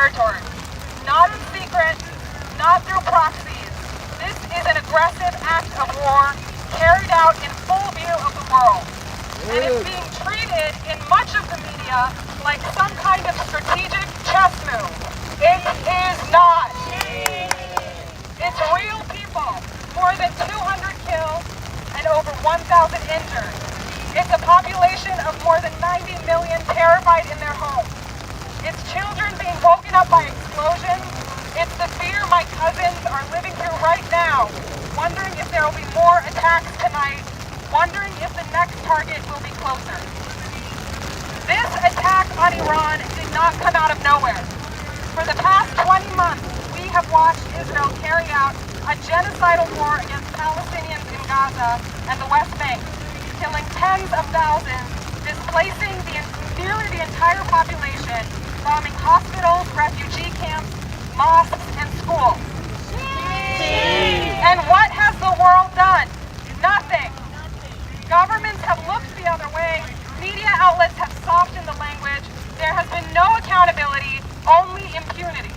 territory. Not in secret, not through proxies. This is an aggressive act of war carried out in full view of the world. And it's being treated in much of the media like some kind of strategic chess move. It is not. It's real people, more than 200 killed and over 1,000 injured. It's a population of more than 90 million terrified in their homes. It's children being woken up by explosions. It's the fear my cousins are living through right now, wondering if there will be more attacks tonight, wondering if the next target will be closer. This attack on Iran did not come out of nowhere. For the past 20 months, we have watched Israel carry out a genocidal war against Palestinians in Gaza and the West Bank, killing tens of thousands, displacing nearly the entire population, bombing hospitals, refugee camps, mosques, and schools. And what has the world done? Nothing. Governments have looked the other way. Media outlets have softened the language. There has been no accountability, only impunity.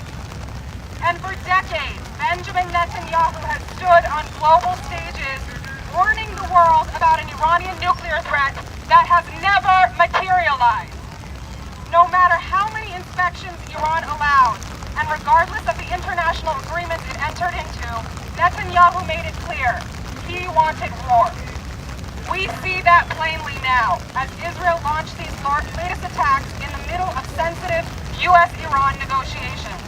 And for decades, Benjamin Netanyahu has stood on global stages warning the world about an Iranian nuclear threat that has never materialized. No matter how many inspections Iran allowed, and regardless of the international agreements it entered into, Netanyahu made it clear he wanted war. We see that plainly now, as Israel launched these latest attacks in the middle of sensitive U.S.-Iran negotiations,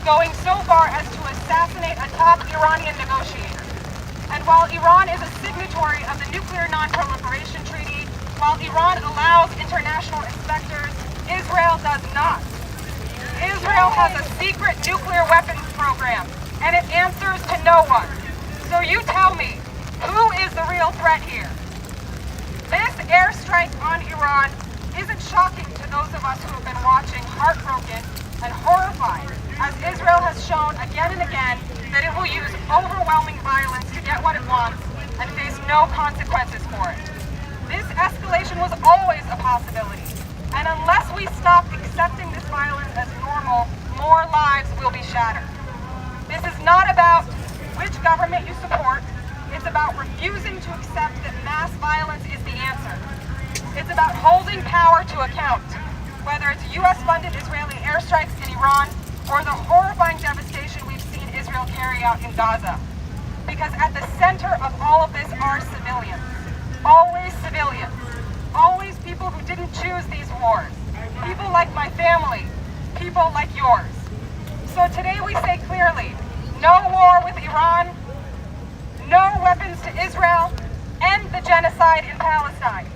going so far as to assassinate a top Iranian negotiator. And while Iran is a signatory of the Nuclear Non-Proliferation Treaty, while Iran allows international inspectors, Israel does not. Israel has a secret nuclear weapons program, and it answers to no one. So you tell me, who is the real threat here? This airstrike on Iran isn't shocking to those of us who have been watching, heartbroken and horrified, as Israel has shown again and again that it will use overwhelming violence to get what it wants and face no consequences for it. This escalation was always a possibility, and unless we stop accepting this violence as normal, more lives will be shattered. This is not about which government you support. It's about refusing to accept that mass violence is the answer. It's about holding power to account, whether it's US-funded Israeli airstrikes in Iran or the horrifying devastation we've seen Israel carry out in Gaza. Because at the center of all of this are civilians. Always civilians. Always people who didn't choose these wars. People like my family. People like yours. So today we say clearly, no war with Iran, no weapons to Israel, end the genocide in Palestine.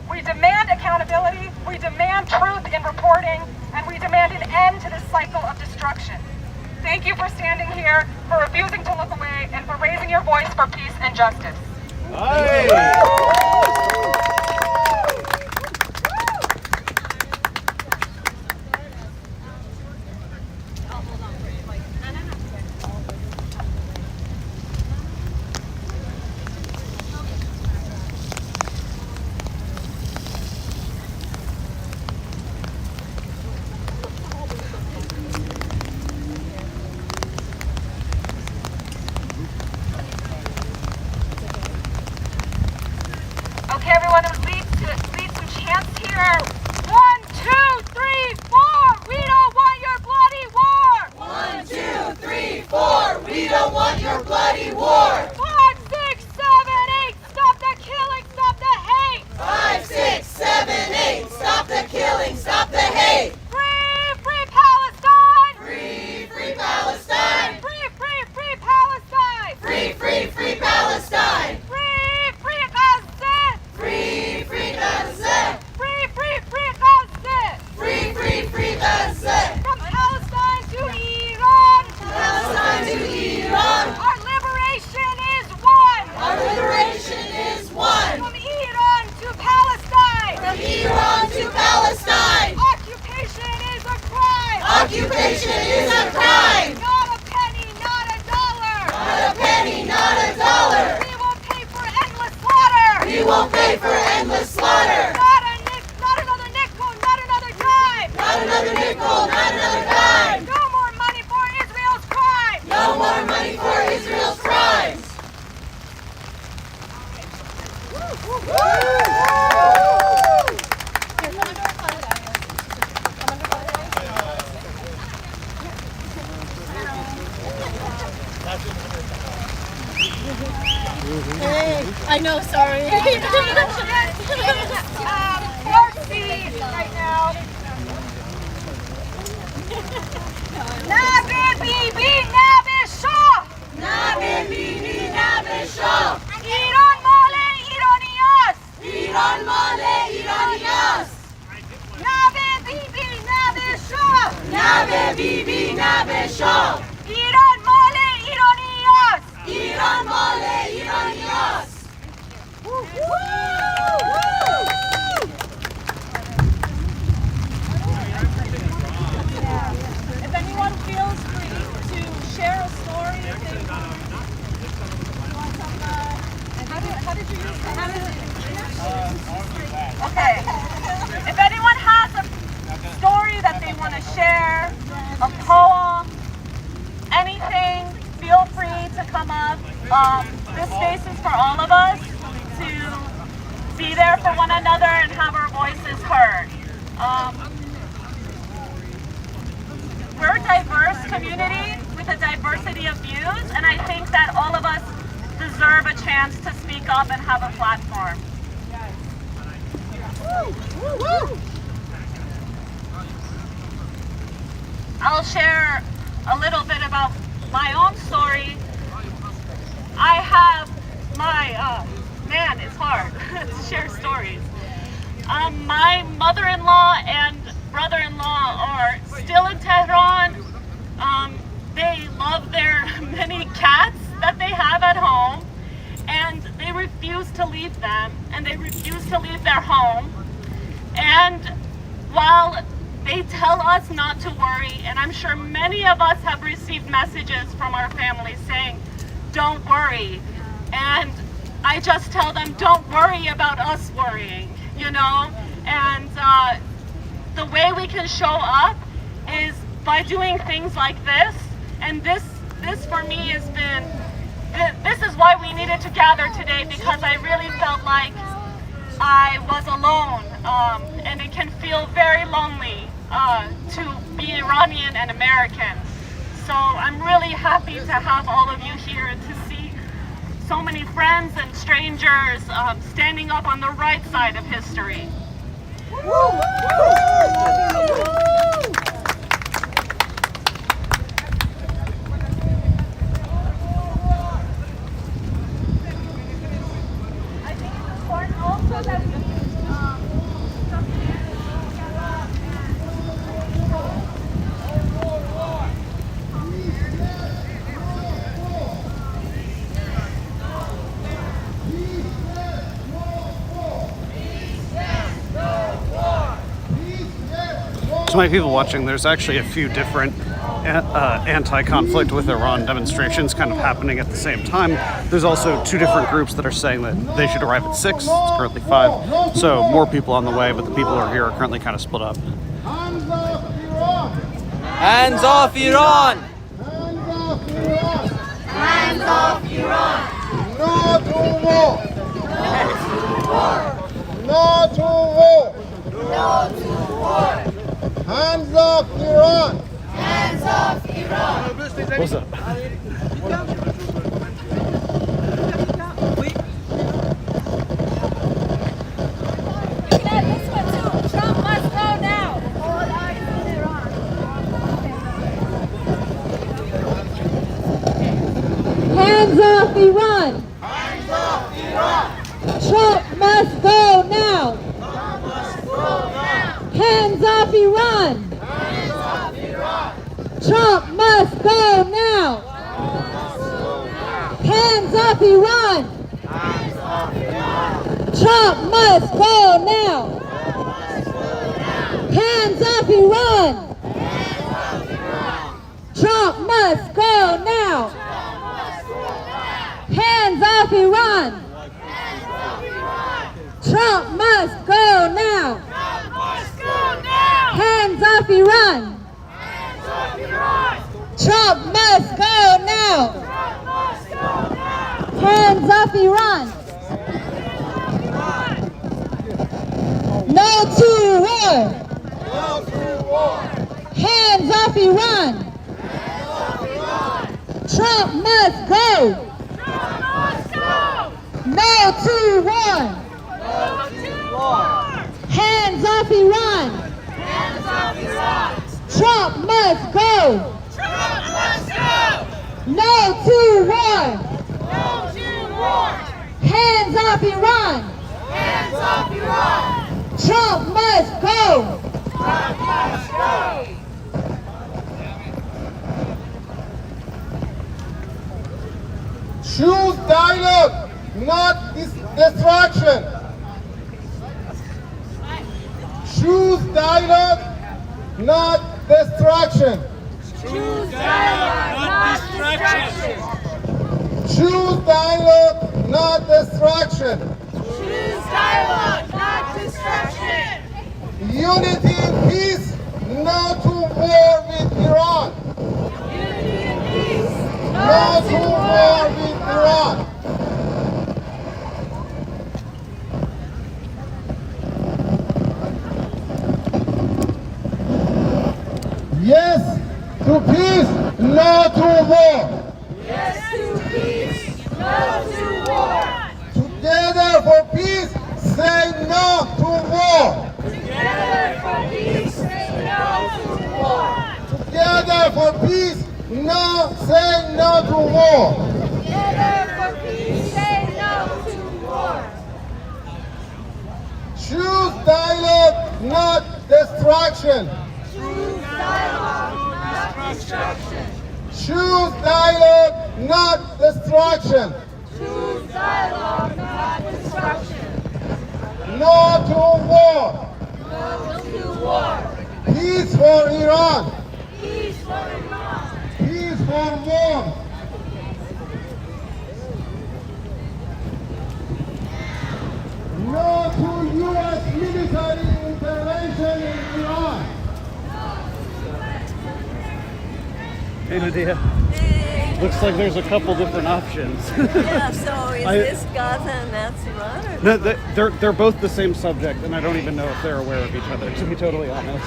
We demand accountability, we demand truth in reporting, and we demand an end to this cycle of destruction. Thank you for standing here, for refusing to look away, and for raising your voice for peace and justice. Okay, everyone, lead some chants here. 1, 2, 3, 4. We don't want your bloody war. 1, 2, 3, 4. We don't want your bloody war. 5, 6, 7, 8. Stop the killing. Stop the hate. 5, 6, 7, 8. Stop the killing. Stop the hate. Free, free Palestine. Free, free Palestine. Free, free, free Palestine. Free, free, free Palestine. Free, free Gaza. Free, free Gaza. Free, free, free Gaza. Free, free, free Gaza. From Palestine to Iran. Palestine to Iran. Our liberation is one. Our liberation is one. From Iran to Palestine. From Iran to Palestine. Occupation is a crime. Occupation is a crime. Not a penny, not a dollar. Not a penny, not a dollar. We will pay for endless slaughter. We won't pay for endless slaughter. Not another nickel, not another dime. Not another nickel, not another dime. No more I know, sorry. Part C right now. Nabe bibi nabe shah. Nabe bibi nabe shah. İran male İraniyas. İran male İraniyas. Nabe bibi nabe shah. Nabe bibi nabe shah. İran male İraniyas. İran male İraniyas. If anyone feels free to share a story, if they want some, how did you use that? Okay. If anyone has a story that they want to share, a poem, anything, feel free to come up. This space is for all of us to be there for one another and have our voices heard. We're a diverse community with a diversity of views, and I think that all of us deserve a chance to speak up and have a platform. I'll share a little bit about my own story. I have my, man, it's hard to share stories. My mother-in-law and brother-in-law are still in Tehran. They love their many cats that they have at home, and they refuse to leave them, and they refuse to leave their home. And while they tell us not to worry, and I'm sure many of us have received messages from our families saying, don't worry. And I just tell them, don't worry about us worrying, you know? And the way we can show up is by doing things like this. And this for me has been, this is why we needed to gather today, because I really felt like I was alone. And it can feel very lonely to be Iranian and American. So I'm really happy to have all of you here and to see so many friends and strangers standing up on the right side of history. I think it's important also that we To my people watching, there's actually a few different anti-conflict with Iran demonstrations kind of happening at the same time. There's also two different groups that are saying that they should arrive at 6. It's currently 5. So more people on the way, but the people who are here are currently kind of split up. Hands off Iran! Hands off Iran! No to war! No to war! No to war! Hands off Iran! Hands off Iran! What's up? Trump must go now. Hands off Iran! Hands off Iran! Trump must go now! Trump must go now! Hands off Iran! Hands off Iran! Trump must go now! Hands off Iran! Hands off Iran! Trump must go now! Hands off Iran! Trump must go now! Hands off Iran! Trump must go now! Hands off Iran! Trump must go now! Hands off Iran! No to war! No to war! Hands off Iran! Trump must go! No war! Hands off Iran! Hands off Iran! Trump must go! Trump must go! No to war! No to war! Hands off Iran! Hands off Iran! Trump must go! Trump must go! Choose dialogue, not destruction. Choose dialogue, not destruction. Choose dialogue, not distraction. Choose dialogue, not destruction. Choose dialogue, not distraction. Unity and peace, no to war with Iran. Unity and peace. No to war with Iran. Yes to peace, no to war. Yes to peace. No to war. Together for peace, say no to war. Together for peace. Say no to war. Together for peace, no, say no to war. Together for peace. Say no to war. Choose dialogue, not destruction. Choose dialogue, not destruction. Choose dialogue, not destruction. Choose dialogue, not destruction. No to war. No to war. Peace for Iran. Peace for Iran. Peace for war. No to U.S. military intervention in Iran. Hey, Nadia. Looks like there's a couple different options. Yeah, so is I- this Gaza and that's Iran? Or? No, they're both the same subject, and I don't even know if they're aware of each other, to be totally honest.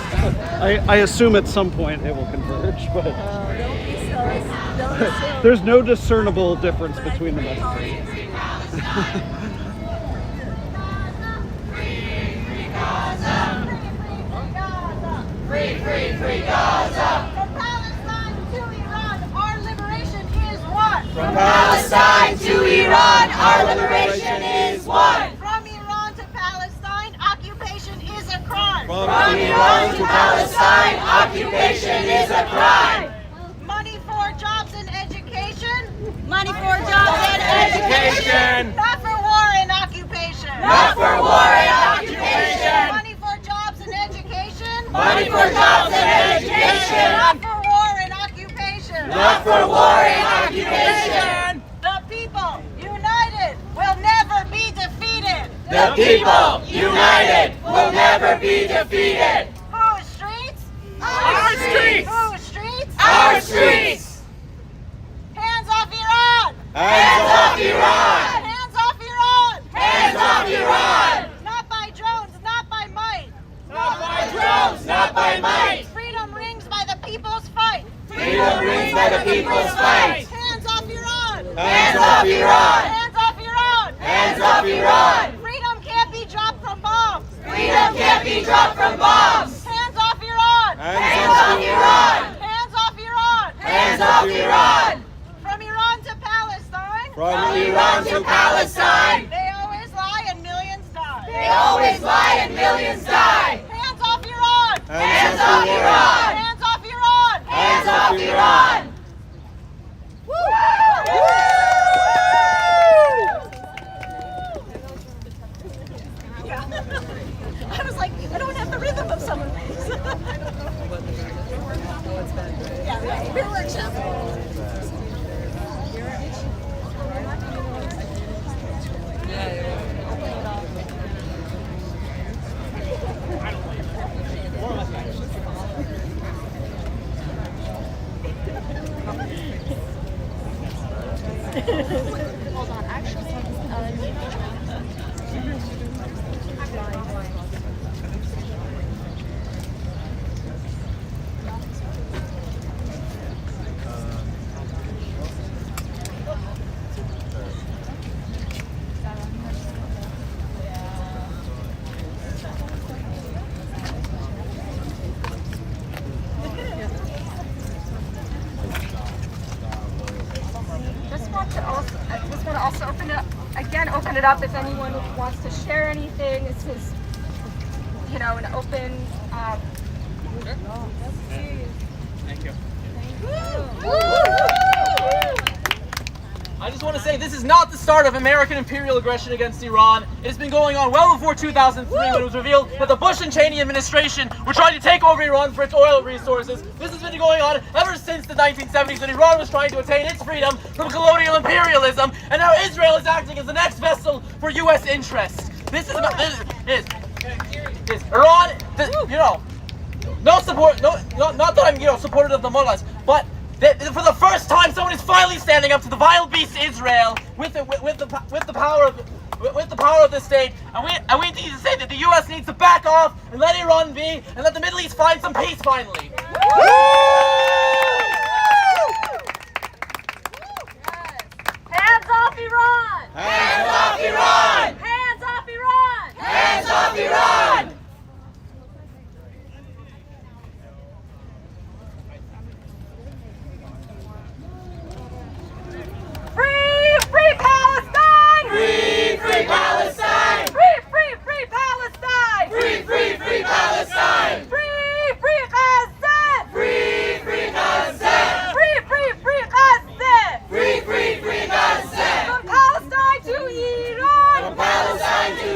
I assume at some point it will converge, but Don't be so. Don't assume. there's no discernible difference between the messages. Free, free, free Gaza. From Palestine to Iran, our liberation is what? From Palestine to Iran, our liberation is one. From Iran to Palestine, occupation is a crime. From Iran to Palestine, occupation is a crime. Money for jobs and education. Money for jobs and Education. Not for war and occupation. Not for war and occupation. Money for jobs and education. Money for jobs and education. Not for war and occupation. Not for war and occupation. The people united will never be defeated. The people united will never be defeated. Whose streets? Our streets. Whose streets? Our streets. Hands off Iran! Hands off Iran. Hands off Iran! Hands off Iran. Not by drones, not by might. Not by drones, not by might. Freedom rings by the people's fight. Freedom rings by the people's fight. Hands off Iran! Hands off Iran. Hands off Iran! Hands off Iran. Freedom can't be dropped from bombs. Freedom can't be dropped from bombs. Hands off Iran! Hands off Iran. Hands off Iran! Hands off Iran. From Iran to Palestine, From Iran to Palestine. they always lie and millions die. They always lie and millions die. Hands off Iran! Hands off Iran. Hands off Iran! Hands off Iran. I was like, I don't have the rhythm of some of these. Yeah, right. We're workshopping. Hold on, actually, just want to also open it up if anyone wants to share anything. This is, an open. Thank you. I just want to say this is not the start of American imperial aggression against Iran. It has been going on well before 2003 when it was revealed that the Bush and Cheney administration were trying to take over Iran for its oil resources. This has been going on ever since the 1970s when Iran was trying to attain its freedom from colonial imperialism, and now Israel is acting as the next vessel for U.S. interests. This is Iran. No support. Not that I'm supportive of the mullahs, but for the first time, someone is finally standing up to the vile beast Israel with the power of the state, and we need to say that the U.S. needs to back off and let Iran be, and let the Middle East find some peace finally. Hands off Iran! Hands off Iran! Hands off Iran! Hands off Iran! Free Palestine! Free Palestine! Free Palestine! Free Palestine! Free Gaza! Free Gaza! Free Gaza! Free Gaza! From Palestine to Iran! From Palestine to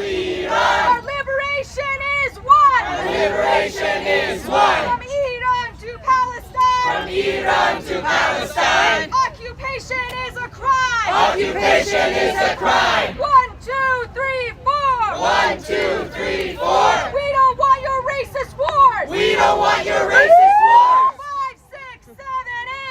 Iran! Our liberation is one! Our liberation is one! From Iran to Palestine! From Iran to Palestine! Occupation is a crime! Occupation is a crime! 1, 2, 3, 4! 1, 2, 3, 4! We don't want your racist wars! We don't want your racist wars! 5, 6, 7,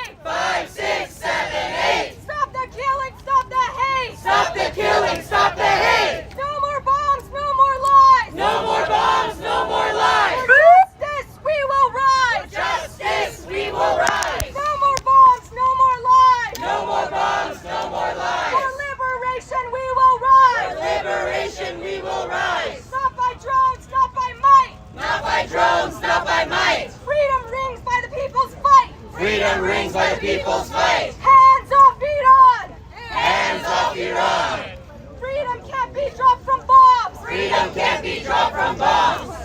8! 5, 6, 7, 8! Stop the killing, stop the hate! Stop the killing, stop the hate! No more bombs, no more lies! No more bombs, no more lies! For justice, we will rise! Justice, we will rise! No more bombs, no more lies! No more bombs, no more For lies! liberation, we will rise! For liberation, we will rise! Not by drones, not by might! Not by drones, not by might! Freedom rings by the people's fight! Freedom rings by the people's fight! Hands off Iran! Hands off Iran! Freedom can't be dropped from bombs! Freedom can't be dropped from bombs!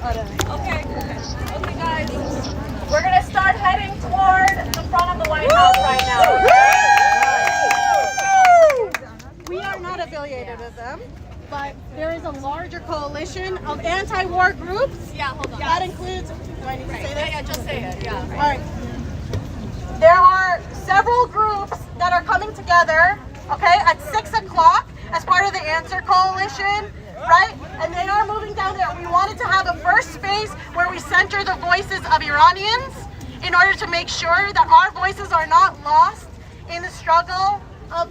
Okay, guys. We're gonna start heading toward the front of the White House right now. We are not affiliated with them, but there is a larger coalition of anti-war groups. Yeah, hold on. That includes, do I need to say that? Yeah, just say it. Yeah. All right. There are several groups that are coming together, okay, at 6 o'clock as part of the Answer Coalition, right? And they are moving down there. We wanted to have a first space where we center the voices of Iranians in order to make sure that our voices are not lost in the struggle of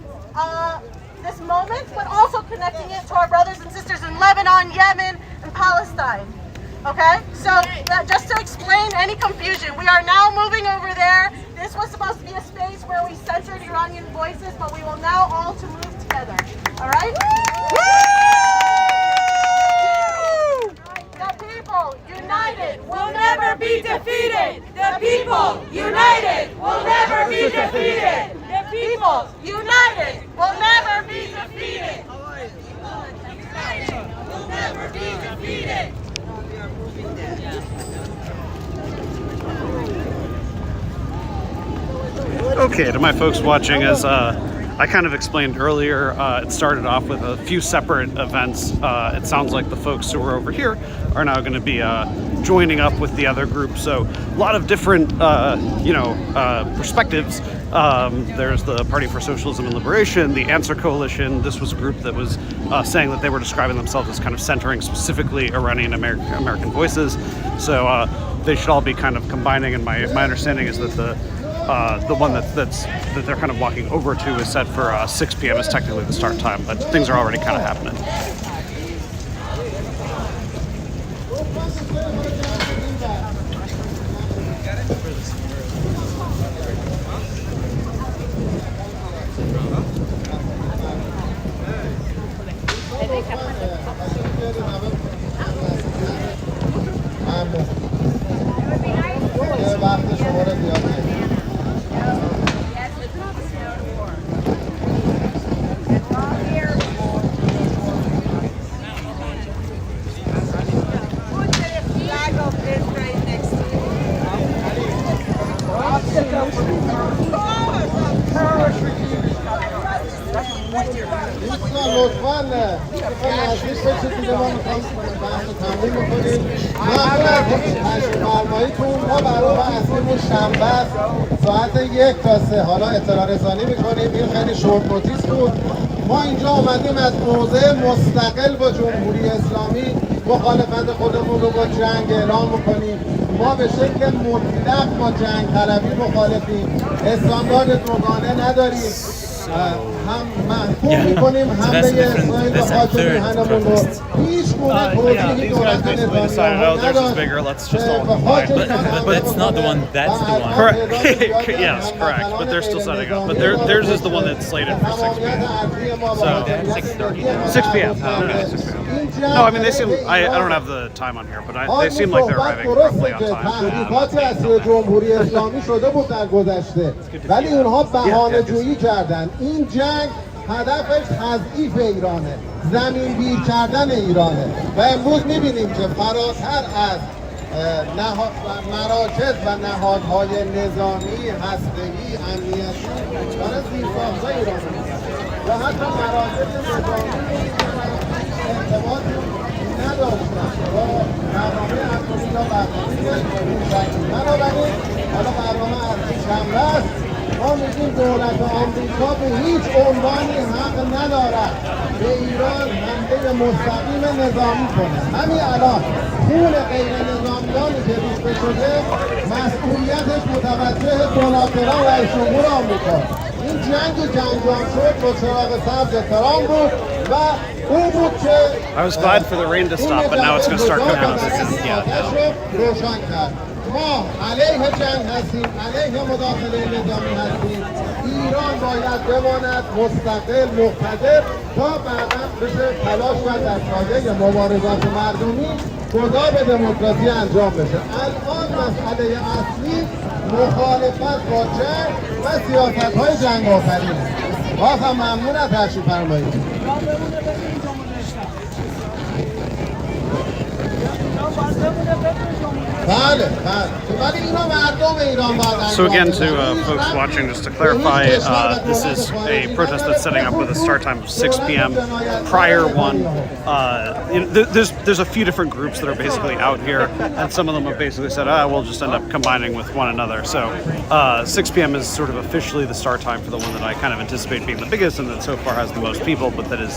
this moment, but also connecting it to our brothers and sisters in Lebanon, Yemen, and Palestine. Okay, so just to explain any confusion, we are now moving over there. This was supposed to be a space where we centered Iranian voices, but we will now all to move together. All right? The people united will never be defeated. The people united will never be defeated. The people united will never be defeated. United will never be defeated! Okay, to my folks watching, as I kind of explained earlier, it started off with a few separate events. It sounds like the folks who are over here are now going to be joining up with the other group. So a lot of different, perspectives. There's the Party for Socialism and Liberation, the Answer Coalition. This was a group that was saying that they were describing themselves as kind of centering specifically Iranian American voices. So they should all be kind of combining, and my understanding is that the the one that they're kind of walking over to is set for 6 p.m. is technically the start time, but things are already kind of happening. لطفاً نزدیک بشید دیگه ما می‌خوایم بحث رو تموم بکنیم. ممنون از فرماییتون. ما برنامه اصلیمون شنبه است ساعت 1 تا 3. حالا اطلاع رسانی می‌کنیم. این خیلی شورت نوتیس بود. ما اینجا آمدیم از موضع مستقل با جمهوری اسلامی مخالفت خودمون رو با جنگ اعلام بکنیم. ما به شکل مطلق با جنگ طلبی مخالفیم. استاندارد دوگانه نداریم. هم محکوم می‌کنیم همه اسرائیل به خاطر میهنمون رو هیچ گونه توضیحی دولت نظامیان نداد. But it's not the one. That's the one. Correct. Yes, correct. But they're still setting up. But theirs is the one that's slated for 6 p.m. So 6 p.m. Oh, okay, 6 p.m. No, I mean they seem. I don't have the time on here, but they seem like they're arriving roughly on time. تحریکات اصلی جمهوری اسلامی شده بود در گذشته، ولی اونها بهانه‌جویی کردن. این جنگ هدفش تضعیف ایرانه، زمینگیر کردن ایرانه و امروز می‌بینیم که فراتر از مراکز و نهادهای نظامی، هسته‌ای، امنیتی داره زیرساخت‌های ایران و حتی مراکز نظامی ارتباطی نداشتن با برنامه اتمی یا برنامه بنابراین حالا برنامه اصلی شنبه است. ما میگیم دولت آمریکا به هیچ عنوانی حق ندارد به ایران حمله مستقیم نظامی کنه. همین الان خون غیر نظامیانی که ریخته شده مسئولیتش متوجه دونالد ترامپ رئیس جمهور آمریکا. این جنگ انجام شد با چراغ سبز ترامپ بود و اون بود که I was glad for the rain to stop, but now it's going to start cooking us again. روشن کرد. ما علیه جنگ هستیم، علیه مداخله نظامی هستیم. ایران باید بماند مستقل، مقتدر تا بعدا بشه تلاش کرد در سایه مبارزات مردمی گذار به دموکراسی انجام بشه. الان مسئله اصلی مخالفت با جنگ و سیاست‌های جنگ آفرینه. بازم ممنون از تشریف فرمایید. So again, to folks watching, just to clarify, this is a protest that's setting up with a start time of 6 p.m. Prior one, there's a few different groups that are basically out here, and some of them have basically said, we'll just end up combining with one another. So 6 p.m. is sort of officially the start time for the one that I kind of anticipate being the biggest and that so far has the most people, but that is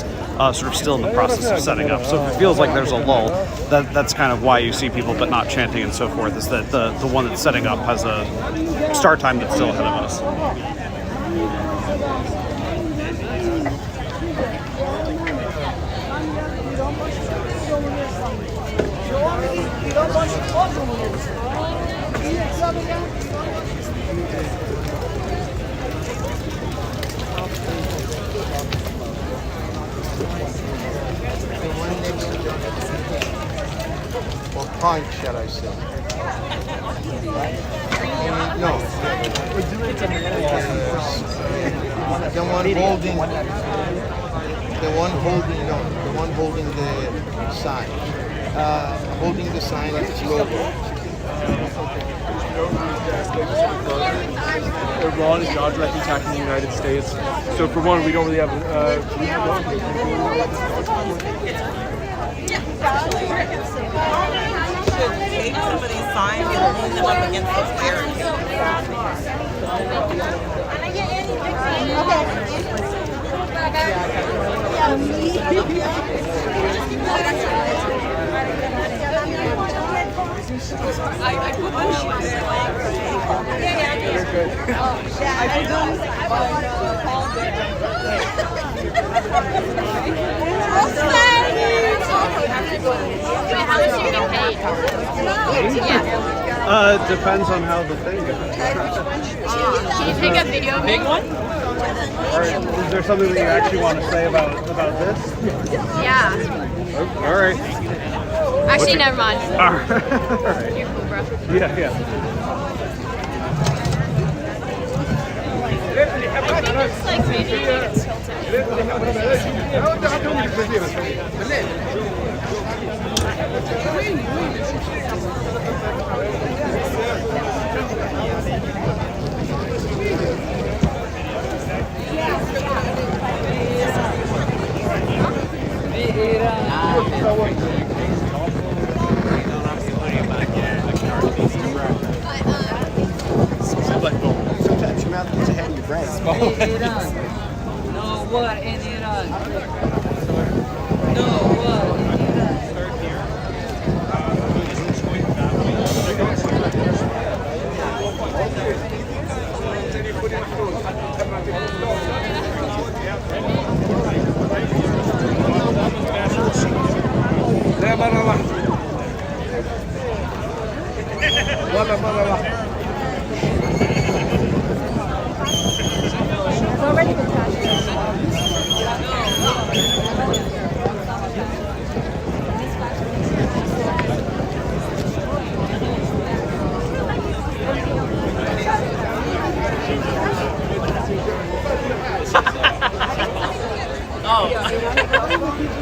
sort of still in the process of setting up. So if it feels like there's a lull, that's kind of why you see people but not chanting and so forth, is that the one that's setting up has a start time that's still ahead of us. Or punk, shall I say? No. The one holding the sign. Holding the sign with its logo. Iran is not directly attacking the United States. So for one, we don't really have take somebody's sign and lean them up against those barriers. I put my shoes How much are you getting paid? Yeah. Depends on how the thing goes. Can you take a video of me? Or is there something that you actually want to say about this? Yeah. All right. Actually, never mind. All right. You're cool, bro. Yeah. I think it's like maybe it's Sometimes your mouth gets ahead of your brain. No war in Iran. No war in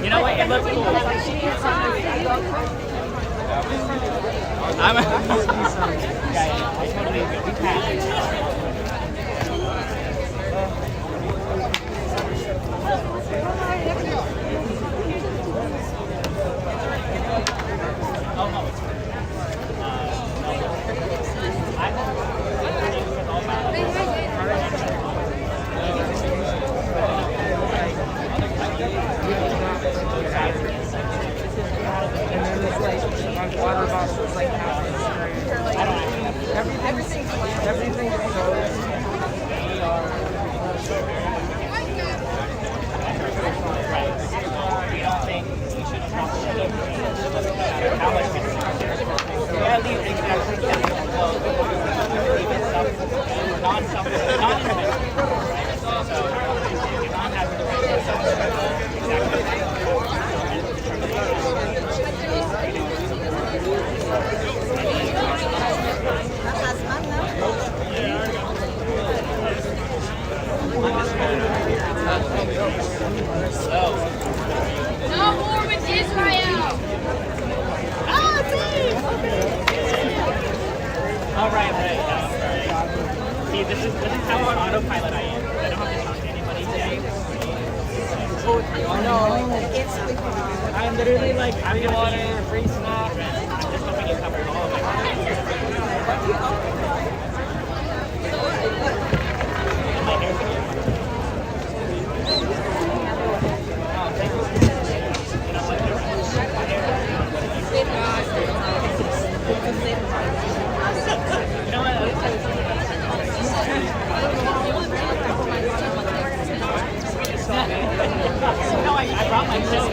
You know what? It looks cool. I totally agree. water bottles like everything No more with Israel. All right. See, this is how on autopilot I am. I don't have to talk to anybody today. I'm literally like, I'm your water, free snack. I'm just hoping you covered all of my No, I brought my show.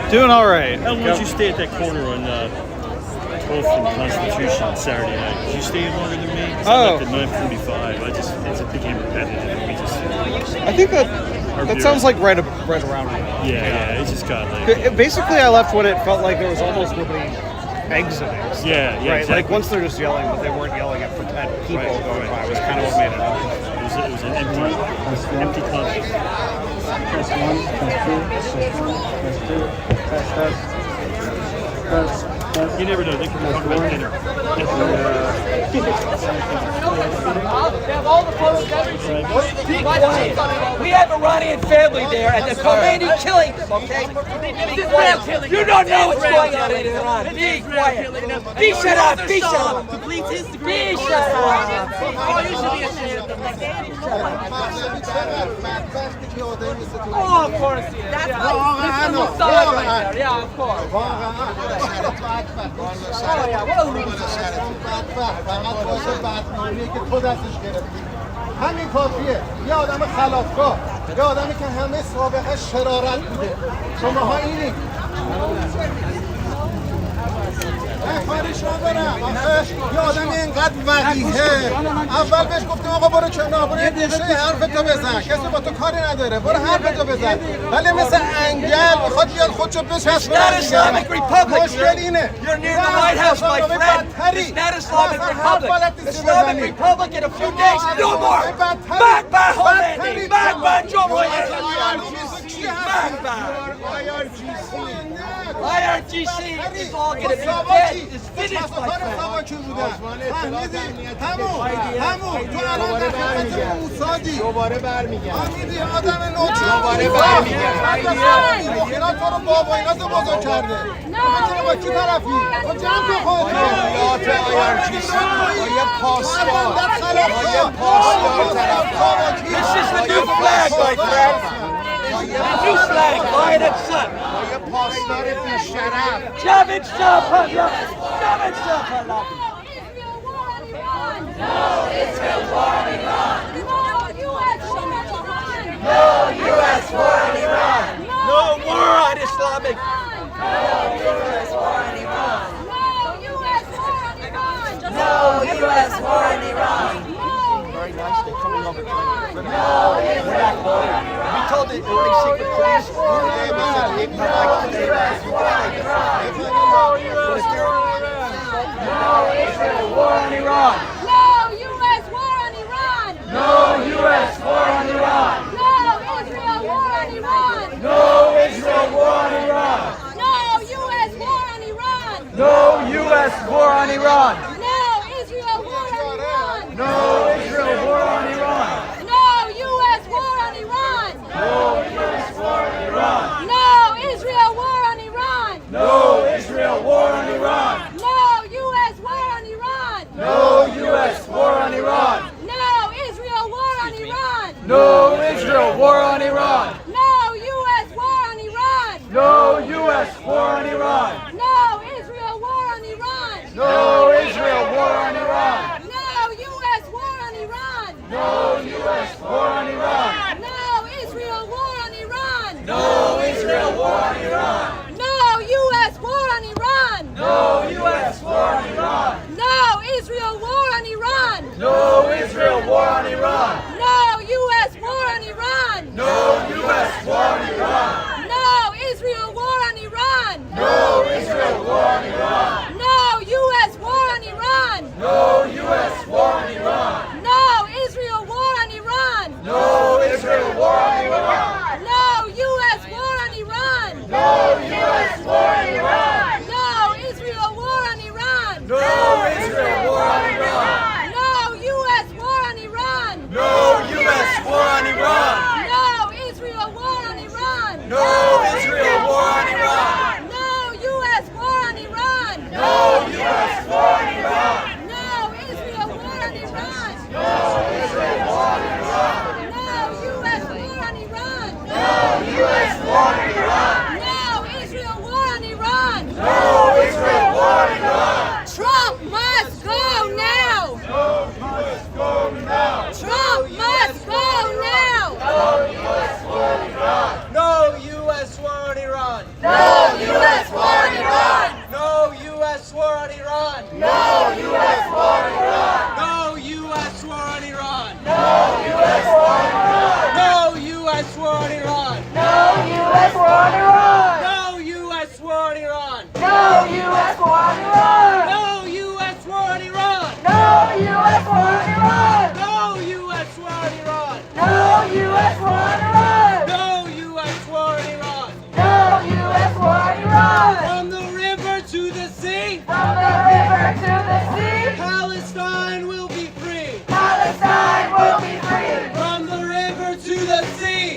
Doing all right. How long did you stay at that corner on 12th and Constitution Saturday night? Did you stay longer than me? 'Cause I left at 9:45. It became repetitive. I think that sounds like right around. Yeah, it just got like. Basically, I left when it felt like there was almost nobody exiting. Yeah, right. Exactly. Like once they're just yelling, but they weren't yelling at pretend people going by. It was kind of what made it up. It was an empty concert. Test 1, test 2, test 2, test 3, test. You never know. They can talk about dinner. They have all the photos, everything. We have Iranian family there, and the Khomeini killing them, okay? Be quiet. You don't know what's going on in Iran. Be quiet. Be shut up. Be shut up. Be shut up. Oh, you should be ashamed of them. Oh, of course he is. That's right there. Yeah, of course. همین کافیه. یه آدم خلافکار، یه آدمی که همه سابقه شرارت بوده. شماها اینی. کاری شما برم. آخه یه آدمی اینقدر وقیحه. اول بهش گفتم آقا برو کنار، برو یه گوشه حرفتو بزن. کسی با تو کاری نداره. برو حرفتو بزن. ولی مثل انگل میخواد بیاد خودشو بچسبونه. مشکل اینه. You're near the White House, my friend. It's not Islamic Republic. Islamic Republic in a few days. No more. Magba Khomeini. Magba Jumhuriyet Magba. IRGC is all going to be dead. It's finished, my friend. تو الان در خدمت موسادی دوباره برمیگرد فهمیدی آدم نوچه دوباره برمیگرد اینا تو رو بابا اینا تو بزرگ کرده میتونی با کی طرفی با جمع تو خودی مالیات IRGC باید پاسدار This is the new flag, my friend. The new flag, lion and sun. پاسدار بیشرف Javed Shah Pahlavi. Javed Shah Pahlavi. No Israel war on Iran. No U.S. war on Iran. No war on Islamic. No U.S. war on Iran. No U.S. war on Iran. Very nice. They're coming over to No Israel war on Iran. We told the Iranian secret police. No U.S. war on Iran. No Israel war on Iran. No U.S. war on Iran. No U.S. war on Iran. No Israel war on Iran. No Israel war on Iran. No U.S. war on Iran. No U.S. war on Iran. No Israel war on Iran. No Israel war on Iran. No U.S. war on Iran. No U.S. war on Iran. No Israel war on Iran. No Israel war on Iran. No U.S. war on Iran. No U.S. war on Iran. No Israel war on Iran. No Israel war on Iran. No U.S. war on Iran. No U.S. war on Iran. No Israel war on Iran. No Israel war on Iran. No U.S. war on Iran. No U.S. war on Iran. No Israel war on Iran. No Israel war on Iran. No U.S. war on Iran. No U.S. war on Iran. No Israel war on Iran. No Israel war on Iran. No U.S. war on Iran. No U.S. war on Iran. No Israel war on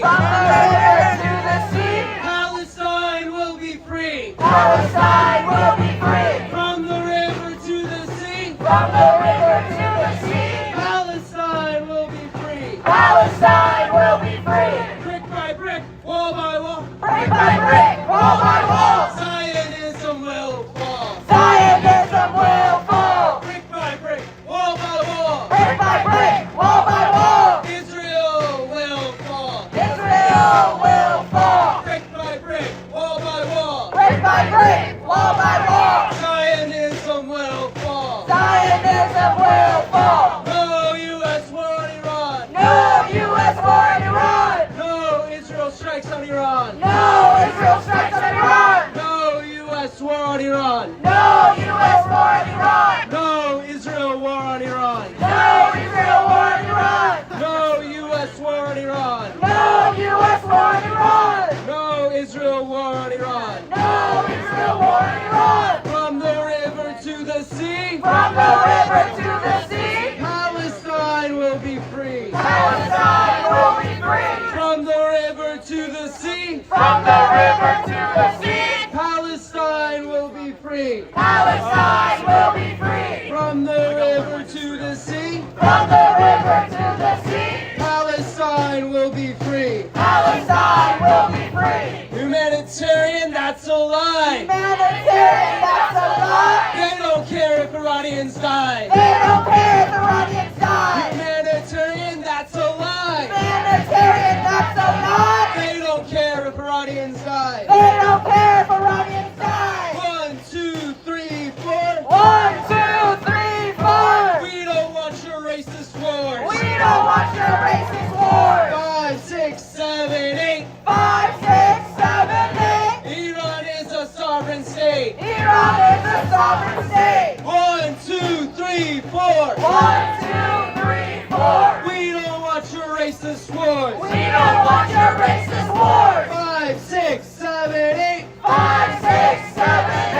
From the river to the sea. Palestine will be free. Palestine will be free. From the river to the sea. From the river to the sea. Palestine will be free. Palestine will be free. Brick by brick, wall by wall. Brick by brick, wall by wall. Zionism will fall. Zionism will fall. Brick by brick, wall by wall. Brick by brick, wall by wall. Israel will fall. Israel will fall. Brick by brick, wall by wall. Brick by brick, wall by wall. Zionism will fall. Zionism will fall. No U.S. war on Iran. No U.S. war on Iran. No Israel strikes on Iran. No Israel strikes on Iran. No U.S. war on Iran. No U.S. war on Iran. No Israel war on Iran. No Israel war on Iran. No U.S. war on Iran. No U.S. war on Iran. No Israel war on Iran. No Israel war on Iran. From the river to the sea. From the river to the sea. Palestine will be free. Palestine will be free. From the river to the sea. From the river to the sea. Palestine will be free. Palestine will be free. From the river to the sea. From the river to the sea. Palestine will be free. Palestine will be free. Humanitarian, that's a lie. Humanitarian, that's a lie. They don't care if Iranians die. They don't care if Iranians die. Humanitarian, that's a lie. Humanitarian, that's a lie. They don't care if Iranians die. They don't care if Iranians die. 1, 2, 3, 4. 1, 2, 3, 4. We don't want your racist wars. We don't want your racist wars. 5, 6, 7, 8. 5, 6, 7, 8. Iran is a sovereign state. Iran is a sovereign state. 1, 2, 3, 4. 1, 2, 3, 4. We don't want your racist wars. We don't want your racist wars. 5, 6, 7, 8. 5, 6, 7,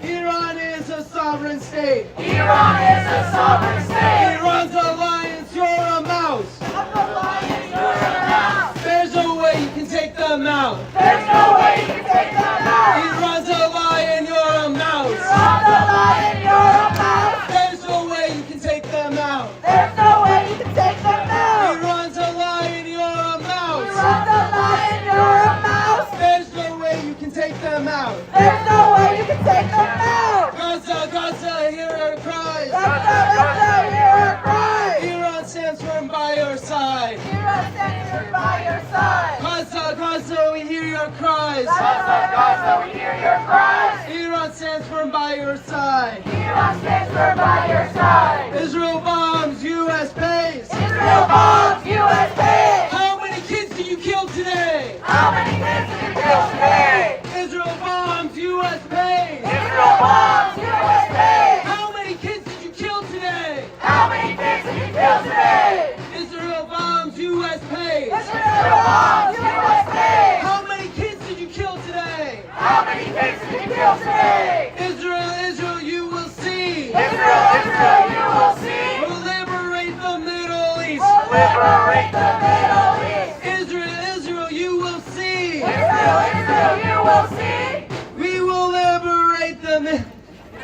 8. Iran is a sovereign state. Iran is a sovereign state. Iran's a lion, you're a mouse. I'm the lion, you're a mouse. There's no way you can take them out. There's no way you can take them out. Iran's a lion, you're a mouse. I'm the lion, you're a mouse. There's no way you can take them out. There's no way you can take them out. Iran's a lion, you're a mouse. I'm the lion, you're a mouse. There's no way you can take them out. There's no way you can take them out. Gaza, Gaza, hear our cries. Gaza, Gaza, hear our cries. Iran stands firm by your side. Iran stands firm by your side. Gaza, Gaza, we hear your cries. Gaza, Gaza, we hear your cries. Iran stands firm by your side. Iran stands firm by your side. Israel bombs, U.S. pays. Israel bombs, U.S. pays. How many kids did you kill today? How many kids did you kill today? Israel bombs, U.S. pays. Israel bombs, U.S. pays. How many kids did you kill today? How many kids did you kill today? Israel bombs, U.S. pays. Israel bombs, U.S. pays. How many kids did you kill today? How many kids did you kill today? Israel, Israel, you will see. Israel, Israel, you will see. We'll liberate the Middle East. We'll liberate the Middle East. Israel, Israel, you will see. Israel, Israel, you will see. We will liberate the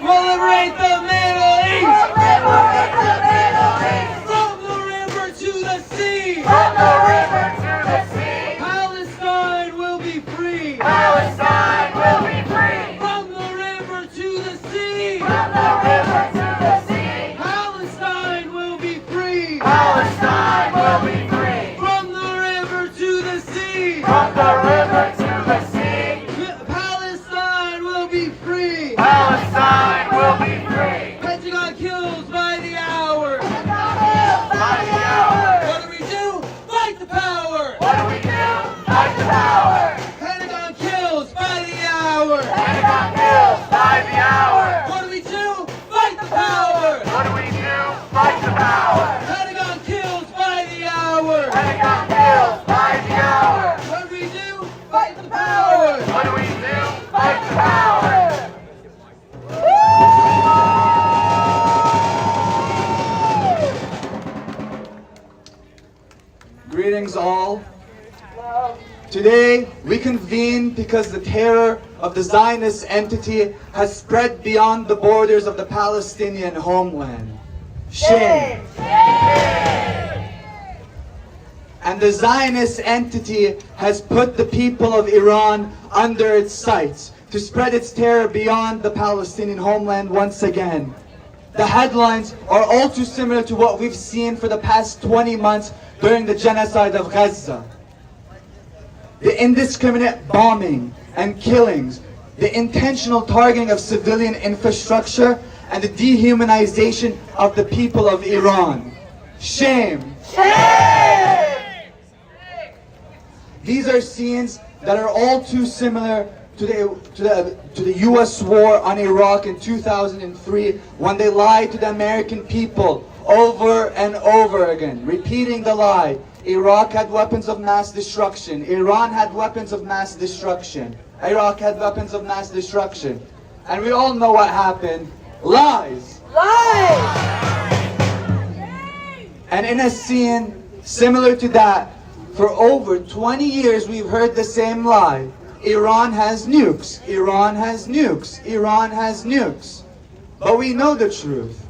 We'll liberate the Middle East. We'll liberate the Middle East. From the river to the sea. From the river to the sea. Palestine will be free. Palestine will be free. From the river to the sea. From the river to the sea. Palestine will be free. Palestine will be free. From the river to the sea. From the river to the sea. Palestine will be free. Palestine will be free. Pentagon kills by the hour. Pentagon kills by the hour. What do we do? Fight the power. What do we do? Fight the power. Pentagon kills by the hour. Pentagon kills by the hour. What do we do? Fight the power. What do we do? Fight the power. Pentagon kills by the hour. Pentagon kills by the hour. What do we do? Fight the power. What do we do? Fight the power. Greetings all. Today, we convene because the terror of the Zionist entity has spread beyond the borders of the Palestinian homeland. Shame. And the Zionist entity has put the people of Iran under its sights to spread its terror beyond the Palestinian homeland once again. The headlines are all too similar to what we've seen for the past 20 months during the genocide of Gaza. The indiscriminate bombing and killings, the intentional targeting of civilian infrastructure, and the dehumanization of the people of Iran. Shame! Shame! These are scenes that are all too similar to the U.S. war on Iraq in 2003, when they lied to the American people over and over again, repeating the lie. Iraq had weapons of mass destruction. Iran had weapons of mass destruction. Iraq had weapons of mass destruction. And we all know what happened. Lies! Lies! And in a scene similar to that, for over 20 years we've heard the same lie. Iran has nukes. Iran has nukes. Iran has nukes. But we know the truth.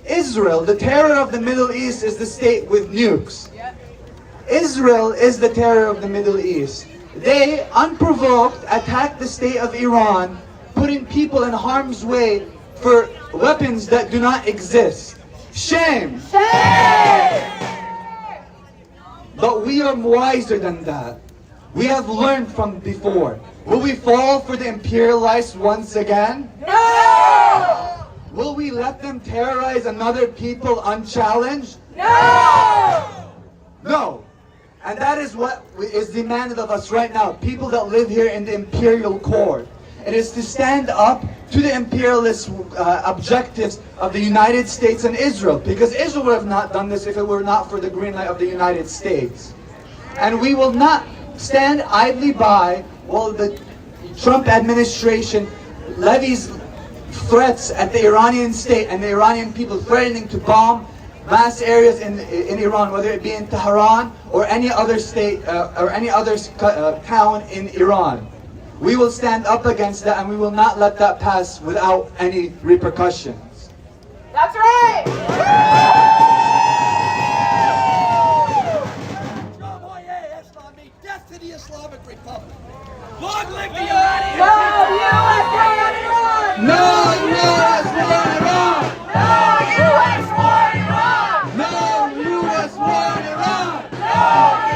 Israel, the terror of the Middle East, is the state with nukes. Israel is the terror of the Middle East. They, unprovoked, attacked the state of Iran, putting people in harm's way for weapons that do not exist. Shame! Shame! But we are wiser than that. We have learned from before. Will we fall for the imperialists once again? No! Will we let them terrorize another people unchallenged? No! No. And that is what is demanded of us right now, people that live here in the imperial core. It is to stand up to the imperialist objectives of the United States and Israel, because Israel would have not done this if it were not for the green light of the United States. And we will not stand idly by while the Trump administration levies threats at the Iranian state and the Iranian people, threatening to bomb mass areas in Iran, whether it be in Tehran or any other state or any other town in Iran. We will stand up against that, and we will not let that pass without any repercussions. That's right! Death to the Islamic Republic! Long live the Iranians! No U.S. war on Iran! No U.S. war on Iran! No U.S. war on Iran! No U.S. war on Iran! No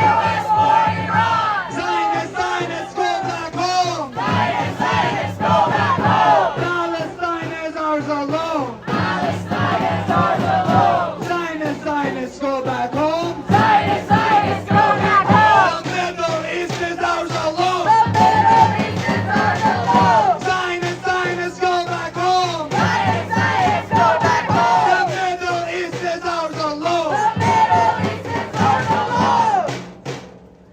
U.S. war on Iran! Zionists, Zionists, go back home! Zionists, Zionists, go back home! Palestine is ours alone! Palestine is ours alone! Zionists, Zionists, go back home! Zionists, Zionists, go back home! The Middle East is ours alone! The Middle East is ours alone! Zionists, Zionists, go back home! Zionists, Zionists, go back home! The Middle East is ours alone! The Middle East is ours alone!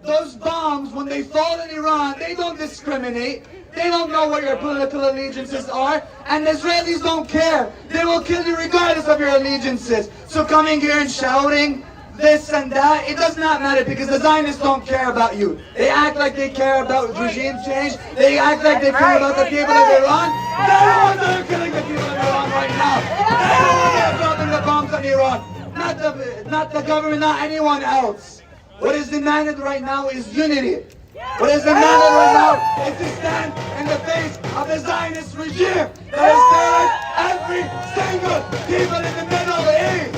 Those bombs, when they fall in Iran, they don't discriminate. They don't know what your political allegiances are, and Israelis don't care. They will kill you regardless of your allegiances. So coming here and shouting this and that, it does not matter, because the Zionists don't care about you. They act like they care about regime change. They act like they care about the people of Iran. They're the ones that are killing the people of Iran right now. They're the ones that are dropping the bombs on Iran. Not the government, not anyone else. What is demanded right now is unity. What is demanded right now is to stand in the face of the Zionist regime that has terrorized every single people in the Middle East.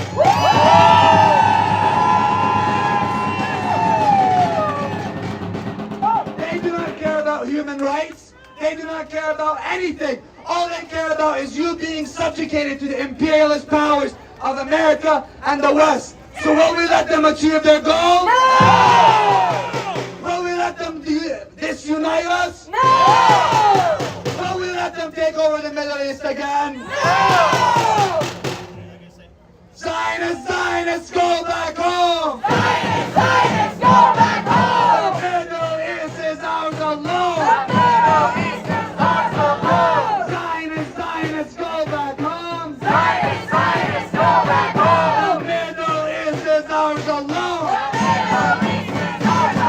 They do not care about human rights. They do not care about anything. All they care about is you being subjugated to the imperialist powers of America and the West. So will we let them achieve their goals? No! Will we let them disunite us? No! Will we let them take over the Middle East again? No! Zionists, Zionists, go back home! Zionists, Zionists, go back home! The Middle East is ours alone! The Middle East is ours alone! Zionists, Zionists, go back home! Zionists, Zionists, go back home! The Middle East is ours alone! The Middle East is ours alone!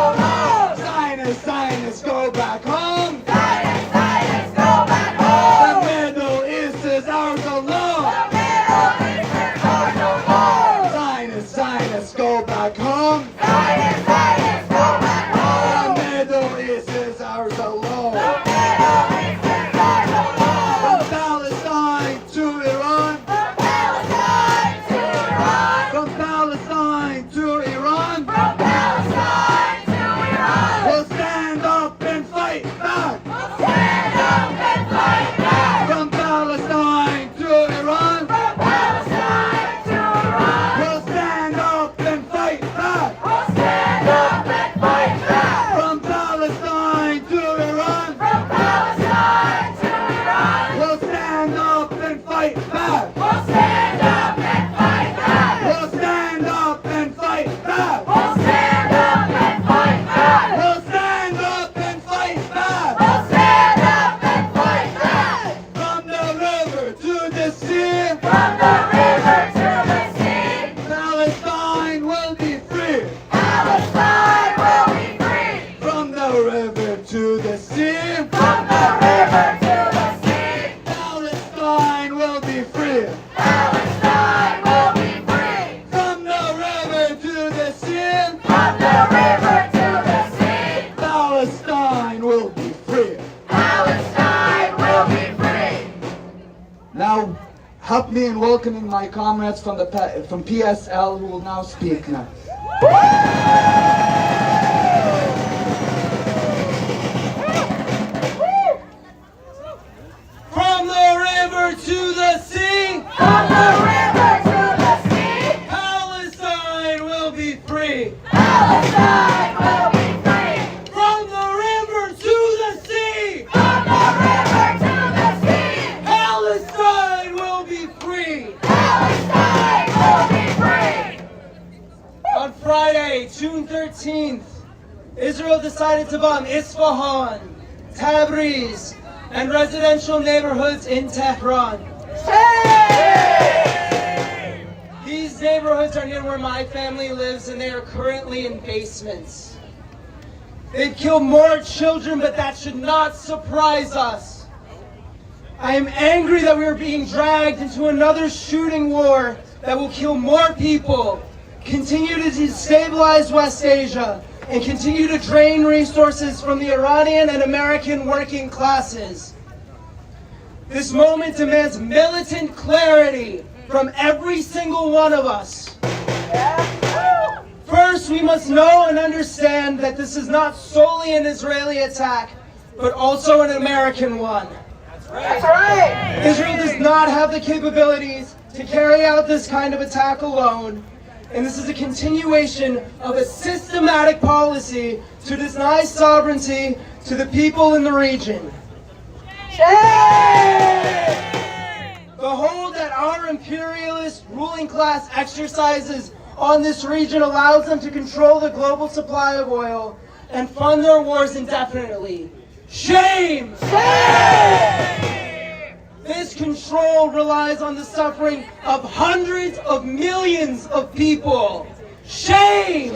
Help me in welcoming my comrades from PSL who will now speak now. From the river to the sea, From the river to the sea, Palestine will be free. Palestine will be free. From the river to the sea, From the river to the sea, Palestine will be free. Palestine will be free. On Friday, June 13th, Israel decided to bomb Isfahan, Tabriz, and residential neighborhoods in Tehran. These neighborhoods are near where my family lives, and they are currently in basements. They've killed more children, but that should not surprise us. I am angry that we are being dragged into another shooting war that will kill more people, continue to destabilize West Asia, and continue to drain resources from the Iranian and American working classes. This moment demands militant clarity from every single one of us. First, we must know and understand that this is not solely an Israeli attack, but also an American one. That's right. Israel does not have the capabilities to carry out this kind of attack alone. And this is a continuation of a systematic policy to deny sovereignty to the people in the region. The hold that our imperialist ruling class exercises on this region allows them to control the global supply of oil and fund their wars indefinitely. Shame! This control relies on the suffering of hundreds of millions of people. Shame!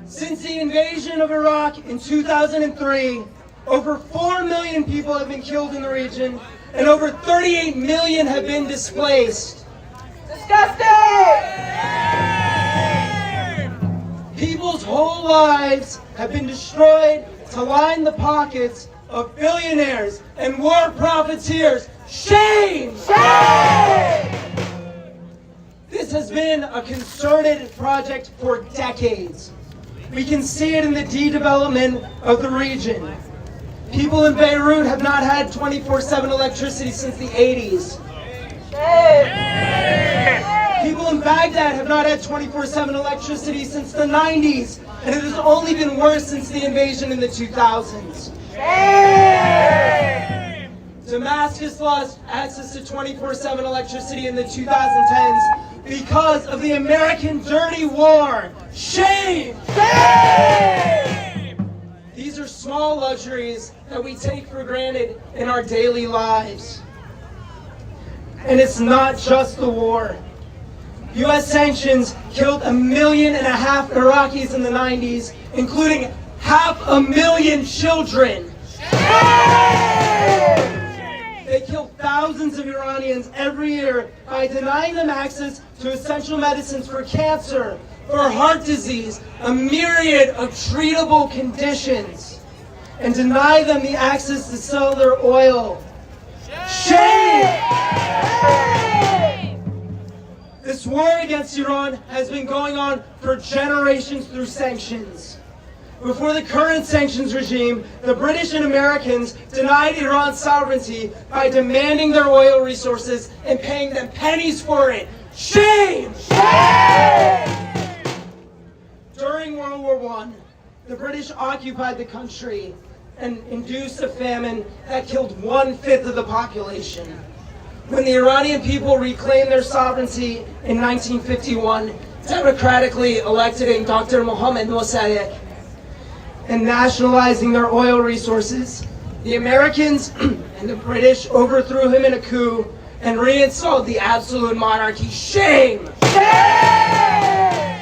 Since the invasion of Iraq in 2003, over 4 million people have been killed in the region, and over 38 million have been displaced. Disgusting! People's whole lives have been destroyed to line the pockets of billionaires and war profiteers. Shame! Shame! This has been a concerted project for decades. We can see it in the de-development of the region. People in Beirut have not had 24/7 electricity since the 80s. People in Baghdad have not had 24/7 electricity since the 90s, and it has only been worse since the invasion in the 2000s. Damascus lost access to 24/7 electricity in the 2010s because of the American dirty war. Shame! Shame! These are small luxuries that we take for granted in our daily lives. And it's not just the war. U.S. sanctions killed 1.5 million Iraqis in the 90s, including 500,000 children. They kill thousands of Iranians every year by denying them access to essential medicines for cancer, for heart disease, a myriad of treatable conditions, and deny them the access to sell their oil. Shame! This war against Iran has been going on for generations through sanctions. Before the current sanctions regime, the British and Americans denied Iran's sovereignty by demanding their oil resources and paying them pennies for it. Shame! Shame! During World War I, the British occupied the country and induced a famine that killed 1/5 of the population. When the Iranian people reclaimed their sovereignty in 1951, democratically electing Dr. Mohammad Mossadegh and nationalizing their oil resources, the Americans and the British overthrew him in a coup and reinstalled the absolute monarchy. Shame! Shame!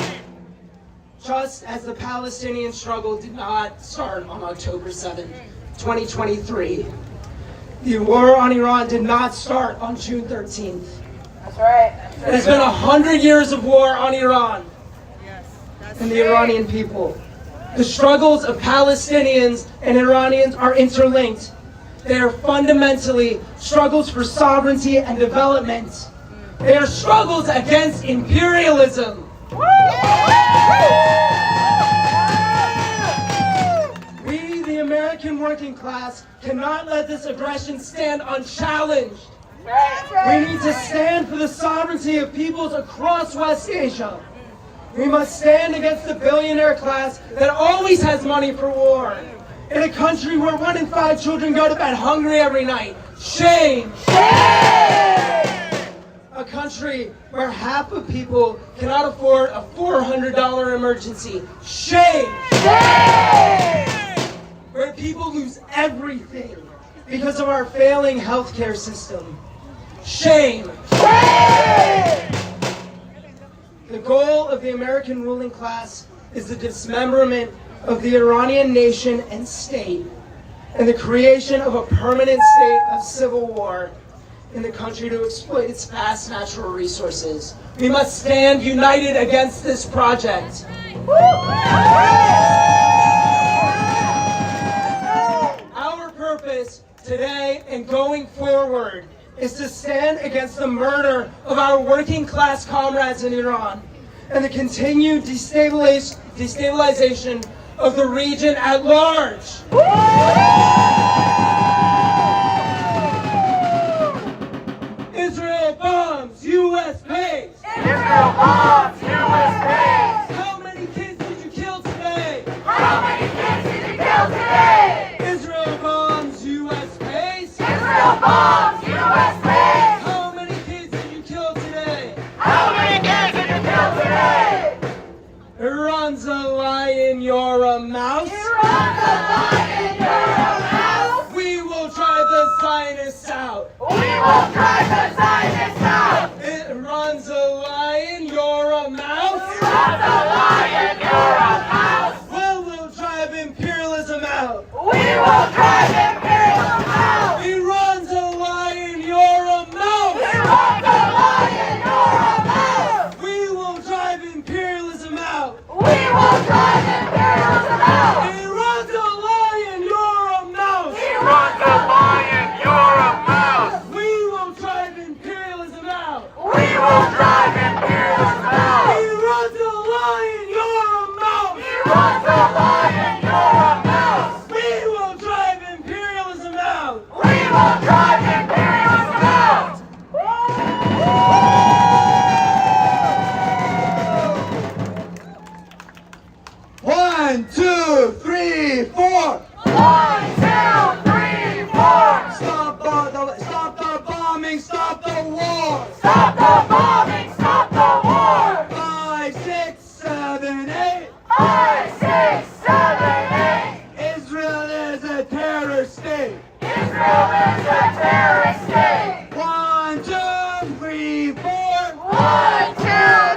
Just as the Palestinian struggle did not start on October 7th, 2023, the war on Iran did not start on June 13th. That's right. It has been 100 years of war on Iran and the Iranian people. The struggles of Palestinians and Iranians are interlinked. They are fundamentally struggles for sovereignty and development. They are struggles against imperialism. We, the American working class, cannot let this aggression stand unchallenged. We need to stand for the sovereignty of peoples across West Asia. We must stand against the billionaire class that always has money for war. In a country where 1 in 5 children go to bed hungry every night. Shame! Shame! A country where half of people cannot afford a $400 emergency. Shame! Shame! Where people lose everything because of our failing healthcare system. Shame! Shame! The goal of the American ruling class is the dismemberment of the Iranian nation and state, and the creation of a permanent state of civil war in the country to exploit its vast natural resources. We must stand united against this project. Our purpose today and going forward is to stand against the murder of our working class comrades in Iran and the continued destabilization of the region at large. Israel bombs, U.S. pays. Israel bombs, U.S. pays. How many kids did you kill today? How many kids did you kill today? Israel bombs, U.S. pays. Israel bombs, U.S. pays. How many kids did you kill today? How many kids did you kill today? Iran's a lion, you're a mouse. Iran's a lion, you're a mouse. We will drive the Zionists out. We will drive the Zionists out. Iran's a lion, you're a mouse. Iran's a lion, you're a mouse. Well, we'll drive imperialism out. We will drive imperialism out. Iran's a lion, you're a mouse. Iran's a lion, you're a mouse. We will drive imperialism out. We will drive imperialism out. Iran's a lion, you're a mouse. Iran's a lion, you're a mouse. We will drive imperialism out. We will drive imperialism out. Iran's a lion, you're a mouse. Iran's a lion, you're a mouse. We will drive imperialism out. We will drive imperialism out. 1, 2, 3, 4. 1, 2, 3, 4. Stop the bombing, stop the war. Stop the bombing, stop the war. 5, 6, 7, 8. 5, 6, 7, 8. Israel is a terror state. Israel is a terrorist state. 1, 2, 3, 4. 1, 2,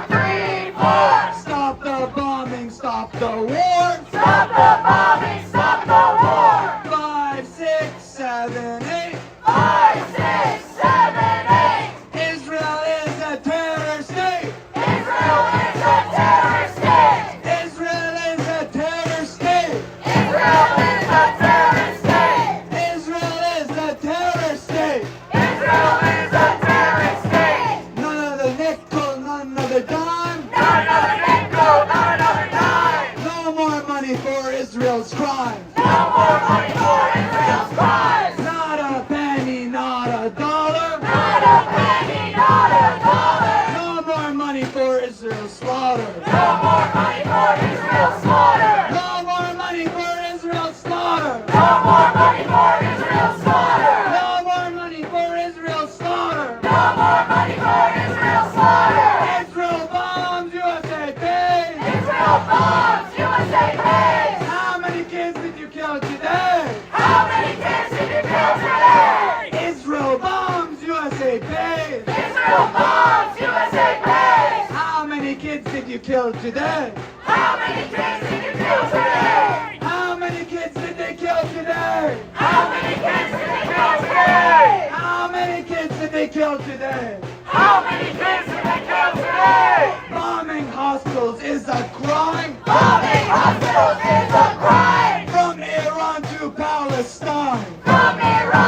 3, 4. Stop the bombing, stop the war. Stop the bombing, stop the war. 5, 6, 7, 8. 5, 6, 7, 8. Israel is a terror state. Israel is a terrorist state. Israel is a terror state. Israel is a terrorist state. Israel is a terror state. Israel is a terrorist state. None of the nickel, none of the dime. None of the nickel, none of the dime. No more money for Israel's crime. No more money for Israel's crimes. Not a penny, not a dollar. Not a penny, not a dollar. No more money for Israel's slaughter. No more money for Israel's slaughter. No more money for Israel's slaughter. No more money for Israel's slaughter. No more money for Israel's slaughter. No more money for Israel's slaughter. Israel bombs, USA pays. Israel bombs, USA pays. How many kids did you kill today? How many kids did you kill today? Israel bombs, USA pays. Israel bombs, USA pays. How many kids did you kill today? How many kids did you kill today? How many kids did they kill today? How many kids did they kill today? How many kids did they kill today? How many kids did they kill today? Bombing hospitals is a crime. Bombing hospitals is a crime. From Iran to Palestine. From Iran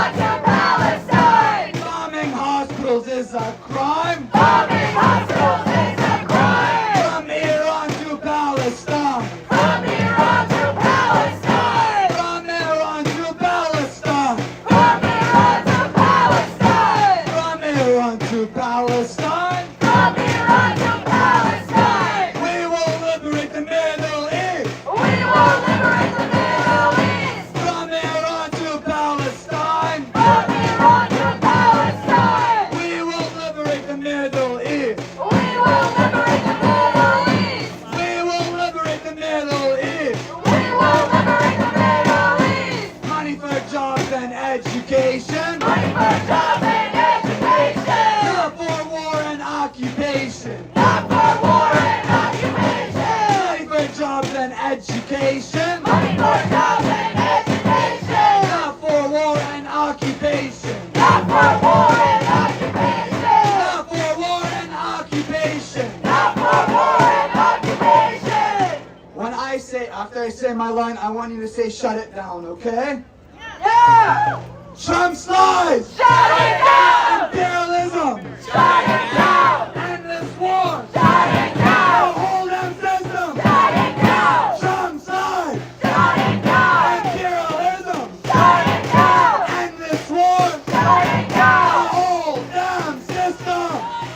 education. Money for jobs and education. Not for war and occupation. Not for war and occupation. Not for war and occupation. Not for war and occupation. When I say, after I say my line, I want you to say shut it down, okay? Yeah! Trump's lies! Shut it down! Imperialism! Shut it down! Endless war! Shut it down! The whole damn system! Shut it down! Trump's lies! Shut it down! Imperialism! Shut it down! Endless war! Shut it The down! whole damn system!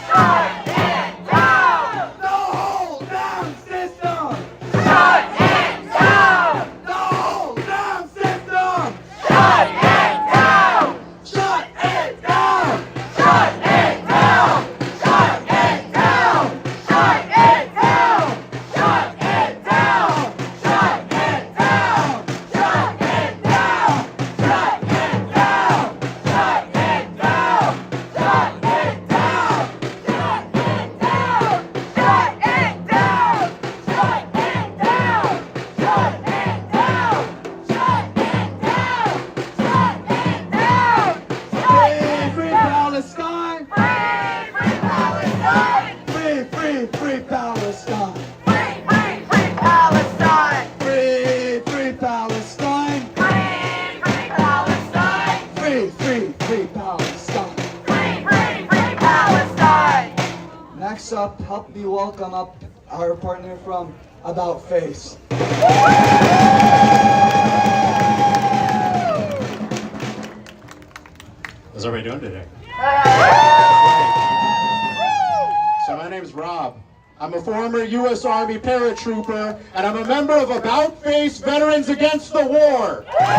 Shut it down! The whole damn system! Shut it down! The whole damn system! Shut it down! Shut it down! Shut it down! Shut it down! Shut it down! Shut it down! Shut it down! Shut it down! Shut it down! Shut it down! Shut it down! Shut it down! Shut it down! Shut it down! Shut it down! Shut it down! Shut it down! Free Palestine! Free Palestine! Free Palestine! Free Palestine! Free Palestine! Free Palestine! Free Palestine! Free Palestine! Next up, help me welcome up our partner from About Face. How's everybody doing today? So my name's Rob. I'm a former U.S. Army paratrooper, and I'm a member of About Face Veterans Against the War. And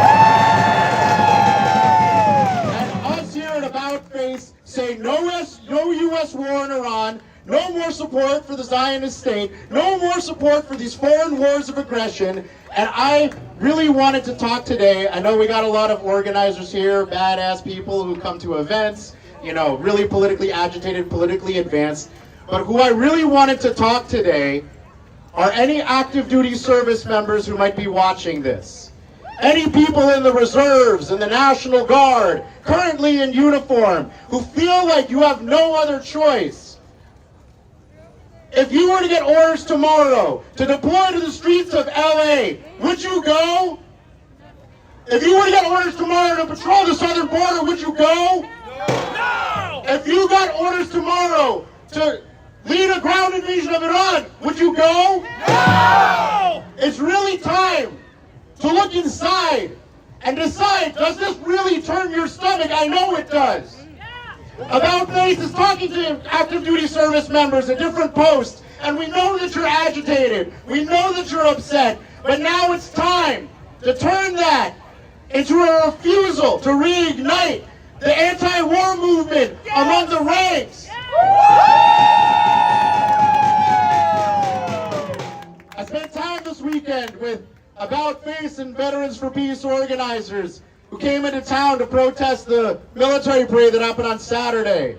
us here at About Face say no U.S. war in Iran, no more support for the Zionist state, no more support for these foreign wars of aggression. And I really wanted to talk today. I know we got a lot of organizers here, badass people who come to events, you know, really politically agitated, politically advanced. But who I really wanted to talk today are any active duty service members who might be watching this. Any people in the reserves, in the National Guard, currently in uniform, who feel like you have no other choice. If you were to get orders tomorrow to deploy to the streets of LA, would you go? If you were to get orders tomorrow to patrol the southern border, would you go? No! If you got orders tomorrow to lead a ground invasion of Iran, would you go? No! It's really time to look inside and decide, does this really turn your stomach? I know it does. About Face is talking to active duty service members at different posts, and we know that you're agitated. We know that you're upset, but now it's time to turn that into a refusal to reignite the anti-war movement among the ranks. I spent time this weekend with About Face and Veterans for Peace organizers who came into town to protest the military parade that happened on Saturday.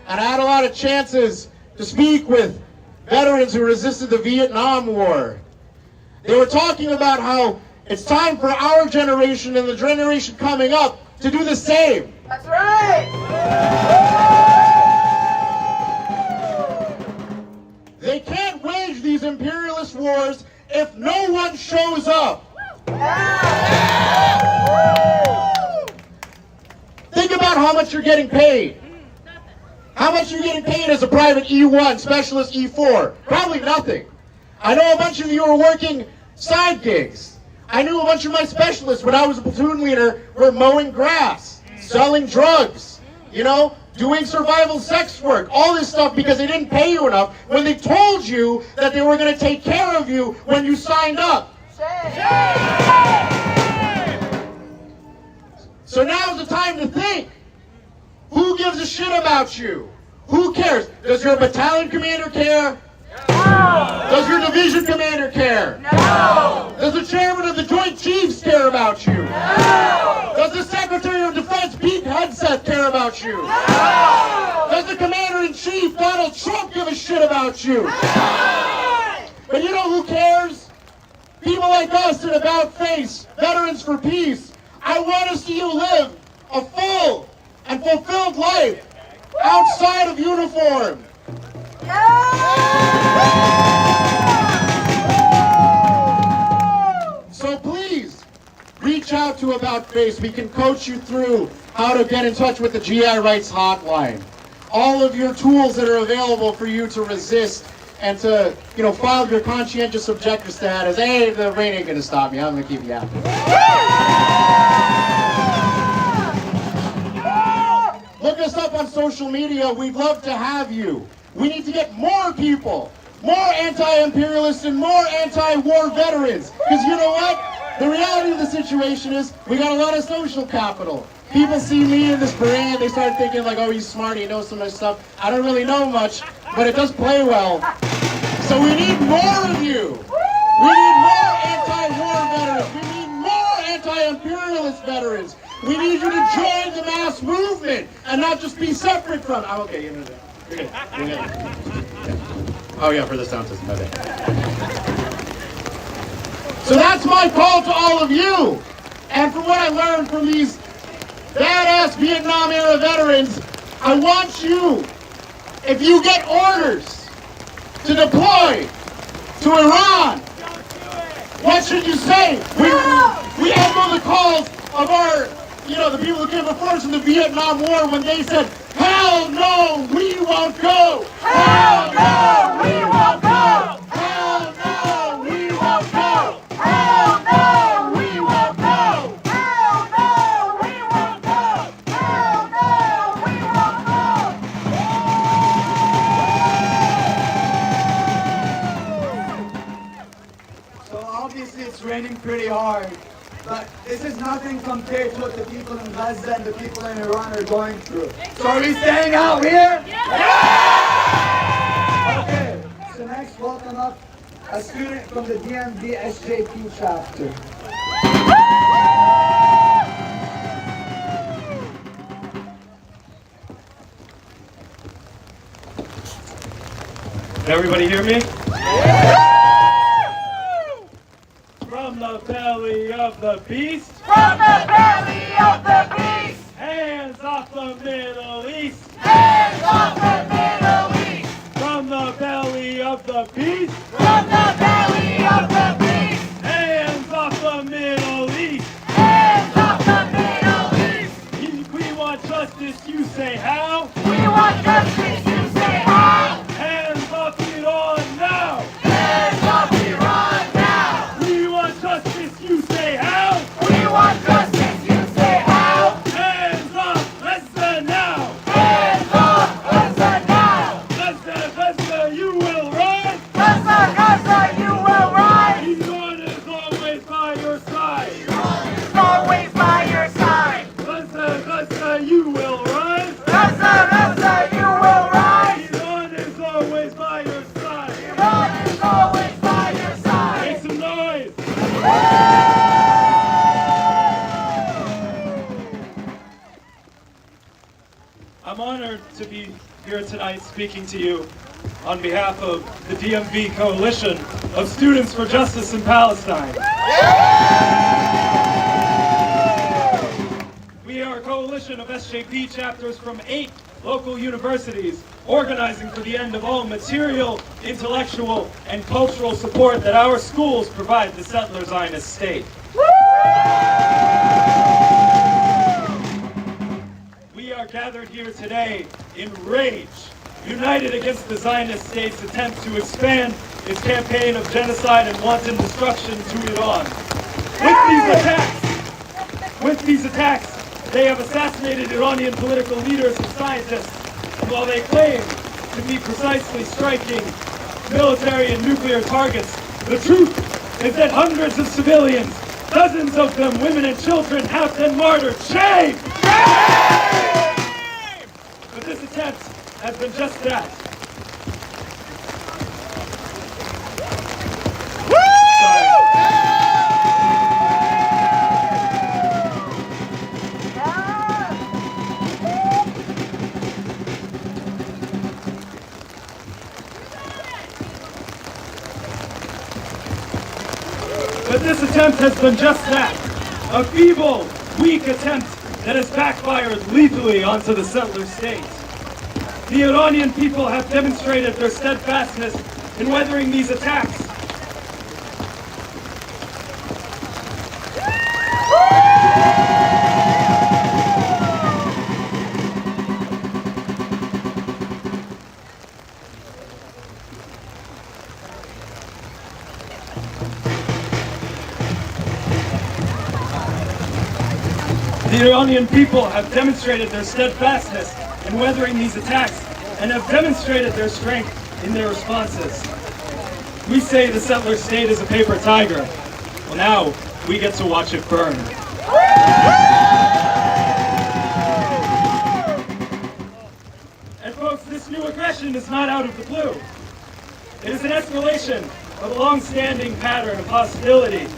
And I had a lot of chances to speak with veterans who resisted the Vietnam War. They were talking about how it's time for our generation and the generation coming up to do the same. That's right! They can't wage these imperialist wars if no one shows up. Think about how much you're getting paid. How much you're getting paid as a private E1, specialist E4? Probably nothing. I know a bunch of you are working side gigs. I knew a bunch of my specialists when I was a platoon leader were mowing grass, selling drugs, you know, doing survival sex work, all this stuff because they didn't pay you enough when they told you that they were going to take care of you when you signed up. So now's the time to think. Who gives a shit about you? Who cares? Does your battalion commander care? No! Does your division commander care? No! Does the chairman of the Joint Chiefs care about you? No! Does the Secretary of Defense, Pete Hegseth, care about you? No! Does the Commander-in-Chief, Donald Trump, give a shit about you? No! But you know who cares? people like us at About Face, Veterans for Peace, I want to see you live a full and fulfilled life outside of uniform. So please, reach out to About Face. We can coach you through how to get in touch with the GI Rights Hotline. All of your tools that are available for you to resist and to, file your conscientious objector status. Hey, the rain ain't gonna stop me. I'm gonna keep you out. Look us up on social media. We'd love to have you. We need to get more people, more anti-imperialists and more anti-war veterans. Because you know what? The reality of the situation is we got a lot of social capital. People see me in this parade, they start thinking like, oh, he's smart, he knows so much stuff. I don't really know much, but it does play well. So we need more of you. We need more anti-war veterans. We need more anti-imperialist veterans. We need you to join the mass movement and not just be separate from. I'm okay, you're good. Oh yeah, for the sound system, my bad. So that's my call to all of you. And from what I learned from these badass Vietnam era veterans, I want you, if you get orders to deploy to Iran, what should you say? We echo the calls of our, the people who came before us in the Vietnam War when they said, hell no, we won't go! Hell no, we won't go! Hell no, we won't go! Hell no, we won't go! Hell no, we won't go! Hell no, we won't go! So obviously it's raining pretty hard, but this is nothing compared to what the people in Gaza and the people in Iran are going through. So are we staying out here? Yeah! Okay, so next welcome up a student from the DMV SJP chapter. Can everybody hear me? From the belly of the beast. From the belly of the beast. Hands off the Middle East. Hands off the Middle East. From the belly of the beast. From the belly of the beast. Hands off the Middle East. Hands off the Middle East. We want justice, you say how? We want justice, you say how? Hands off Iran now. Hands off Iran now. We want justice, you say how? We want justice, you say how? Hands off Gaza now. Hands off Gaza now. Gaza, you will rise. Gaza, you will rise. Iran is always by your side. Iran is always by your side. Gaza, you will rise. Gaza, you will rise. Iran is always by your side. Iran is always by your side. Make some noise. I'm honored to be here tonight speaking to you on behalf of the DMV Coalition of Students for Justice in Palestine. We are a coalition of SJP chapters from 8 local universities organizing for the end of all material, intellectual, and cultural support that our schools provide the settler Zionist state. We are gathered here today in rage, united against the Zionist state's attempt to expand its campaign of genocide and wanton destruction to Iran. With these attacks, they have assassinated Iranian political leaders and scientists, and while they claim to be precisely striking military and nuclear targets, the truth is that hundreds of civilians, dozens of them women and children, have been martyred. Shame! Shame! But this attempt has been just that. attempt has been just that. A feeble, weak attempt that has backfired lethally onto the settler state. The Iranian people have demonstrated their steadfastness in weathering these attacks. The Iranian people have demonstrated their steadfastness in weathering these attacks and have demonstrated their strength in their responses. We say the settler state is a paper tiger. Well, now we get to watch it burn. And folks, this new aggression is not out of the blue. It is an escalation of a long-standing pattern of hostility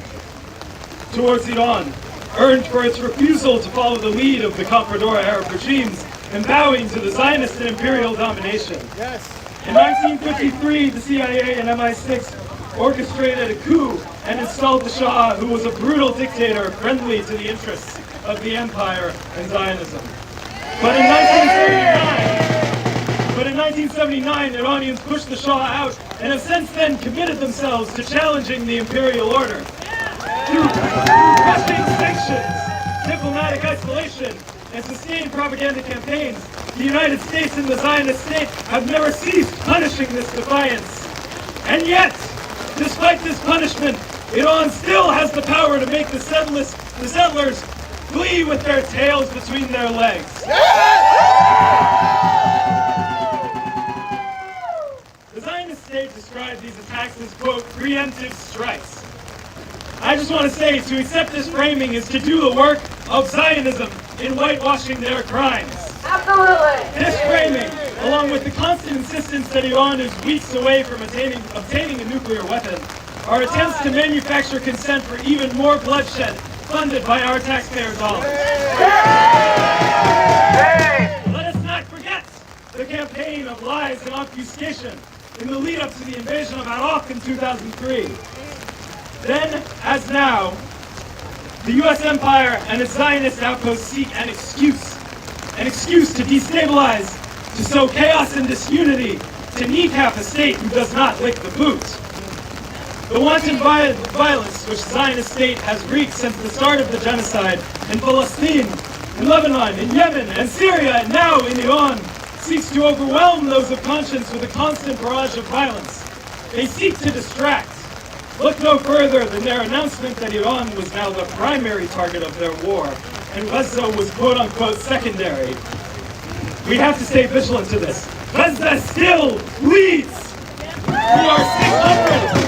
towards Iran, earned for its refusal to follow the lead of the Comprador Arab regimes and bowing to the Zionist and imperial domination. Yes. In 1953, the CIA and MI6 orchestrated a coup and installed the Shah, who was a brutal dictator friendly to the interests of the empire and Zionism. But in 1979, Iranians pushed the Shah out and have since then committed themselves to challenging the imperial order. Through crushing sanctions, diplomatic isolation, and sustained propaganda campaigns, the United States and the Zionist state have never ceased punishing this defiance. And yet, despite this punishment, Iran still has the power to make the settlers flee with their tails between their legs. The Zionist state described these attacks as, quote, preemptive strikes. I just want to say, to accept this framing is to do the work of Zionism in whitewashing their crimes. Absolutely. This framing, along with the constant insistence that Iran is weeks away from obtaining a nuclear weapon, are attempts to manufacture consent for even more bloodshed funded by our taxpayer dollars. Let us not forget the campaign of lies and obfuscation in the lead-up to the invasion of Iraq in 2003. Then, as now, the U.S. empire and its Zionist outposts seek an excuse to destabilize, to sow chaos and disunity, to kneecap a state who does not lick the boot. The wanton violence which the Zionist state has wreaked since the start of the genocide in Palestine, in Lebanon, in Yemen, and Syria, and now in Iran, seeks to overwhelm those of conscience with a constant barrage of violence. They seek to distract. Look no further than their announcement that Iran was now the primary target of their war, and Gaza was quote-unquote secondary. We have to stay vigilant to this. Gaza still bleeds! We are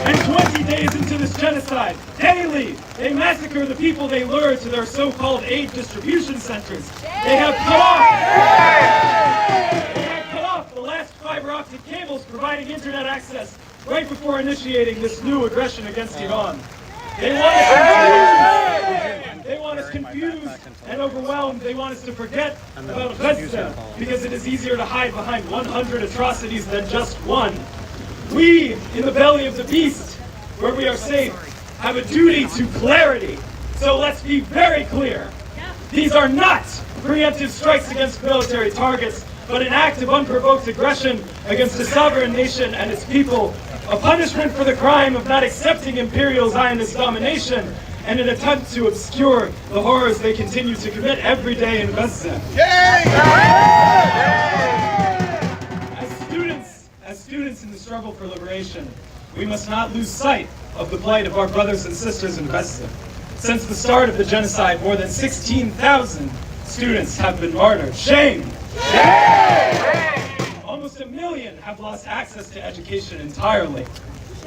620 days into this genocide. Daily, they massacre the people they lure to their so-called aid distribution centers. They have cut off the last fiber optic cables providing internet access right before initiating this new aggression against Iran. They want us confused and overwhelmed. They want us to forget about Gaza because it is easier to hide behind 100 atrocities than just one. We, in the belly of the beast, where we are safe, have a duty to clarity. So let's be very clear. These are not preemptive strikes against military targets, but an act of unprovoked aggression against a sovereign nation and its people, a punishment for the crime of not accepting imperial Zionist domination, and an attempt to obscure the horrors they continue to commit every day in Gaza. As students in the struggle for liberation, we must not lose sight of the plight of our brothers and sisters in Gaza. Since the start of the genocide, more than 16,000 students have been martyred. Shame! Shame! Almost 1 million have lost access to education entirely.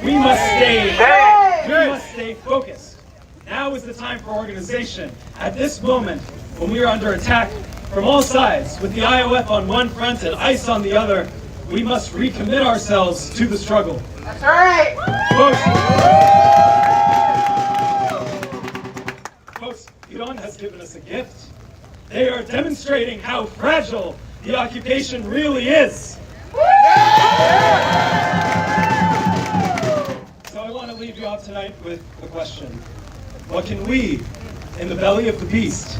We must stay focused. Now is the time for organization. At this moment, when we are under attack from all sides, with the IOF on one front and ICE on the other, we must recommit ourselves to the struggle. That's right. Folks, Iran has given us a gift. They are demonstrating how fragile the occupation really is. So I want to leave you off tonight with a question. what can we, in the belly of the beast,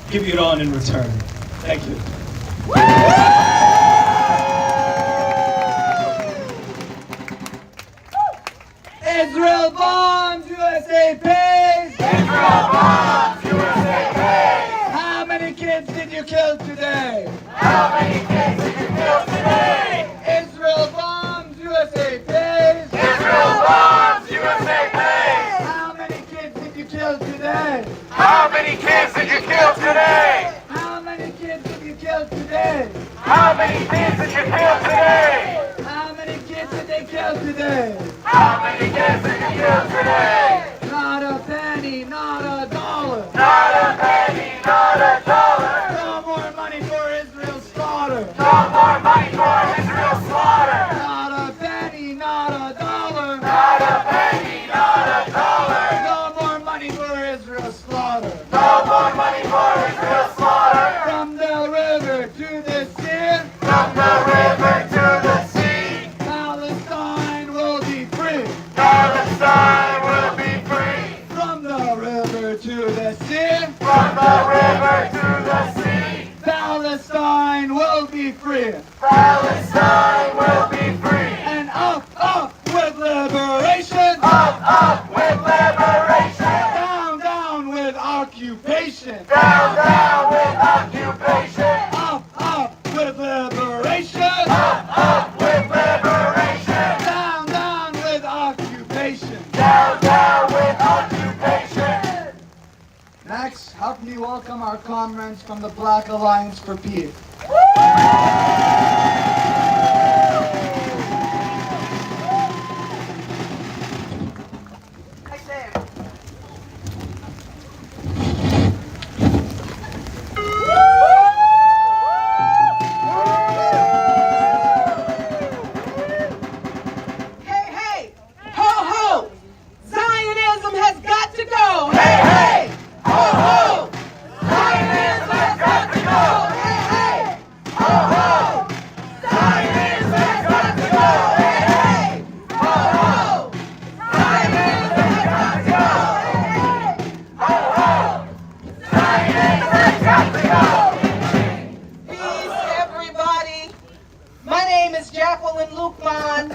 give Iran in return? Thank you. Israel bombs, USA pays! Israel bombs, USA pays! How many kids did you kill today? How many kids did you kill today? Israel bombs, USA pays! Israel bombs, USA pays! How many kids did you kill today? How many kids did you kill today? How many kids did you kill today? How many kids did you kill today? How many kids did they kill today? How many kids did you kill today? Not a penny, not a dollar. Not a penny, not a dollar. No more money for Israel's slaughter. No more money for Israel's slaughter. Not a penny, not a dollar. Not a penny, not a dollar. No more money for Israel's slaughter. No more money for Israel's slaughter. From the river to the sea. From the river to the sea. Palestine will be free. Palestine will be free. From the river to the sea. From the river to the sea. Palestine will be free. Palestine will be free. And up with liberation. Up with liberation. Down with occupation. Down with occupation. Up with liberation. Up with liberation. Down with occupation. Down with occupation. Next, help me welcome our comrades from the Black Alliance for Peace. Hey, ho, ho! Zionism has got to go! Hey, ho, ho! Zionism has got to go! Hey, ho, ho! Zionism has got to go! Hey, ho, ho! Zionism has got to go! Hey, ho, ho! Zionism has got to go! Peace, everybody. My name is Jacqueline Lukman.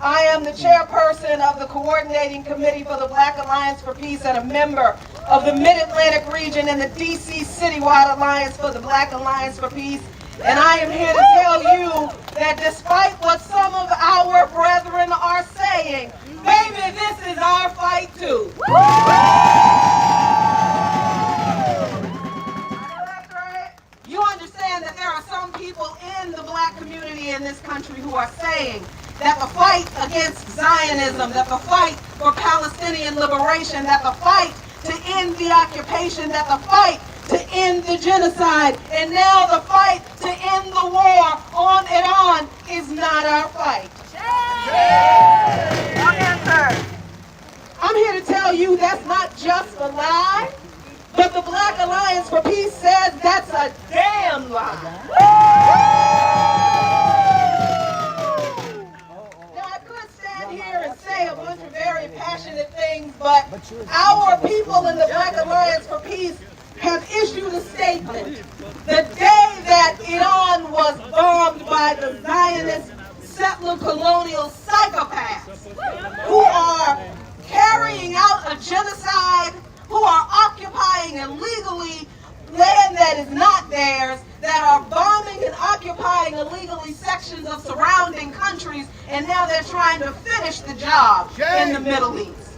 I am the chairperson of the Coordinating Committee for the Black Alliance for Peace and a member of the Mid-Atlantic region and the D.C. Citywide Alliance for the Black Alliance for Peace. And I am here to tell you that despite what some of our brethren are saying, baby, this is our fight too. You understand that there are some people in the black community in this country who are saying that the fight against Zionism, that the fight for Palestinian liberation, that the fight to end the occupation, that the fight to end the genocide, and now the fight to end the war on Iran is not our fight. I'm here to tell you that's not just a lie, but the Black Alliance for Peace says that's a damn lie. Now, I could stand here and say a bunch of very passionate things, but our people in the Black Alliance for Peace have issued a statement the day that Iran was bombed by the Zionist settler colonial psychopaths who are carrying out a genocide, who are occupying illegally land that is not theirs, that are bombing and occupying illegally sections of surrounding countries, and now they're trying to finish the job in the Middle East.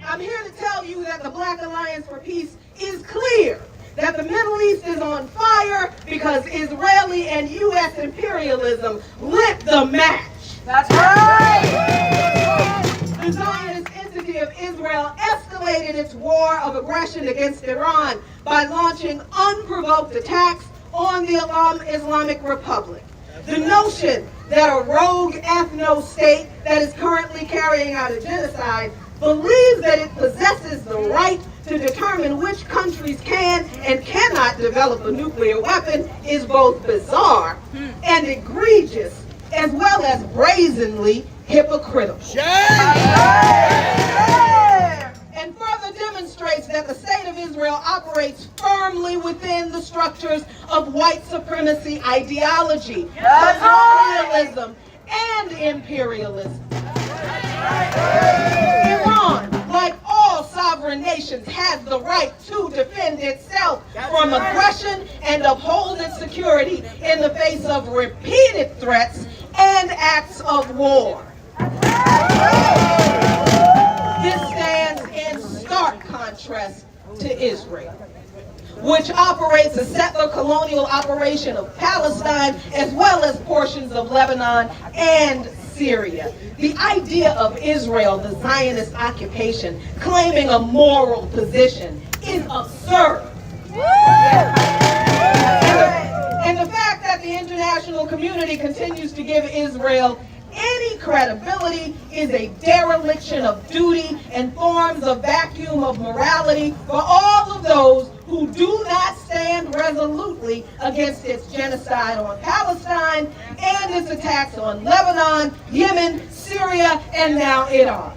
I'm here to tell you that the Black Alliance for Peace is clear that the Middle East is on fire because Israeli and U.S. imperialism lit the match. That's right! The Zionist entity of Israel escalated its war of aggression against Iran by launching unprovoked attacks on the Islamic Republic. The notion that a rogue ethno-state that is currently carrying out a genocide believes that it possesses the right to determine which countries can and cannot develop a nuclear weapon is both bizarre and egregious, as well as brazenly hypocritical. ideology, colonialism, and imperialism. Iran, like all sovereign nations, has the right to defend itself from aggression and uphold its security in the face of repeated threats and acts of war. This stands in stark contrast to Israel, which operates a settler colonial operation of Palestine as well as portions of Lebanon and Syria. The idea of Israel, the Zionist occupation, claiming a moral position is absurd. And the fact that the international community continues to give Israel any credibility is a dereliction of duty and forms a vacuum of morality for all of those who do not stand resolutely against its genocide on Palestine and its attacks on Lebanon, Yemen, Syria, and now Iran.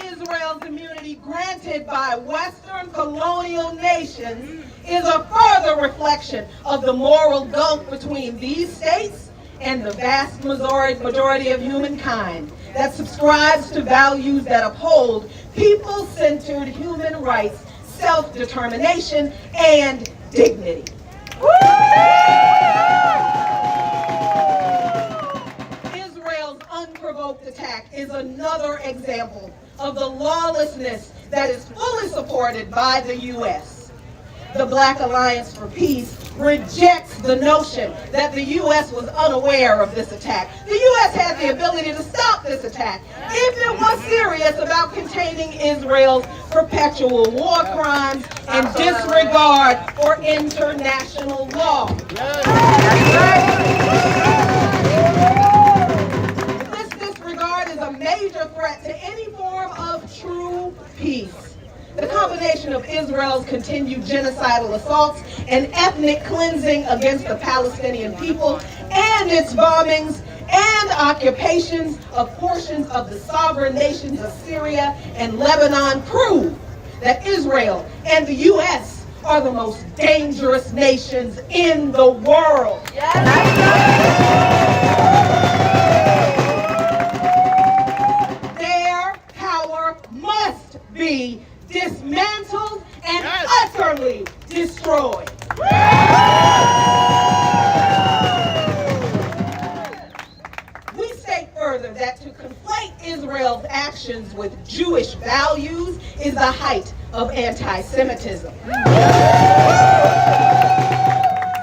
Israel's immunity granted by Western colonial nations is a further reflection of the moral gulf between these states and the vast majority of humankind that subscribes to values that uphold people-centered human rights, self-determination, and dignity. Israel's unprovoked attack is another example of the lawlessness that is fully supported by the U.S. The Black Alliance for Peace rejects the notion that the U.S. was unaware of this attack. The U.S. had the ability to stop this attack if it was serious about containing Israel's perpetual war crimes and disregard for international law. This disregard is a major threat to any form of true peace. The combination of Israel's continued genocidal assaults and ethnic cleansing against the Palestinian people and its bombings and occupations of portions of the sovereign nations of Syria and Lebanon prove that Israel and the U.S. are the most dangerous nations in the world. Their power must be dismantled and utterly destroyed. We state further that to conflate Israel's actions with Jewish values is the height of anti-Semitism.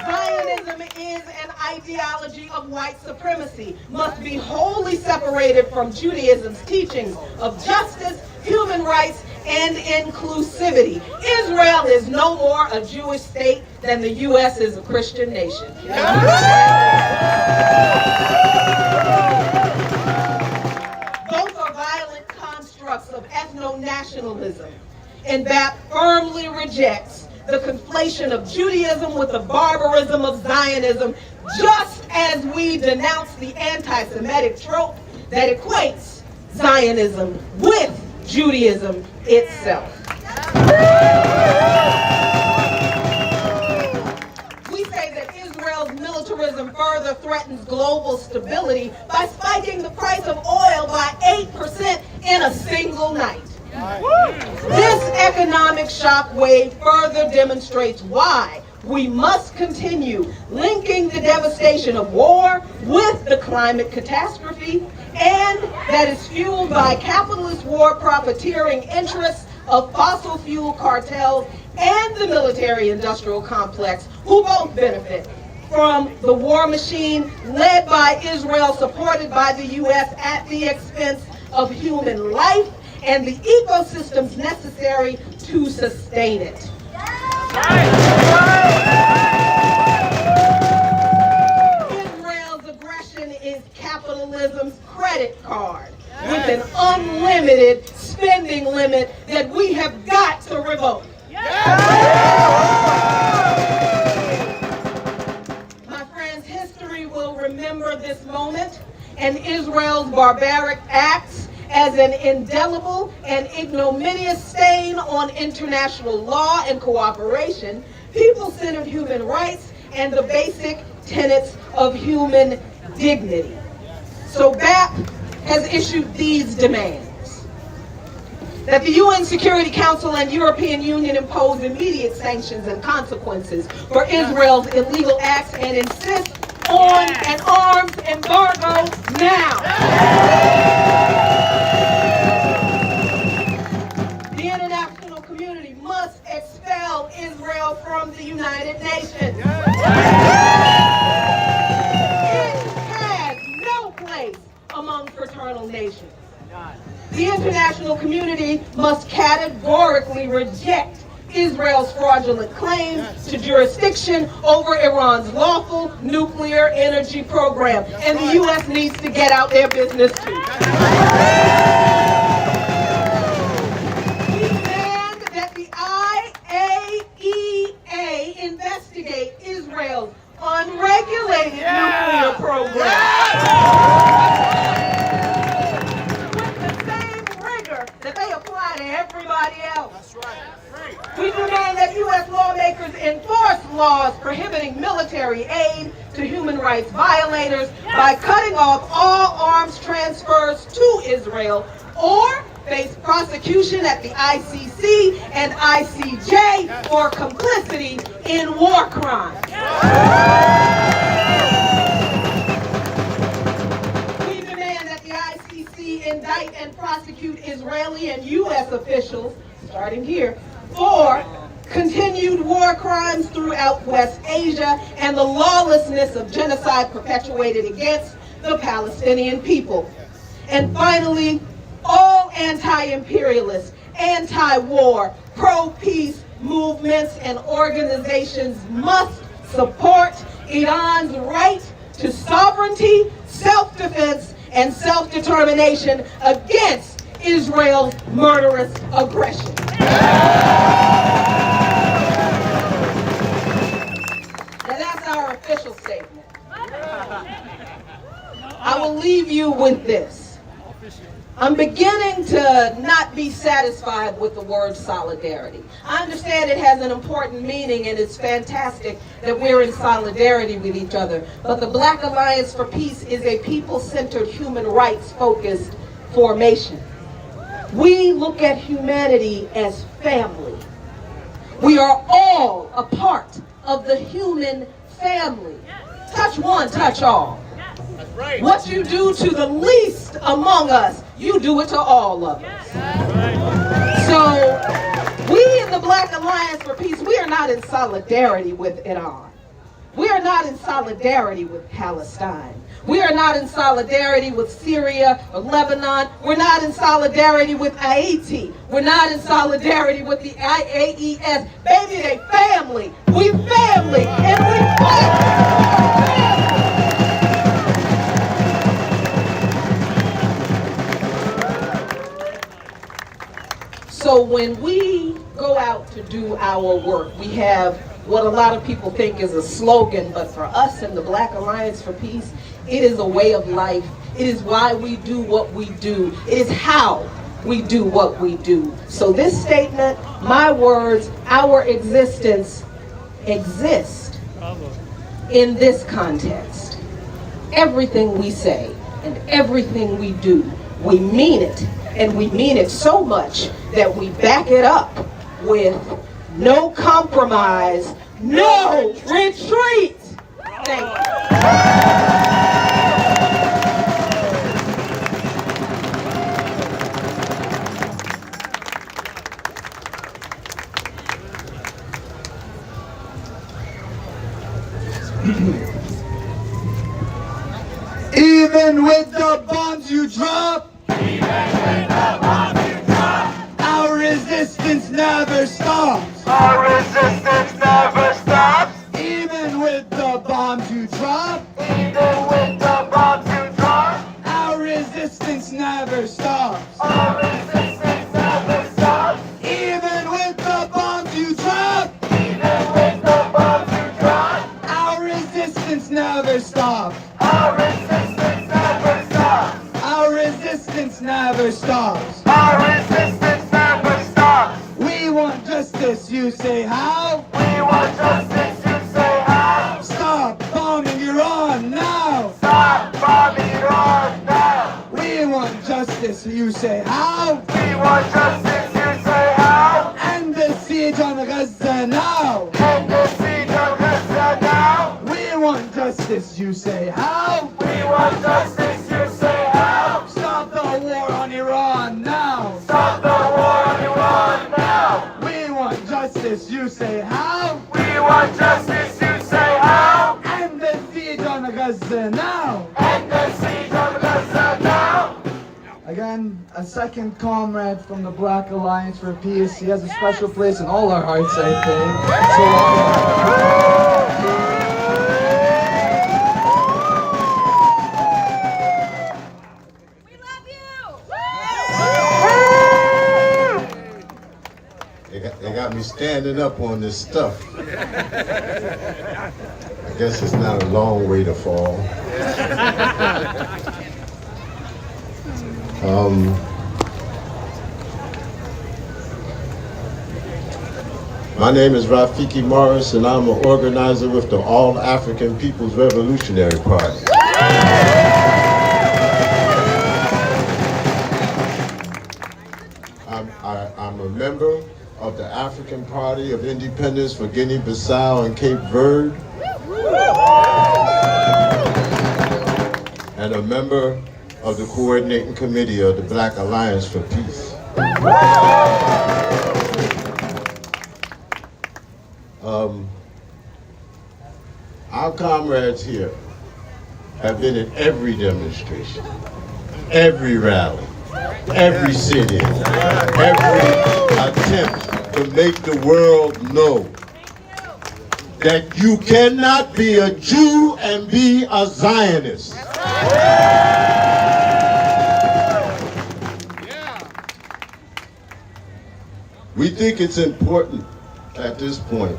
Zionism is an ideology of white supremacy, must be wholly separated from Judaism's teachings of justice, human rights, and inclusivity. Israel is no more a Jewish state than the U.S. is a Christian nation. Both are violent constructs of ethno-nationalism, and BAP firmly rejects the conflation of Judaism with the barbarism of Zionism, just as we denounce the anti-Semitic trope that equates Zionism with Judaism itself. We say that Israel's militarism further threatens global stability by spiking the price of oil by 8% in a single night. This economic shockwave further demonstrates why we must continue linking the devastation of war with the climate catastrophe, and that is fueled by capitalist war profiteering interests of fossil fuel cartels and the military-industrial complex, who both benefit from the war machine led by Israel, supported by the U.S. at the expense of human life and the ecosystems necessary to sustain it. Israel's aggression is capitalism's credit card with an unlimited spending limit that we have got to revoke. My friends, history will remember this moment and Israel's barbaric acts as an indelible and ignominious stain on international law and cooperation, people-centered human rights, and the basic tenets of human dignity. So BAP has issued these demands: that the UN Security Council and European Union impose immediate sanctions and consequences for Israel's illegal acts and insist on an arms embargo now. The international community must expel Israel from the United Nations. It has no place among fraternal nations. The international community must categorically reject Israel's fraudulent claims to jurisdiction over Iran's lawful nuclear energy program. And the U.S. needs to get out their business too. We demand that the IAEA investigate Israel's unregulated nuclear program. That they apply to everybody else. That's right. We demand that U.S. lawmakers enforce laws prohibiting military aid to human rights violators by cutting off all arms transfers to Israel, or face prosecution at the ICC and ICJ for complicity in war crimes. Indict and prosecute Israeli and U.S. officials, starting here, for continued war crimes throughout West Asia and the lawlessness of genocide perpetuated against the Palestinian people. And finally, all anti-imperialist, anti-war, pro-peace movements and organizations must support Iran's right to sovereignty, self-defense, and self-determination against Israel's murderous aggression. Now that's our official statement. I will leave you with this. I'm beginning to not be satisfied with the word solidarity. I understand it has an important meaning and it's fantastic that we're in solidarity with each other. But the Black Alliance for Peace is a people-centered, human rights-focused formation. We look at humanity as family. We are all a part of the human family. Touch one, touch all. That's right. What you do to the least among us, you do it to all of us. So we in the Black Alliance for Peace, we are not in solidarity with Iran. We are not in solidarity with Palestine. We are not in solidarity with Syria or Lebanon. We're not in solidarity with Haiti. We're not in solidarity with the IAES. Baby, they family. We family. And we fight. So when we go out to do our work, we have what a lot of people think is a slogan, but for us in the Black Alliance for Peace, it is a way of life. It is why we do what we do. It is how we do what we do. So this statement, my words, our existence exist in this context. Everything we say and everything we do, we mean it. And we mean it so much that we back it up with no compromise, no retreat. Thank you. Even with the bombs you drop, our resistance never stops. Our resistance never stops. Even with the bombs you drop. Even with the bombs you drop. Our resistance never stops. Our resistance never stops. Even with the bombs you drop. Even with the bombs you drop. Our resistance never stops. Our resistance never stops. Our resistance resistance never stops. Our resistance never stops. We want justice, you say how? We want justice, you say how? Stop bombing Iran now! Stop bombing Iran now! We want justice, you say how? We want justice, you say how? End the siege on Gaza now! End the siege on Gaza now! We want justice, you say how? We want justice, you say how? Stop the war on Iran now! Stop the war on Iran now! We want justice, you say how? We want justice, you say how? End the siege on Gaza now! End the siege on Gaza now! Again, a second comrade from the Black Alliance for Peace. He has a special place in all our hearts, I think. They got me standing up on this stuff. I guess it's not a long way to fall. My name is Rafiki Morris, and I'm an organizer with the All African People's Revolutionary Party. I'm a member of the African Party of Independence for Guinea-Bissau and Cape Verde, and a member of the Coordinating Committee of the Black Alliance for Peace. Our comrades here have been at every demonstration, every rally, every sit-in, every attempt to make the world know that you cannot be a Jew and be a Zionist. We think it's important at this point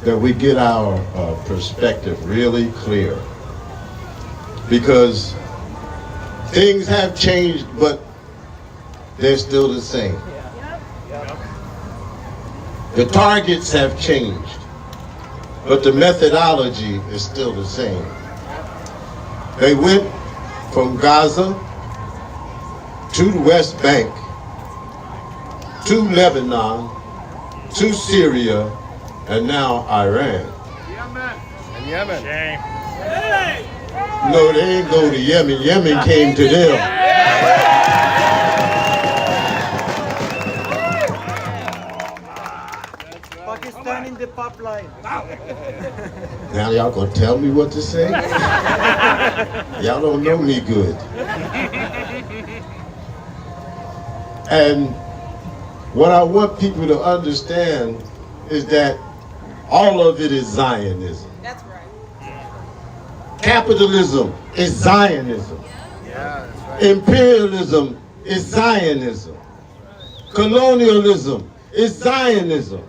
that we get our perspective really clear, because things have changed, but they're still the same. The targets have changed, but the methodology is still the same. They went from Gaza to the West Bank, to Lebanon, to Syria, and now Iran. And Yemen. No, they ain't go to Yemen. Yemen came to them. Pakistan in the pipeline. Now y'all gonna tell me what to say? Y'all don't know me good. And what I want people to understand is that all of it is Zionism. That's right. Capitalism is Zionism. Yeah, that's right. Imperialism is Zionism. Colonialism is Zionism.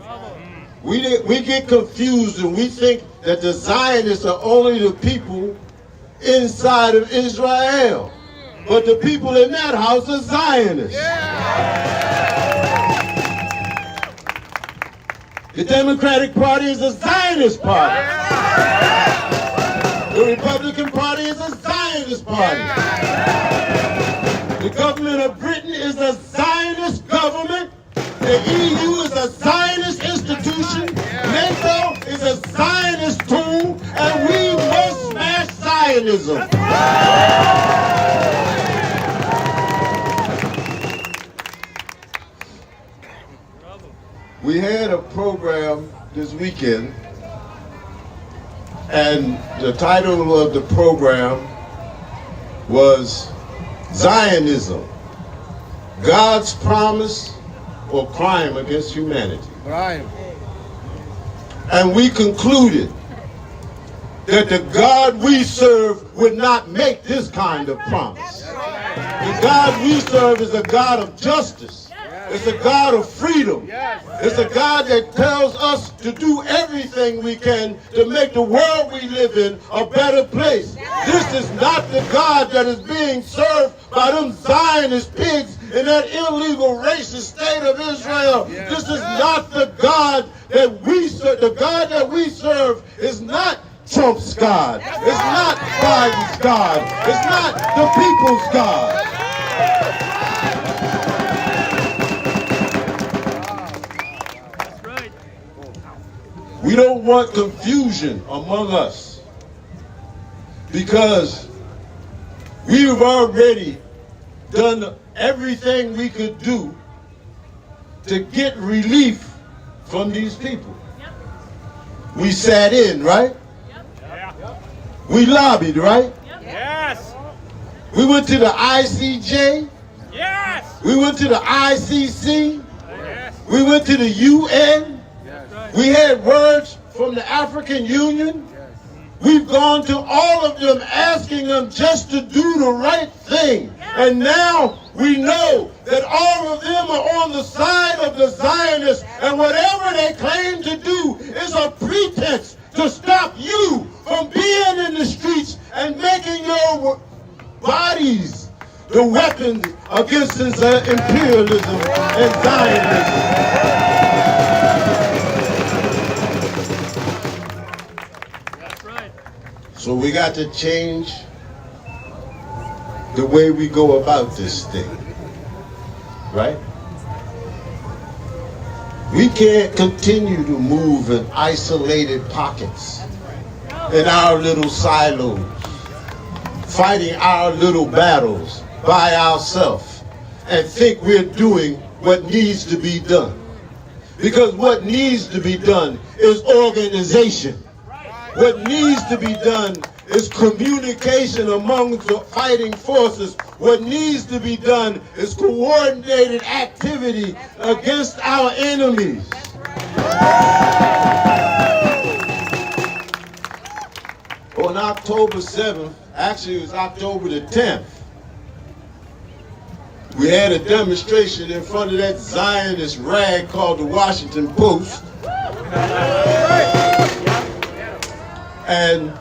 We get confused and we think that the Zionists are only the people inside of Israel. But the people in that house are Zionists. The Democratic Party is a Zionist party. The Republican Party is a Zionist party. The government of Britain is a Zionist government. The EU is a Zionist institution. NATO is a Zionist tool. And we must smash Zionism. We had a program this weekend, and the title of the program was Zionism, God's Promise or Crime Against Humanity. Crime. And we concluded that the God we serve would not make this kind of promise. The God we serve is a God of justice. It's a God of freedom. It's a God that tells us to do everything we can to make the world we live in a better place. This is not the God that is being served by them Zionist pigs in that illegal racist state of Israel. This is not the God that we serve. The God that we serve is not Trump's God. It's not Biden's God. It's not the people's God. We don't want confusion among us because we've already done everything we could do to get relief from these people. We sat in, right? We lobbied, right? Yes. We went to the ICJ. Yes. We went to the ICC. Yes. We went to the UN. Yes. We had words from the African Union. Yes. We've gone to all of them asking them just to do the right thing. Yes. And now we know that all of them are on the side of the Zionists, and whatever they claim to do is a pretense to stop you from being in the streets and making your bodies the weapons against this imperialism and Zionism. That's right. So we got to change the way we go about this thing, right? We can't continue to move in isolated pockets, in our little silos, fighting our little battles by ourselves, and think we're doing what needs to be done. Because what needs to be done is organization. What needs to be done is communication among the fighting forces. What needs to be done is coordinated activity against our enemies. On October 7th, actually it was October the 10th, we had a demonstration in front of that Zionist rag called the Washington Post. And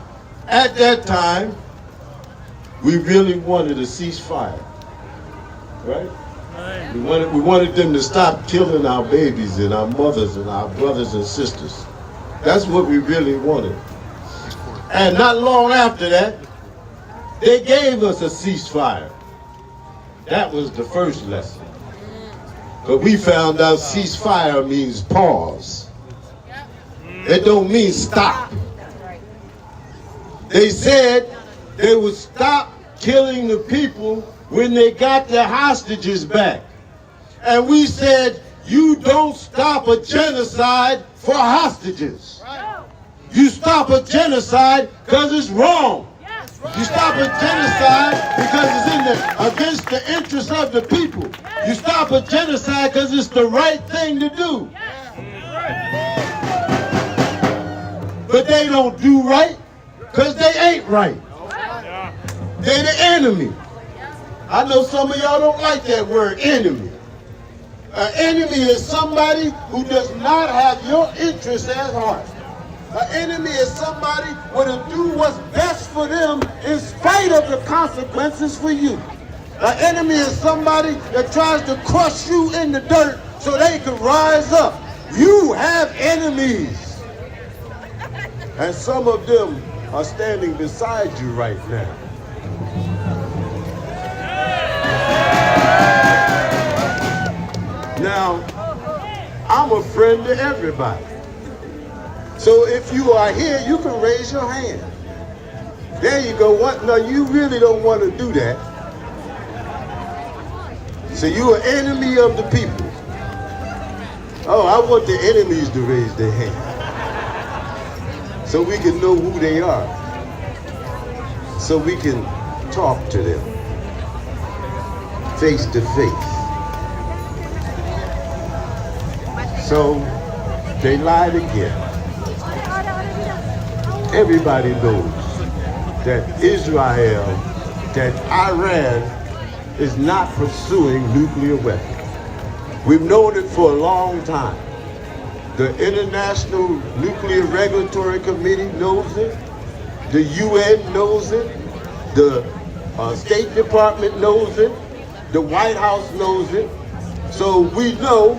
at that time, we really wanted a ceasefire, right? We wanted them to stop killing our babies and our mothers and our brothers and sisters. That's what we really wanted. And not long after that, they gave us a ceasefire. That was the first lesson. But we found out ceasefire means pause. It don't mean stop. They said they would stop killing the people when they got their hostages back. And we said, you don't stop a genocide for hostages. You stop a genocide because it's wrong. You stop a genocide because it's against the interests of the people. You stop a genocide because it's the right thing to do. But they don't do right because they ain't right. They're the enemy. I know some of y'all don't like that word, enemy. An enemy is somebody who does not have your interests at heart. An enemy is somebody who will do what's best for them in spite of the consequences for you. An enemy is somebody that tries to crush you in the dirt so they can rise up. You have enemies. And some of them are standing beside you right now. Now, I'm a friend to everybody. So if you are here, you can raise your hand. There you go. What? No, you really don't want to do that. So you're an enemy of the people. Oh, I want the enemies to raise their hand so we can know who they are, so we can talk to them face to face. So they lied again. Everybody knows that Israel, that Iran is not pursuing nuclear weapons. We've known it for a long time. The International Nuclear Regulatory Committee knows it. The UN knows it. The State Department knows it. The White House knows it. So we know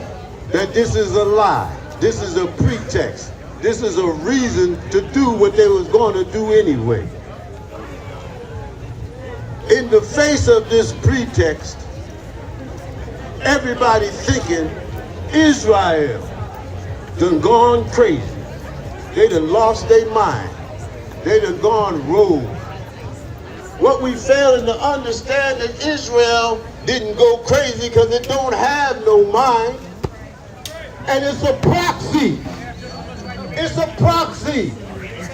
that this is a lie. This is a pretext. This is a reason to do what they was going to do anyway. In the face of this pretext, everybody thinking Israel done gone crazy. They done lost their mind. They done gone rogue. What we failing to understand that Israel didn't go crazy because it don't have no mind. And it's a proxy. It's a proxy.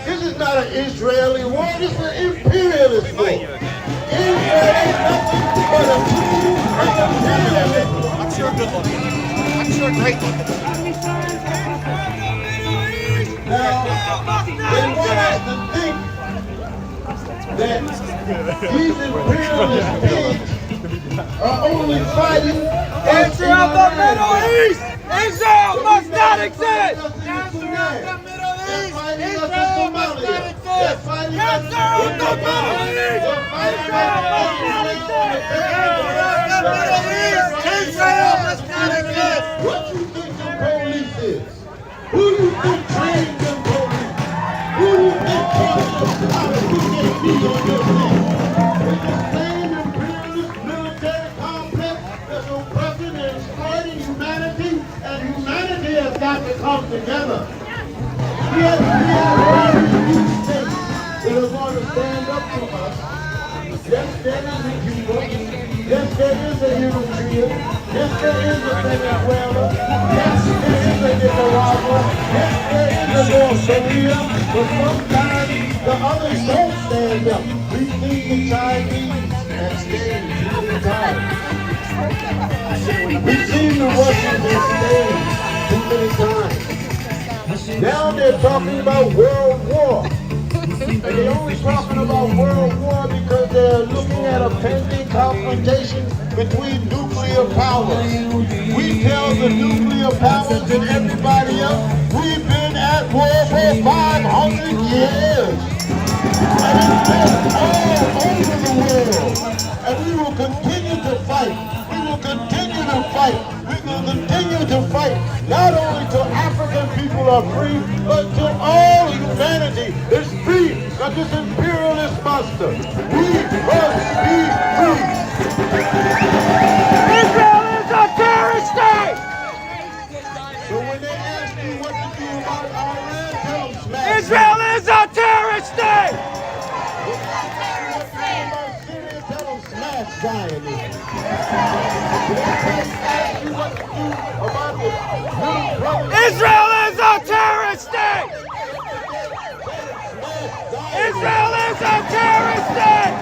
This is not an Israeli war, this is an imperialist war. Israel ain't nothing but a true imperialist. I'm sure good looking. I'm sure great looking. Now, they want us to think that these imperialist pigs are only fighting Israel, the Middle East! Israel must not exist! Israel must not exist! What you think the police is? Who you think trained the police? Who you think taught them how to put their feet on your neck? It's the same imperialist military complex that's oppressing and exploiting humanity, and humanity has got to come together. We have new states that are going to stand up to us. Yes, there is a Cuba. Yes, there is a Eritrea. Yes, there is a Venezuela. Yes, there is a Nicaragua. Yes, there is a North Korea. But sometimes the others don't stand up. We've seen the Chinese abstain too many times. We've seen the Russians abstain too many times. Now they're talking about world war. And they're only talking about world war because they're looking at a pending confrontation between nuclear powers. We tell the nuclear powers and everybody else, we've been at war for 500 years. And it's been all over the world. And we will continue to fight. We will continue to fight. We will continue to fight. Not only till African people are free, but till all humanity is free of this imperialist monster. We must be free. Israel is a terrorist state! So when they ask you what to do about Iran, tell them smash. Israel is a terrorist state! Tell them smash Zionism. Ask you what to do about the little brother. Israel is a terrorist state! Israel is a terrorist state!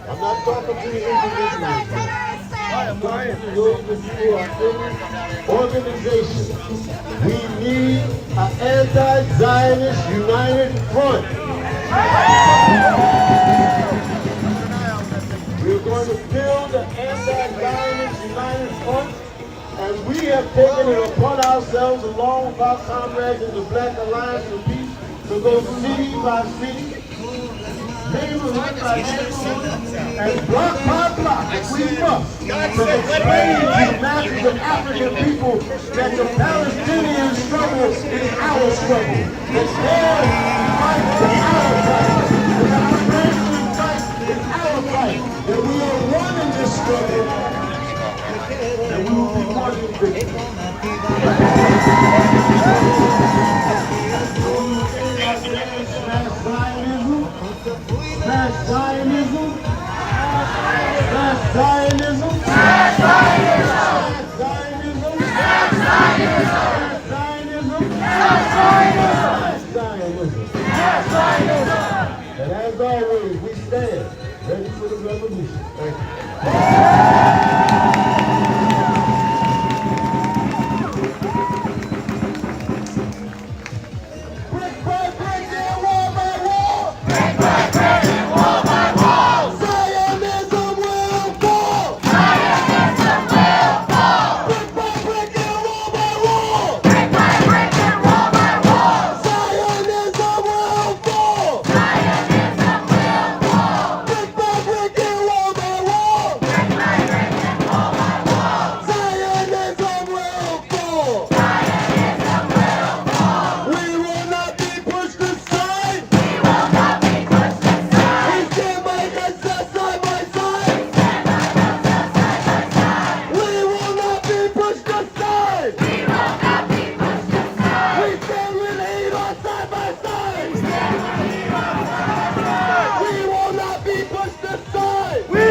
I'm not talking to the individuals. I'm talking to those of you who are in organizations. We need an anti-Zionist united front. We're going to build an anti-Zionist united front, and we have taken it upon ourselves, along with our comrades in the Black Alliance for Peace, to go city by city, neighborhood by neighborhood, and block by block, if we must, to explain to the masses of African people that the Palestinian struggle is our struggle. That their fight is our fight. That the Iranian fight is our fight. That we are one in this struggle. And we will be one in victory. Smash Zionism! Smash Zionism! Smash Zionism! Smash Zionism! Smash Zionism! Smash Zionism! And as always, we stand ready for the revolution. Thank you. Wall by wall!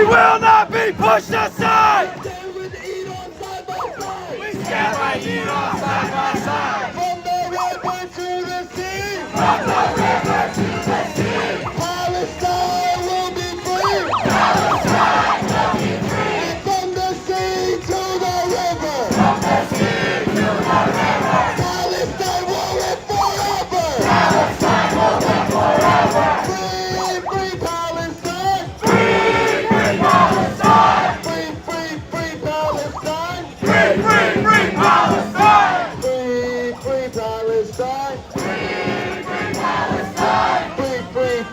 will not be pushed aside! We stand with Iran side by side! From the river to the sea! From the river to the sea! Palestine will be free! Palestine will be free! From the sea to the river! From the sea to the river! Palestine will live forever! Palestine will live forever! Free, free Palestine! Free, free Palestine! Free, free, free Palestine! Free, free, free Palestine! Free, free Palestine! Free, free Palestine! Free, free, free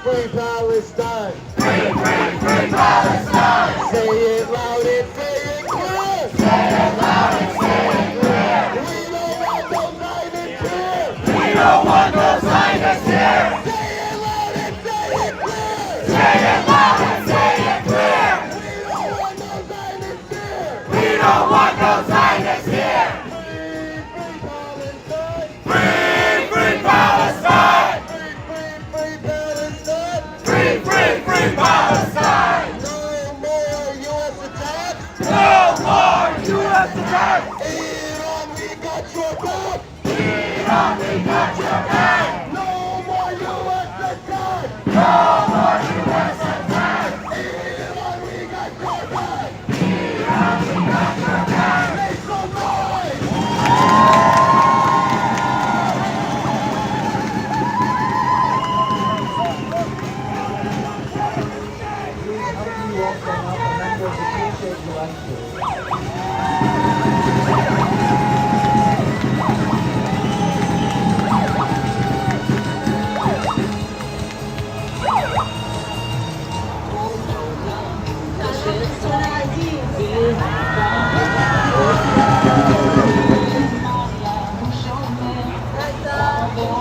Palestine! Free, free, free Palestine! Say it loud and say it clear! Say it loud and say it clear! We don't want no Zionists here! We don't want no Zionists here! Say it loud and say it clear! Say it loud and say it clear! We don't want no Zionists here! Free, free Palestine! Free, free Palestine! Free, free, free Palestine! No more U.S. attacks! No more U.S. attacks! Iran, we got your back! Iran, we got your back! No more U.S. attacks! No more U.S. attacks! Iran, we got your back! Iran, we got your back! Make some noise!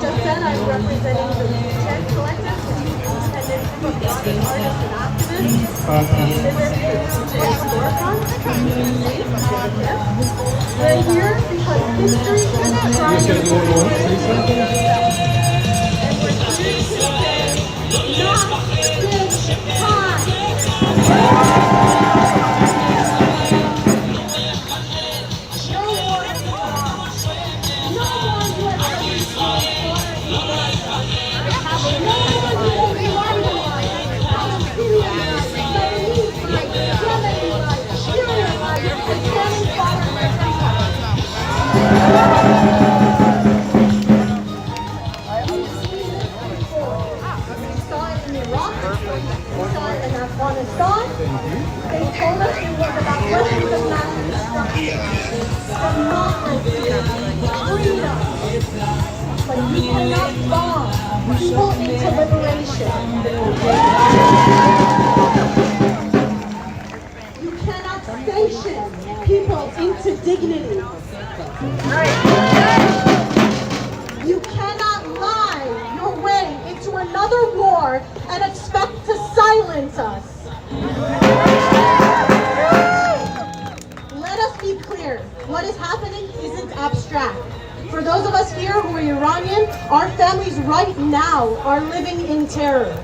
Just then, I'm representing the Chant Collective, and then from the artists and activists. We're here because history is trying to and we're here to say, not this time. They told us it was about weapons of mass destruction, democracy, freedom. But you cannot bomb people into liberation. You cannot sanction people into dignity. You cannot lie your way into another war and expect to silence us. Let us be clear, what is happening isn't abstract. For those of us here who are Iranian, our families right now are living in terror.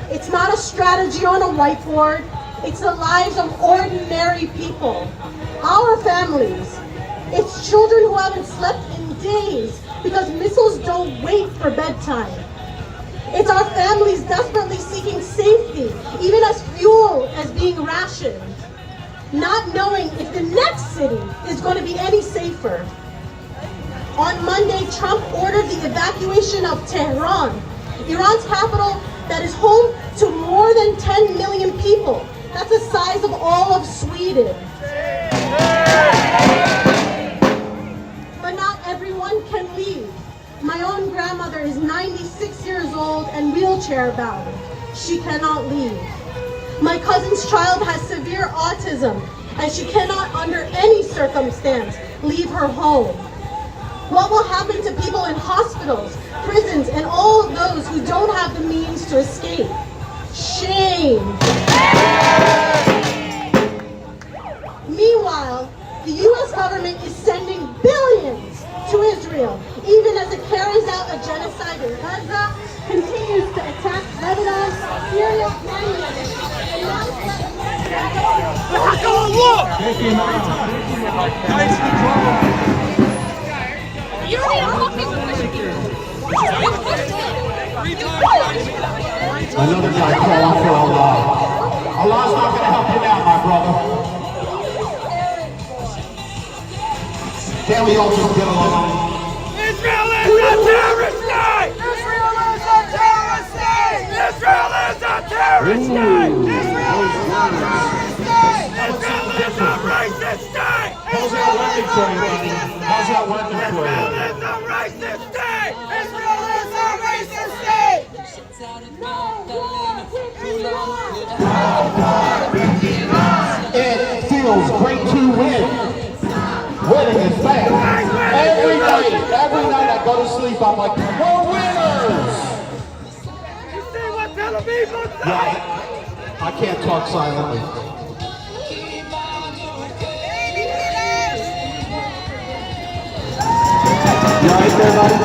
It's not a strategy on a whiteboard, it's the lives of ordinary people. Our families, it's children who haven't slept in days because missiles don't wait for bedtime. It's our families desperately seeking safety, even as fuel is being rationed, not knowing if the next city is going to be any safer. On Monday, Trump ordered the evacuation of Tehran, Iran's capital that is home to more than 10 million people. That's the size of all of Sweden. But not everyone can leave. My own grandmother is 96 years old and wheelchair bound. She cannot leave. My cousin's child has severe autism and she cannot under any circumstance leave her home. What will happen to people in hospitals, prisons, and all of those who don't have the means to escape? Shame. Meanwhile, the U.S. government is sending billions to Israel, even as it carries out a genocide in Gaza, continues to attack Lebanon, Syria, and now war! You don't even look at Another guy calling for Allah. Allah's not going to help you now, my brother. Can't we all just get along? Israel is a terrorist state! Israel is a terrorist state! Israel is a terrorist state! Israel is a terrorist state! Israel is a racist state! How's that working for you, buddy? How's that working for you? Israel is a racist state! Israel is a racist state! It feels great to win. Winning is bad. Every night I go to sleep, I'm like, we're winners! You see what Tel Aviv looks like? Yeah, I can't talk silently. You alright there, buddy?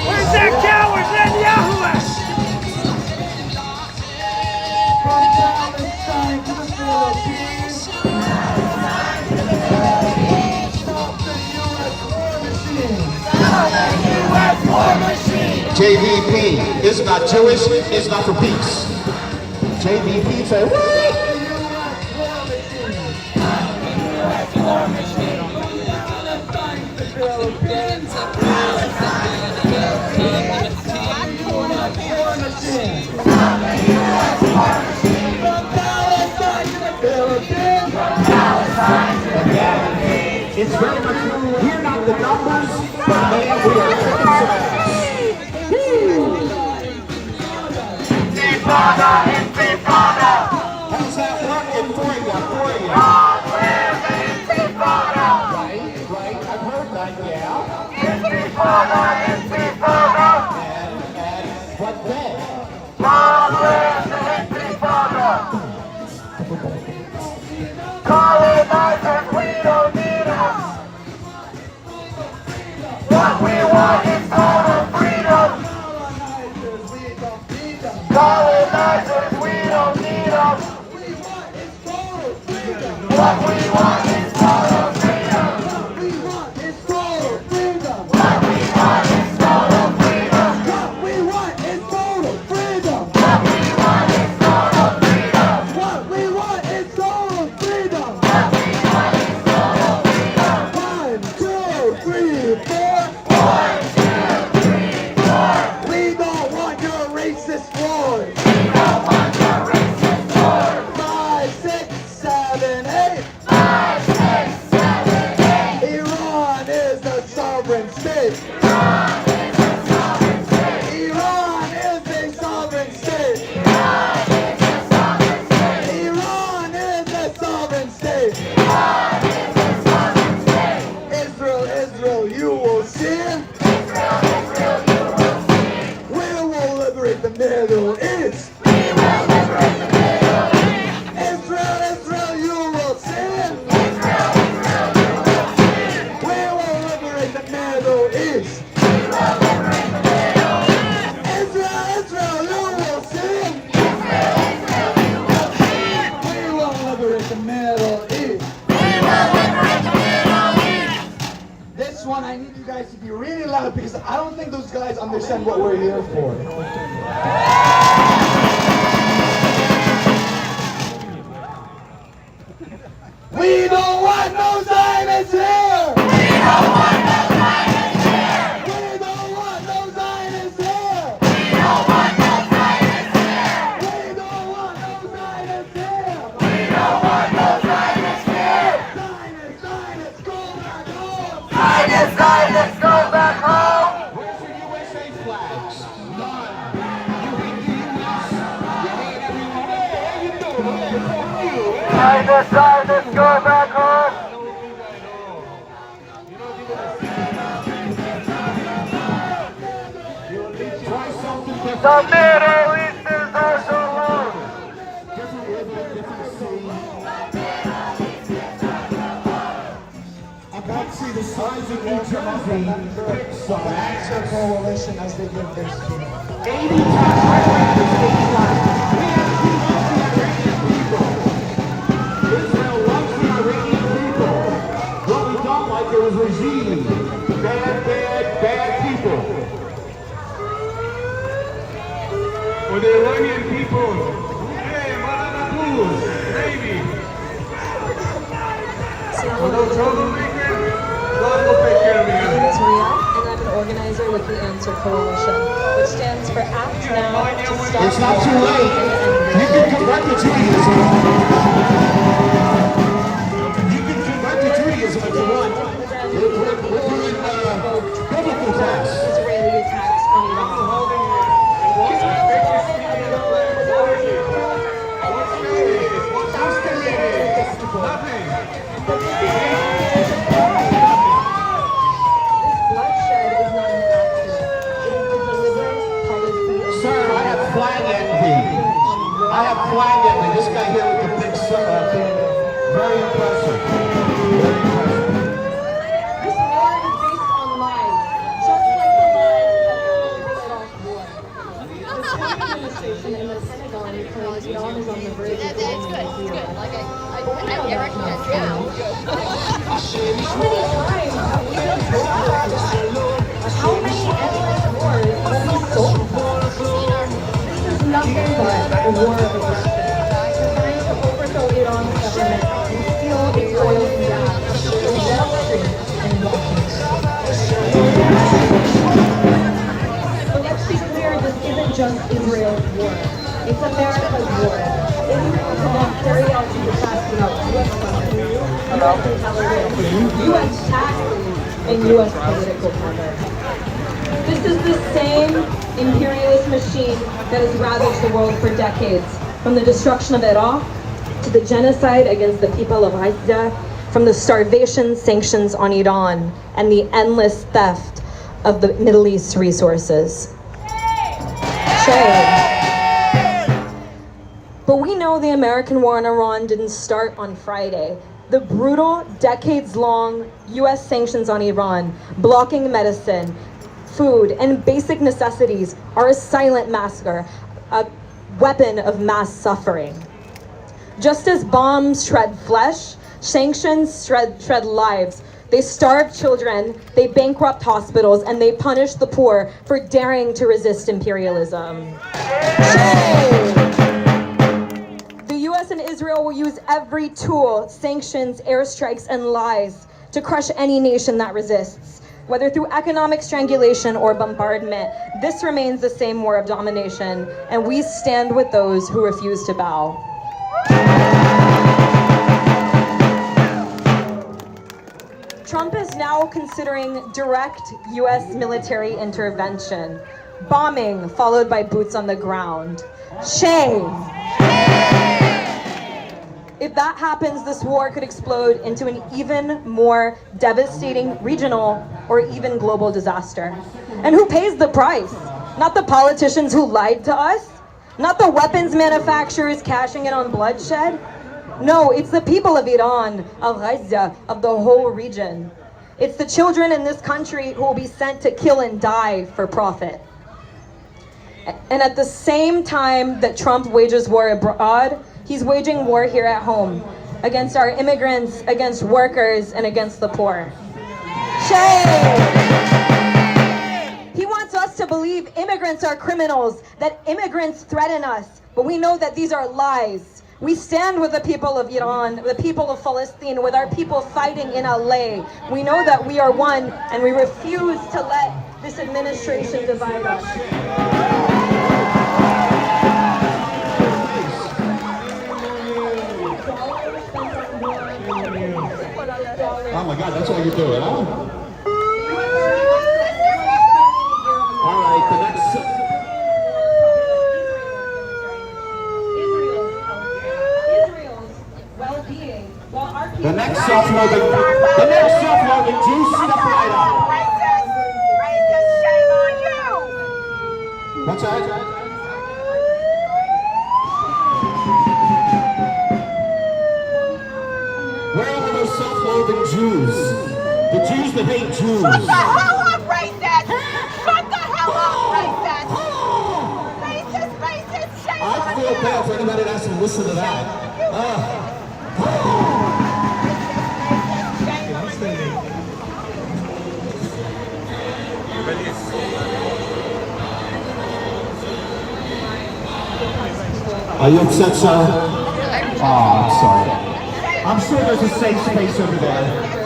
Where's that coward Netanyahu at? JVP is not Jewish, it's not for peace. JVP say, what? It's very much, we're not the numbers, but man, we are kicking some ass. Intifada, Intifada! How's that working for you? Long live the Intifada! Right, I've heard that, yeah. Intifada, Intifada! And what then? Long live the Intifada! Colonizers, we don't need us! What we want is total freedom! Colonizers, we don't need us! What we want is total freedom! What we want is total freedom! What we want is total freedom! What we want is total freedom! What we want is total freedom! What we want is total freedom! What we want is total freedom! 1, 2, 3, 4! 1, 2, 3, 4! We don't want your racist wars! We don't want your racist wars! 5, 6, 7, 8! 5, 6, 7, 8! Iran is a sovereign state! Iran is a sovereign state! Iran is a sovereign state! Iran is a sovereign state! Iran is a sovereign state! Iran is a sovereign state! Israel, Israel, you will see! Israel, Israel, you will see! We will liberate the Middle East! We will liberate the Middle East! Israel, Israel, you will see! Israel, Israel, you will see! We will liberate the Middle East! We will liberate the Middle East! Israel, Israel, you will see! Israel, Israel, you will see! We will liberate the Middle East! We will liberate the Middle East! This one, I need you guys to be really loud because I don't think those guys understand what we're here for. We don't want no Zionists here! We don't want no Zionists here! We don't want no Zionists here! We don't want no Zionists here! We don't want no Zionists here! We don't want no Zionists here! Zionists, Zionists, go back home! Zionists, Zionists, go back home! Where's your USA flags? None. You hate the US. You hate everyone. Hey, how you doing? Hey, fuck you. Zionists, Zionists, go back home! Try something different. The Middle East is our solution! Different see the size of New Jersey. Answer coalition as they give their speech. 80 tax referendums statewide. We actually love the Iranian people. Israel loves the Iranian people. What we don't like is a regime. Bad, bad, bad people. For the Iranian people, hey, Madame baby. For those troublemakers, God will take care of you. My name is Ria, and I'm an organizer with the Answer Coalition, which stands for Act Now to Stop It's not too late. You can convert to Judaism. You can convert to Judaism if you want. We're doing biblical class. Israeli attacks on Iran. Flag envy. This guy here with the big thing. Very impressive. Very impressive. This war is based on lies, just like the lies that Iraq war. The Trump administration in the Pentagon claims Iran is on the verge of nuclear war. How many endless wars have we sold for? This is nothing but a war of aggression. Designed to overthrow Iran's government and steal its oil and gas from Wall Street and Washington. But let's be clear, this isn't just Israel's war. It's America's war. Israel cannot carry out these attacks without U.S. funding, U.S. intelligence, U.S. taxes, and U.S. political cover. This is the same imperialist machine that has ravaged the world for decades, from the destruction of Iraq to the genocide against the people of Gaza, from the starvation sanctions on Iran, and the endless theft of the Middle East resources. Shame. But we know the American war in Iran didn't start on Friday. The brutal, decades-long U.S. sanctions on Iran, blocking medicine, food, and basic necessities are a silent massacre, a weapon of mass suffering. Just as bombs shred flesh, sanctions shred lives. They starve children, they bankrupt hospitals, and they punish the poor for daring to resist imperialism. The US and Israel will use every tool, sanctions, airstrikes, and lies to crush any nation that resists. Whether through economic strangulation or bombardment, this remains the same war of domination, and we stand with those who refuse to bow. Trump is now considering direct US military intervention, bombing followed by boots on the ground. Shame! If that happens, this war could explode into an even more devastating regional or even global disaster. And who pays the price? Not the politicians who lied to us? Not the weapons manufacturers cashing in on bloodshed? No, it's the people of Iran, of Gaza, of the whole region. It's the children in this country who will be sent to kill and die for profit. And at the same time that Trump wages war abroad, he's waging war here at home against our immigrants, against workers, and against the poor. Shame! He wants us to believe immigrants are criminals, that immigrants threaten us, but we know that these are lies. We stand with the people of Iran, the people of Palestine, with our people fighting in LA. We know that we are one, and we refuse to let this administration divide us. Oh my God, that's what you're doing, huh? All right, the next... The next self-loathing Jew, step right up. Racist, shame on you! What's that? Where are all those self-loathing Jews? The Jews that hate Jews. Shut the hell up, racist! Shut the hell up, racist! Racist, racist, shame I on feel you! bad for anybody that has to listen to that. Are you upset, sir? Oh, I'm sorry. I'm sure there's a safe space over there.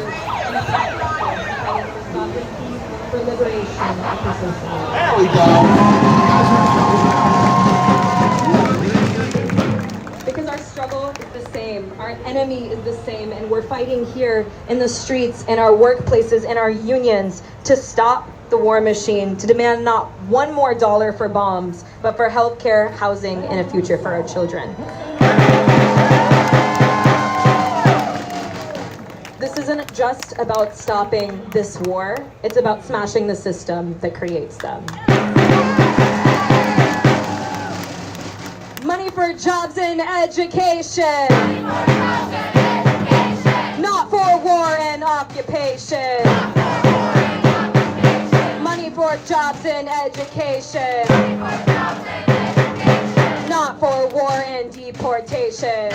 For liberation. There we go. Because our struggle is the same, our enemy is the same, and we're fighting here in the streets, in our workplaces, in our unions to stop the war machine, to demand not one more dollar for bombs, but for healthcare, housing, and a future for our children. This isn't just about stopping this war, it's about smashing the system that creates them. Money for jobs and education. Not for war and occupation. Money for jobs and education. Not for war and deportation.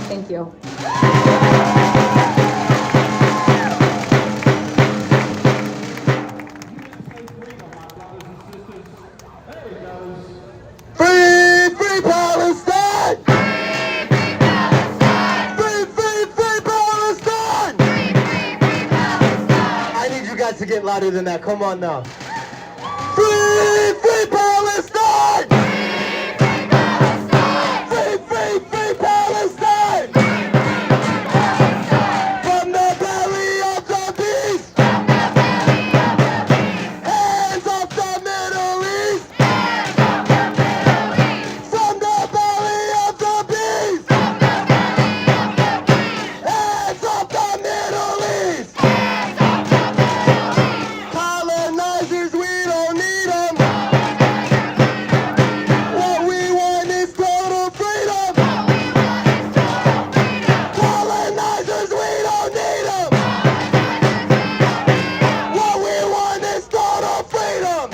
Thank you. Free, free Palestine! Free, free, free Palestine! I need you guys to get louder than that. Come on now. Free, free Palestine! Free, free, free Palestine! From the belly of the beast! Hands off the Middle East! From the belly of the beast! Hands off the Middle East! Colonizers, we don't need them. What we want is total freedom. Colonizers, we don't need them. What we want is total freedom.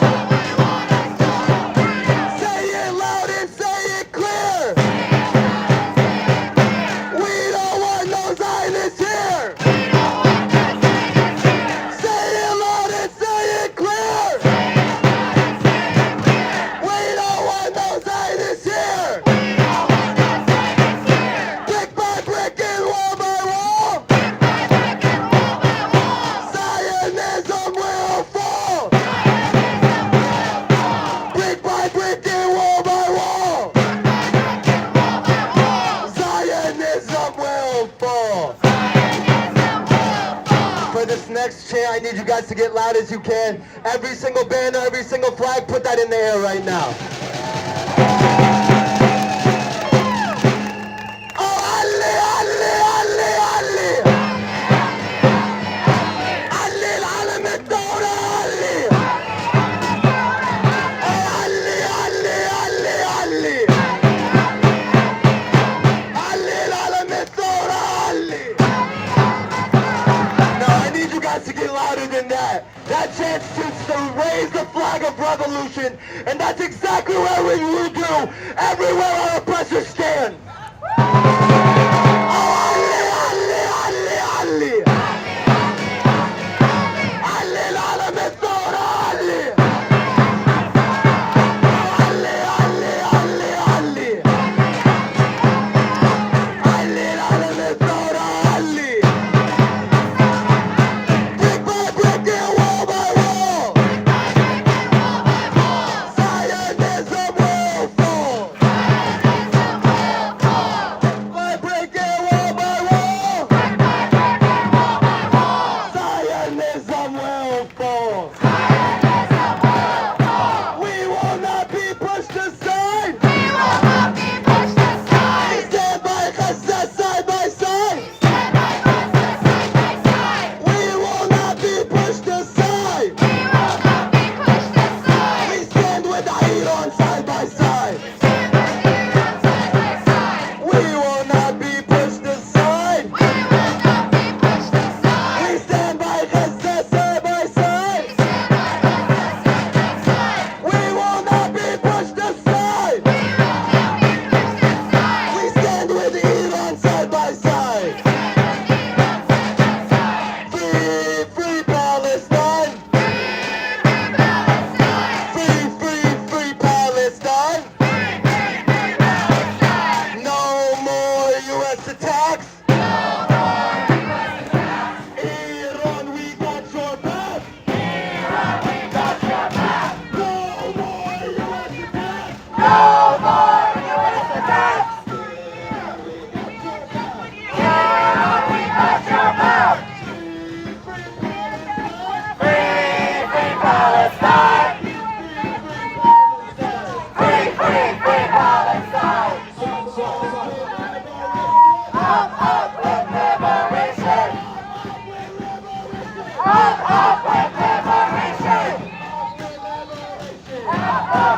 Say it loud and say it clear. We don't want no Zionists here. Say it loud and say it clear. We don't want no Zionists here. Brick by brick and wall by wall. Zionism will fall. Brick by brick and wall by wall. Zionism will fall. For this next chant, I need you guys to get loud as you can. Every single banner, every single flag, put that in the air right now. Oh, Ali, Ali, Ali, Ali. Ali, العالم الدولة Ali. Oh, Ali, Ali, Ali, Ali. Ali, العالم الدولة Ali. No, I need you guys to get louder than that. That chant suits to raise the flag of revolution, and that's exactly what we will do everywhere our oppressors stand. Oh, Ali, Ali, Ali, Ali. Ali, العالم الدولة Ali. Ali, Ali, Ali, Ali. Ali, العالم الدولة Ali. Brick by brick and wall by wall. Zionism will fall.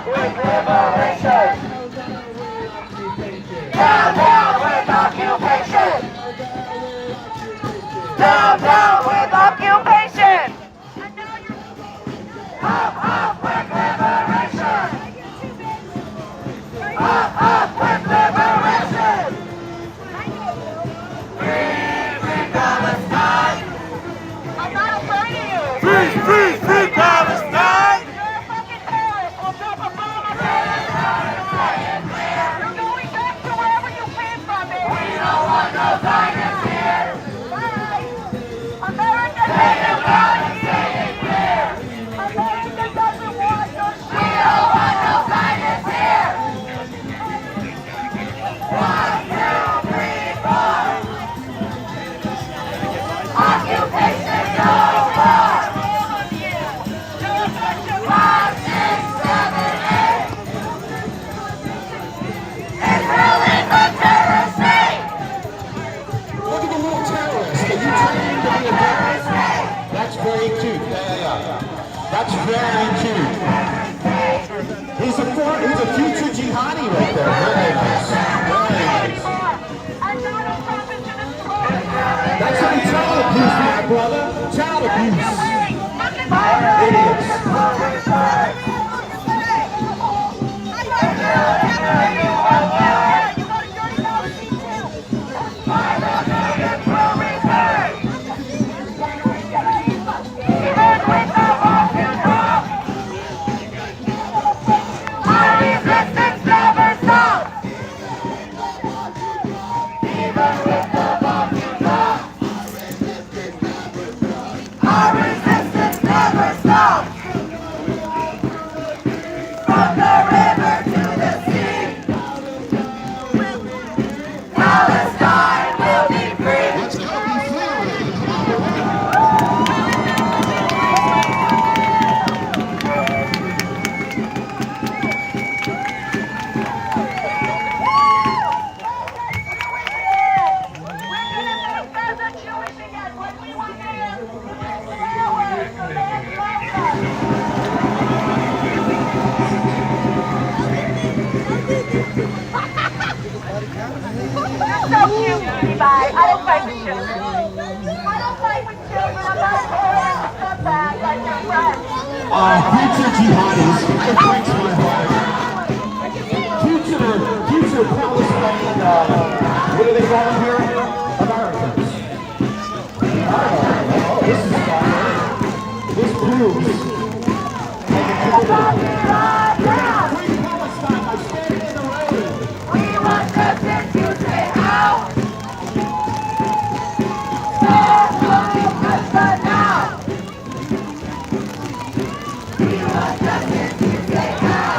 with liberation. Down, down with occupation. Down, down with occupation. Up with liberation. Up with liberation. Free Palestine. I'm not afraid of you. Free Palestine. You're a fucking terrorist. We'll drop a bomb on you. You're going back to wherever you came from, baby. We don't want no Zionists here. Bye. America doesn't want to see it here. America doesn't want no shit. We don't want no Zionists here. 1, 2, 3, 4. Occupation's over. 5, 6, 7, 8. Israel is a terrorist state. Look at the little terrorist. Are you trained to be a terrorist? That's very cute. That's very cute. He's a future jihadi right there. Very nice. Very nice. That's how child abuse, my brother. Child abuse. Idiots. Our resistance never stops. Even with the bomb you drop. Our resistance never stops. From the river to the sea. Palestine will be free. Let's go be So cute, bye. I don't fight with children. I don't fight with children. I'm not a terrorist. Step back like your friend. future jihadis. It breaks my heart. Future Palestine, what do they call them here? Americans. Oh, this is fire. This proves. Free Palestine by standing in the rain. We want justice, you say how? Stop looking just for now. We want justice, you say how?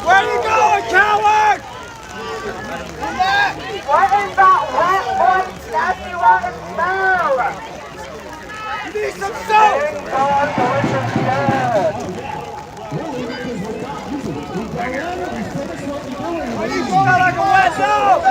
Where you going, coward? What is that wet boy statue on his smell? You need some soap! You smell like a wet soap!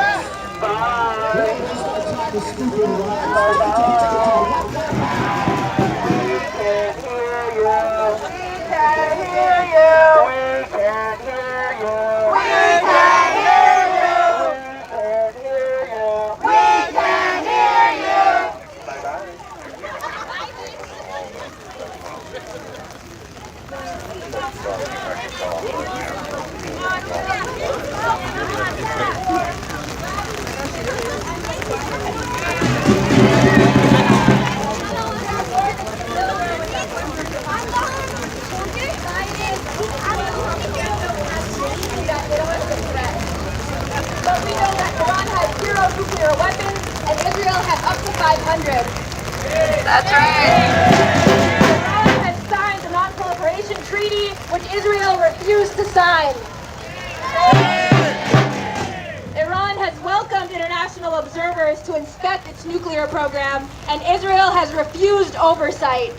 500. That's right. Iran has signed the non-proliferation treaty, which Israel refused to sign. Iran has welcomed international observers to inspect its nuclear program, and Israel has refused oversight.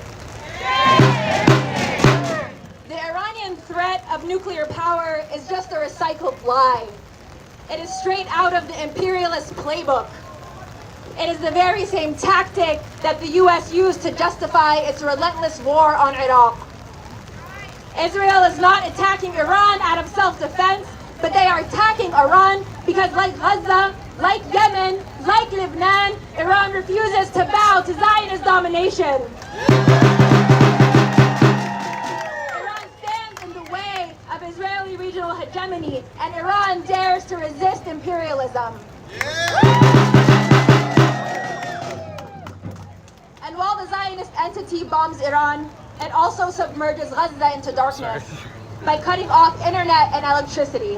The Iranian threat of nuclear power is just a recycled lie. It is straight out of the imperialist playbook. It is the very same tactic that the US used to justify its relentless war on Iraq. Israel is not attacking Iran out of self-defense, but they are attacking Iran because, like Gaza, like Yemen, like Lebanon, Iran refuses to bow to Zionist domination. Iran stands in the way of Israeli regional hegemony, and Iran dares to resist imperialism. And while the Zionist entity bombs Iran, it also submerges Gaza into darkness by cutting off internet and electricity.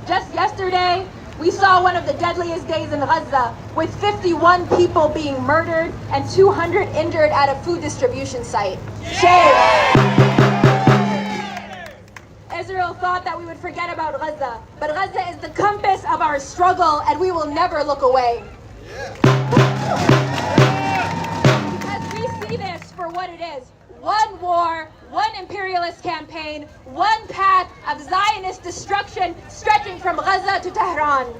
Just yesterday, we saw one of the deadliest days in Gaza, with 51 people being murdered and 200 injured at a food distribution site. Shame! Israel thought that we would forget about Gaza, but Gaza is the compass of our struggle, and we will never look away. Because we see this for what it is. One war, one imperialist campaign, one path of Zionist destruction stretching from Gaza to Tehran.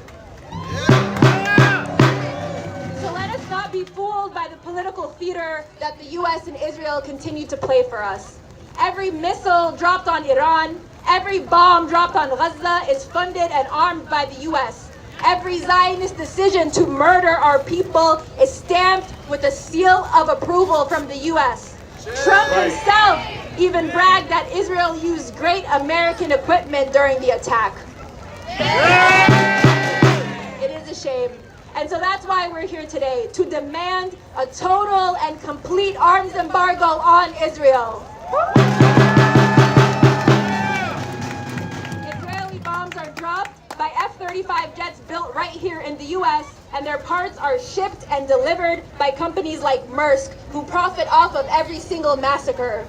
So let us not be fooled by the political theater that the US and Israel continue to play for us. Every missile dropped on Iran, every bomb dropped on Gaza is funded and armed by the US. Every Zionist decision to murder our people is stamped with a seal of approval from the US. Trump himself even bragged that Israel used great American equipment during the attack. It is a shame. And so that's why we're here today, to demand a total and complete arms embargo on Israel. Israeli bombs are dropped by F-35 jets built right here in the US, and their parts are shipped and delivered by companies like Maersk, who profit off of every single massacre.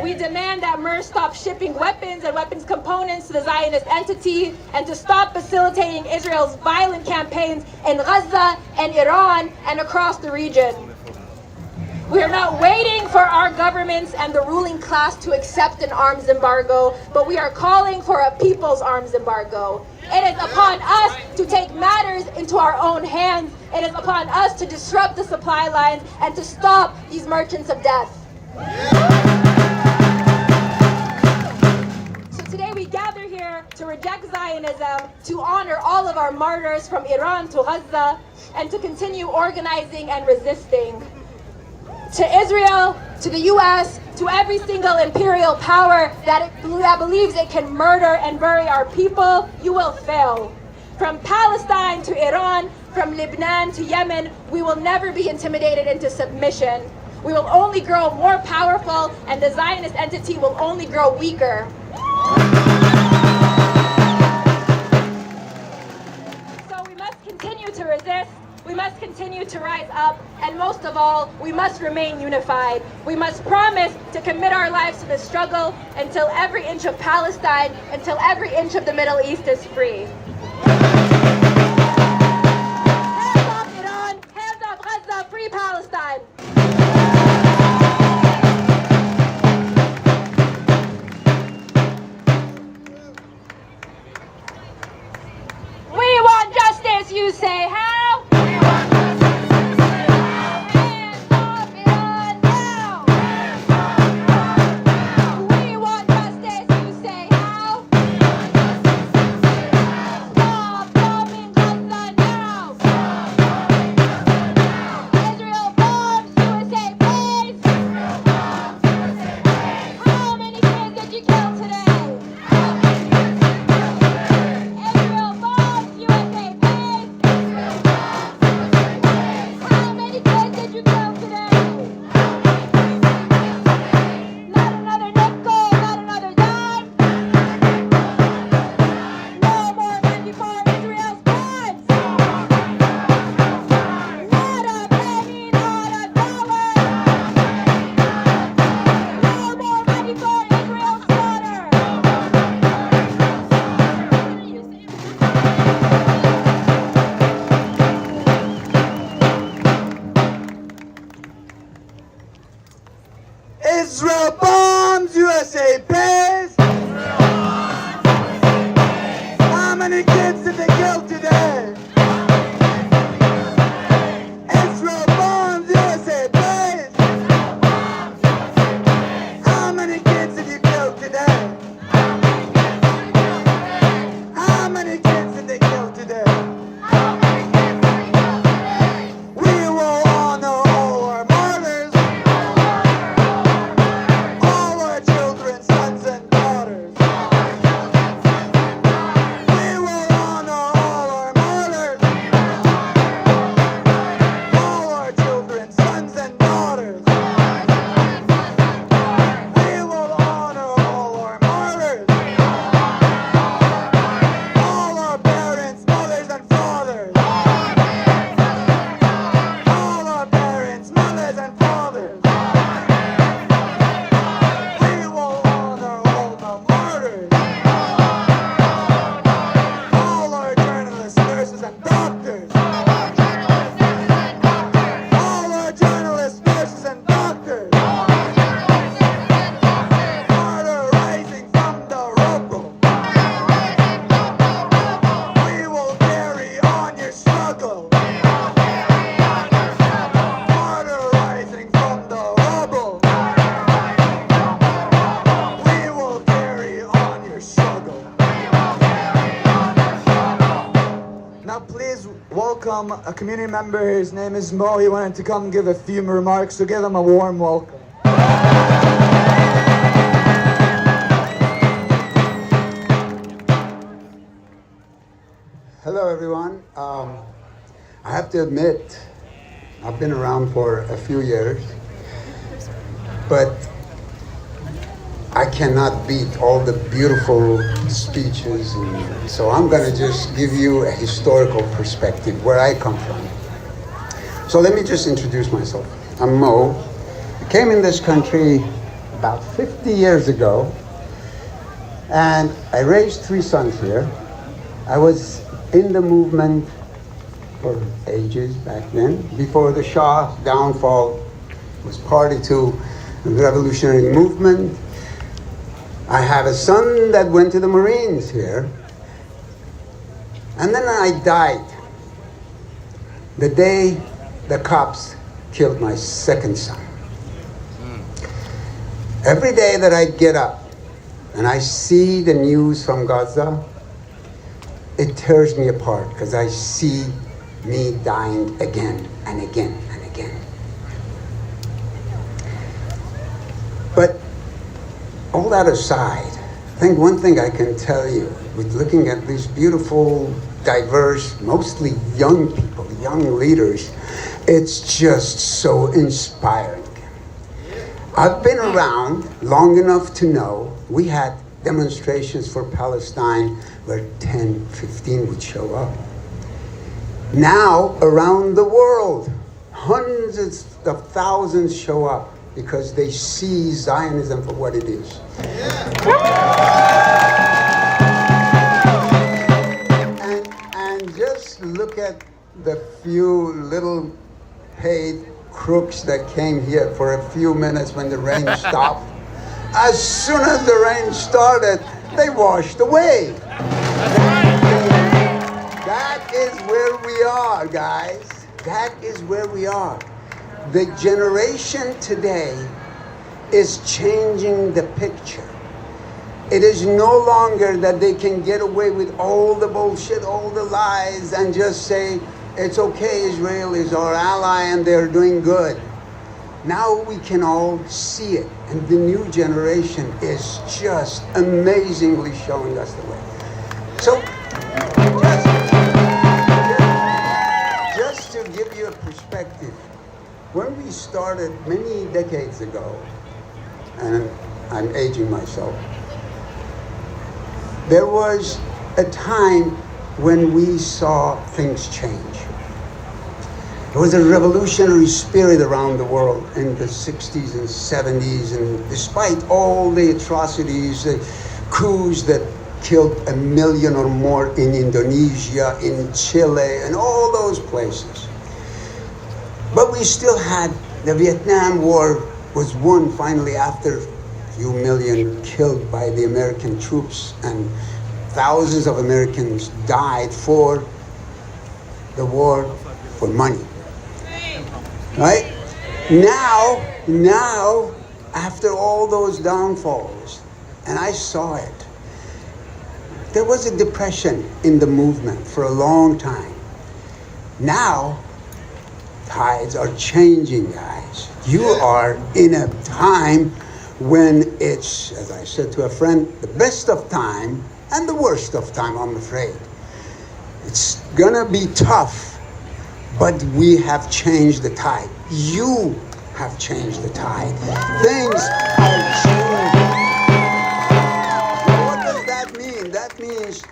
We demand that Maersk stop shipping weapons and weapons components to the Zionist entity, and to stop facilitating Israel's violent campaigns in Gaza and Iran and across the region. We are not waiting for our governments and the ruling class to accept an arms embargo, but we are calling for a people's arms embargo. It is upon us to take matters into our own hands. It is upon us to disrupt the supply lines and to stop these merchants of death. So today we gather here to reject Zionism, to honor all of our martyrs from Iran to Gaza, and to continue organizing and resisting. To Israel, to the US, to every single imperial power that believes it can murder and bury our people, you will fail. From Palestine to Iran, from Lebanon to Yemen, we will never be intimidated into submission. We will only grow more powerful, and the Zionist entity will only grow weaker. So we must continue to resist. We must continue to rise up, and most of all, we must remain unified. We must promise to commit our lives to the struggle until every inch of Palestine, until every inch of the Middle East is free. Hands off Iran, hands off Gaza, free Palestine. We want justice, you say, how? Stop many kids did they kill today? Israel bombs USA, please. How many kids did you kill today? How many kids did they kill today? We will honor all our martyrs, all our children, sons and daughters. We will honor all our martyrs, all our children, sons and daughters. We will honor all our martyrs, all our parents, mothers and fathers. All our parents, mothers and fathers. We will honor all the martyrs. All our journalists, nurses and doctors. All our journalists, nurses and doctors. Martyr rising from the rubble. We will carry on your struggle. Martyr rising from the rubble. We will carry on your struggle. Now please welcome a community member. His name is Mo. He wanted to come give a few remarks, so give him a warm welcome. Hello, everyone. I have to admit, I've been around for a few years, but I cannot beat all the beautiful speeches. And so I'm going to just give you a historical perspective where I come from. So let me just introduce myself. I'm Mo. I came in this country about 50 years ago, and I raised 3 sons here. I was in the movement for ages back then, before the Shah's downfall, was party to the revolutionary movement. I have a son that went to the Marines here, and then I died the day the cops killed my second son. Every day that I get up and I see the news from Gaza, it tears me apart because I see me dying again and again and again. But all that aside, I think one thing I can tell you with looking at these beautiful, diverse, mostly young people, young leaders, it's just so inspiring. I've been around long enough to know we had demonstrations for Palestine where 10, 15 would show up. Now, around the world, hundreds of thousands show up because they see Zionism for what it is. And just look at the few little paid crooks that came here for a few minutes when the rain stopped. As soon as the rain started, they washed away. That is where we are, guys. That is where we are. The generation today is changing the picture. It is no longer that they can get away with all the bullshit, all the lies, and just say, it's okay, Israel is our ally and they're doing good. Now we can all see it, and the new generation is just amazingly showing us the way. So, just to give you a perspective, when we started many decades ago, and I'm aging myself, there was a time when we saw things change. There was a revolutionary spirit around the world in the 60s and 70s, and despite all the atrocities, the coups that killed 1 million or more in Indonesia, in Chile, and all those places. But we still had, the Vietnam War was won finally after a few million killed by the American troops and thousands of Americans died for the war for money. Right? Now, after all those downfalls, and I saw it, there was a depression in the movement for a long time. Now, tides are changing, guys. You are in a time when it's, as I said to a friend, the best of time and the worst of time, I'm afraid. It's gonna be tough, but we have changed the tide. You have changed the tide. Things are changing. What does that mean? That means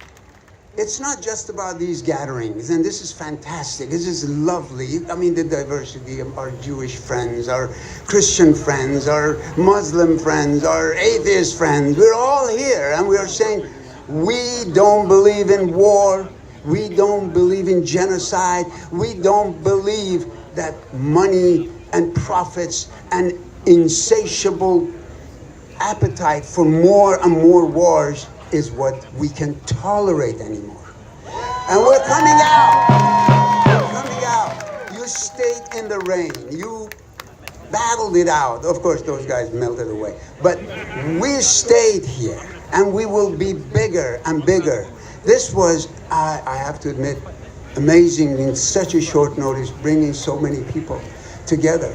it's not just about these gatherings, and this is fantastic. This is lovely. I mean, the diversity of our Jewish friends, our Christian friends, our Muslim friends, our atheist friends. We're all here, and we are saying we don't believe in war. We don't believe in genocide. We don't believe that money and profits and insatiable appetite for more and more wars is what we can tolerate anymore. And we're coming out. We're coming out. You stayed in the rain. You battled it out. Of course, those guys melted away. But we stayed here, and we will be bigger and bigger. This was, I have to admit, amazing in such a short notice, bringing so many people together.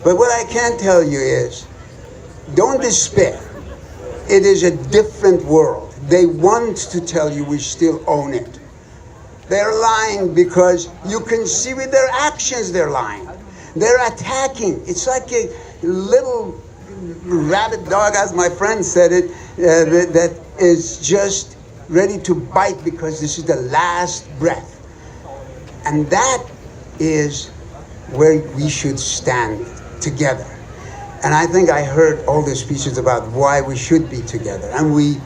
But what I can tell you is, don't despair. It is a different world. They want to tell you we still own it. They're lying because you can see with their actions they're lying. They're attacking. It's like a little rabid dog, as my friend said it, that is just ready to bite because this is the last breath. And that is where we should stand together. And I think I heard all the speeches about why we should be together, and we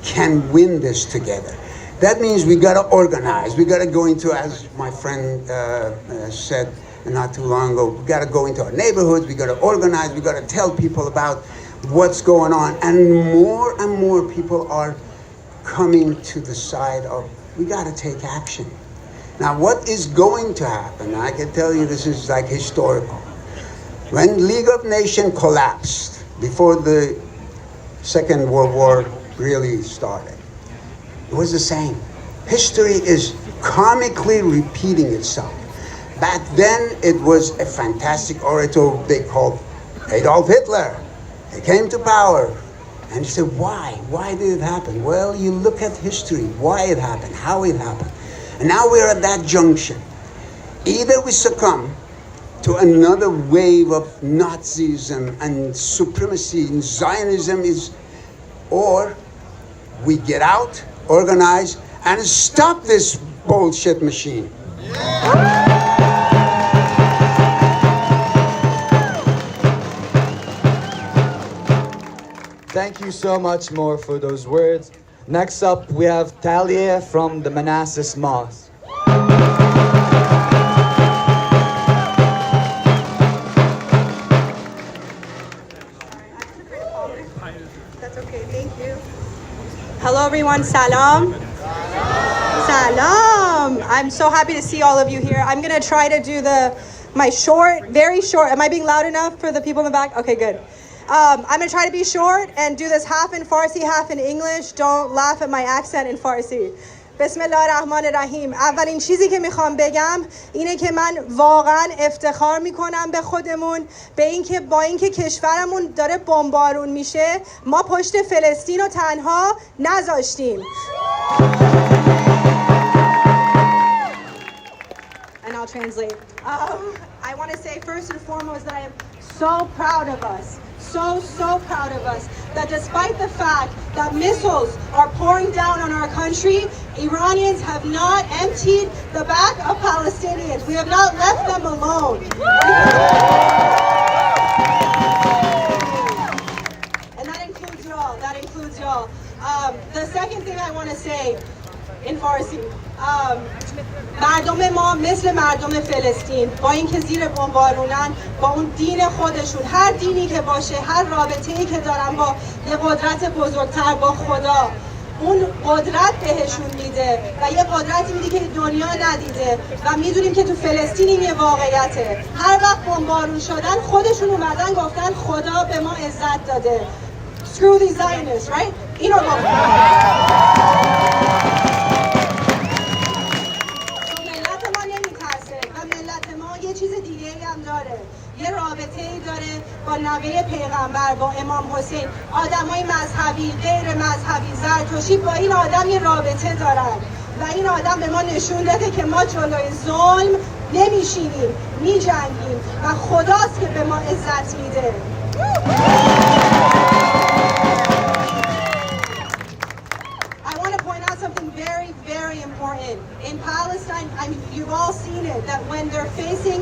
can win this together. That means we got to organize. We got to go into, as my friend said not too long ago, we got to go into our neighborhoods. We got to organize. We got to tell people about what's going on. And more people are coming to the side of, we got to take action. Now, what is going to happen? I can tell you this is like historical. When League of Nations collapsed, before the Second World War really started, it was the same. History is comically repeating itself. Back then, it was a fantastic orator they called Adolf Hitler. He came to power. And you say, why? Why did it happen? Well, you look at history, why it happened, how it happened. And now we're at that junction. Either we succumb to another wave of Nazism and supremacy and Zionism, or we get out, organize, and stop this bullshit machine. Thank you so much more for those words. Next up, we have Talia from the Manassas Mosque. That's okay, thank you. Hello everyone, salam. Salam. I'm so happy to see all of you here. I'm gonna try to do my short, very short. Am I being loud enough for the people in the back? Okay, good. I'm gonna try to be short and do this half in Farsi, half in English. Don't laugh at my accent in Farsi. بسم الله الرحمن الرحیم. اولین چیزی که میخوام بگم اینه که من واقعا افتخار میکنم به خودمون، به اینکه با اینکه کشورمون داره بمبارون میشه ما پشت فلسطین رو تنها نذاشتیم. And I'll translate. I want to say first and foremost that I am so proud of us. So proud of us that despite the fact that missiles are pouring down on our country, Iranians have not emptied the back of Palestinians. We have not left them alone. And that includes y'all. That includes y'all. The second thing I want to say in Farsi. مردم ما مثل مردم فلسطین با اینکه زیر بمبارونن با اون دین خودشون، هر دینی که باشه، هر رابطه‌ای که دارن با یه قدرت بزرگتر، با خدا، اون قدرت بهشون میده و یه قدرتی میده که دنیا ندیده و میدونیم که تو فلسطین این یه واقعیته. هر وقت بمبارون شدن خودشون اومدن گفتن خدا به ما عزت داده. Screw these Zionists, right? اینو گفتن. ملت ما نمیترسه و ملت ما یه چیز دیگه هم داره. یه رابطه ای داره با نوه پیغمبر، با امام حسین. آدمای مذهبی، غیر مذهبی، زرتشتی با این آدم یه رابطه دارن و این آدم به ما نشون داده که ما جلوی ظلم نمیشینیم، میجنگیم و خداست که به ما عزت میده. I want to point out something very, very important. In Palestine, I mean, you've all seen it, that when they're facing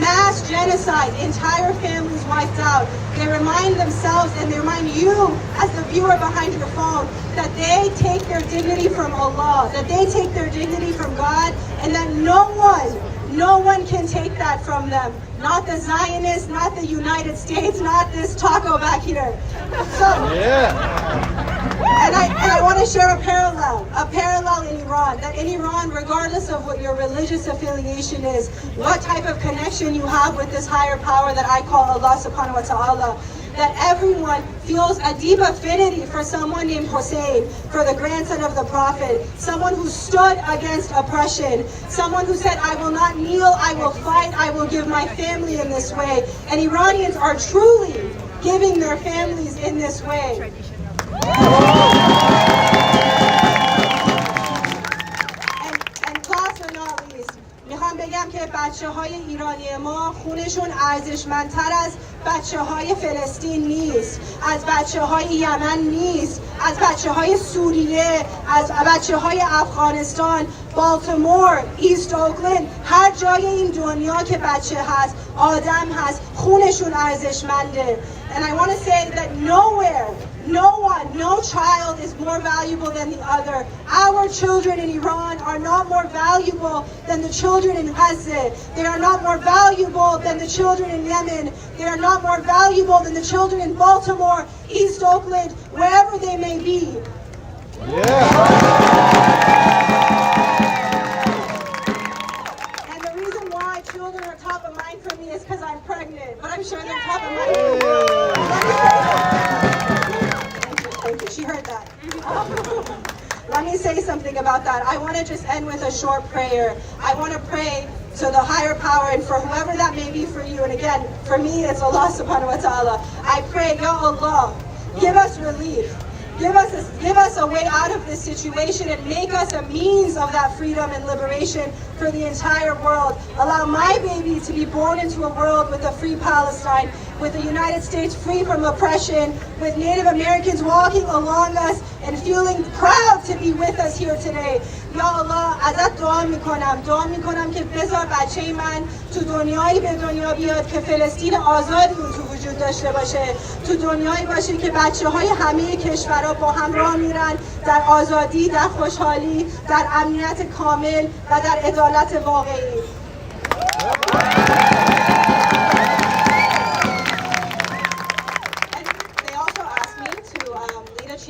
mass genocide, entire families wiped out, they remind themselves and they remind you as the viewer behind your phone that they take their dignity from Allah, that they take their dignity from God, and that no one can take that from them. Not the Zionists, not the United States, not this taco back here. So, and I want to share a parallel in Iran, that in Iran, regardless of what your religious affiliation is, what type of connection you have with this higher power that I call Allah subhanahu wa ta'ala, that everyone feels a deep affinity for someone named Hussein, for the grandson of the Prophet, someone who stood against oppression, someone who said, I will not kneel, I will fight, I will give my family in this way. And Iranians are truly giving their families in this way. And last but not least, میخوام بگم که بچه‌های ایرانی ما خونشون ارزشمندتر از بچه‌های فلسطین نیست، از بچه‌های یمن نیست، از بچه‌های سوریه، از بچه‌های افغانستان، بالتیمور، ایست اوکلند، هر جای این دنیا که بچه هست، آدم هست، خونشون ارزشمنده. And I want to say that nowhere, no child is more valuable than the other. Our children in Iran are not more valuable than the children in Gaza. They are not more valuable than the children in Yemen. They are not more valuable than the children in Baltimore, East Oakland, wherever they may be. And the reason why children are top of mind for me is because I'm pregnant, but I'm sure they're top of mind for you. Thank you. She heard that. Let me say something about that. I want to just end with a short prayer. I want to pray to the higher power and for whoever that may be for you. And again, for me, it's Allah subhanahu wa ta'ala. I pray, Ya Allah, give us relief. Give us a way out of this situation and make us a means of that freedom and liberation for the entire world. Allow my baby to be born into a world with a free Palestine, with the United States free from oppression, with Native Americans walking along us and feeling proud to be with us here today. یا الله ازت دعا میکنم که بذار بچه من تو دنیایی به دنیا بیاد که فلسطین آزادی اون تو وجود داشته باشه، تو دنیایی باشه که بچه های همه کشورها با هم راه میرن در آزادی، در خوشحالی، در امنیت کامل و در عدالت واقعی.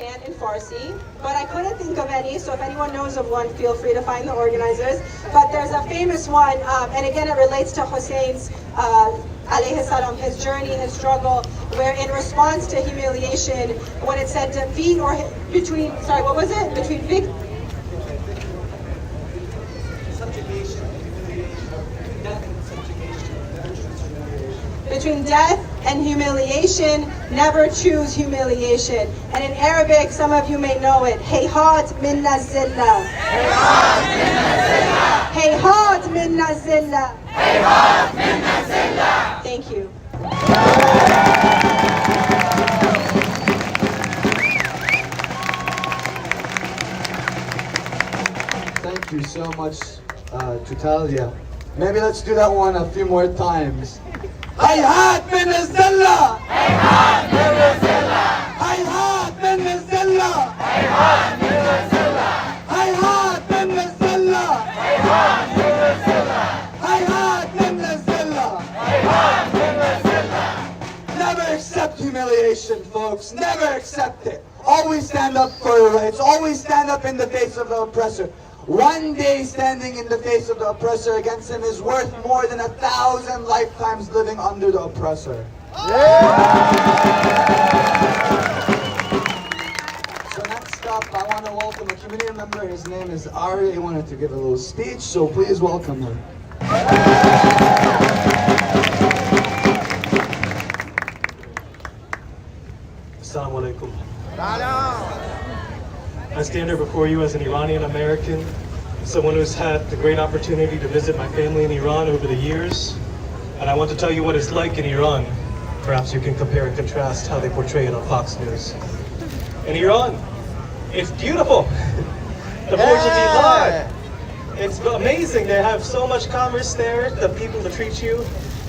Chant in Farsi, but I couldn't think of any, so if anyone knows of one, feel free to find the organizers. But there's a famous one, and again it relates to Hussein's alayhi salam, his journey, his struggle, where in response to humiliation, when it said defeat or between, sorry, what was it? Between between death and humiliation, never choose humiliation. And in Arabic, some of you may know it. Hayhat min nazillah. Hayhat min nazillah. Hayhat min nazillah. Thank you. Thank you so much to Talia. Maybe let's do that one a few more times. هيهات من الزلة هيهات من الزلة هيهات من الزلة هيهات من الزلة هيهات من الزلة هيهات من الزلة هيهات من الزلة هيهات من الزلة. Never accept humiliation, folks. Never accept it. always stand up for your rights, always stand up in the face of the oppressor. One day standing in the face of the oppressor against him is worth more than 1,000 lifetimes living under the oppressor. So next up, I want to welcome a community member. His name is Ari. He wanted to give a little speech, so please welcome him. Assalamu alaikum. I stand here before you as an Iranian American, someone who's had the great opportunity to visit my family in Iran over the years, and I want to tell you what it's like in Iran. Perhaps you can compare and contrast how they portray it on Fox News. In Iran, it's beautiful. The Burj Khalifa. It's amazing. They have so much commerce there. The people that treat you,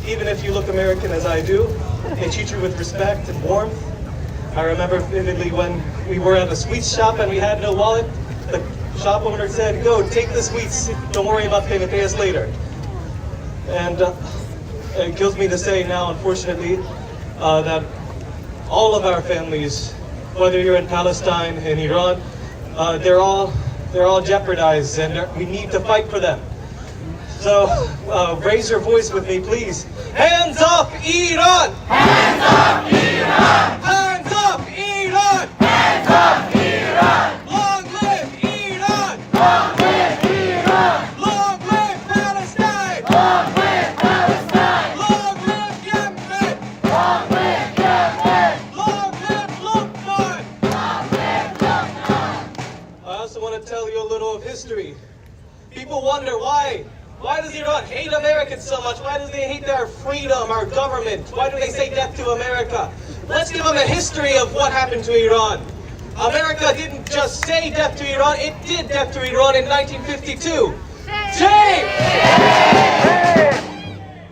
even if you look American as I do, they treat you with respect and warmth. I remember vividly when we were at a sweets shop and we had no wallet. The shop owner said, "Go, take the sweets. Don't worry about payment. Pay us later." And it kills me to say now, unfortunately, that all of our families, whether you're in Palestine, in Iran, they're all jeopardized, and we need to fight for them. So raise your voice with me, please. Hands up, Iran! Hands up, Iran! Hands up, Iran! Hands up, Iran! Long live Iran! Long live Iran! Long live Palestine! Long live Palestine! Long live Yemen! Long live Yemen! Long live Lebanon! Long live Lebanon! I also want to tell you a little of history. People wonder why does Iran hate Americans so much? Why do they hate their freedom, our government? Why do they say death to America? Let's give them a history of what happened to Iran. America didn't just say death to Iran, it did death to Iran in 1952. Shame!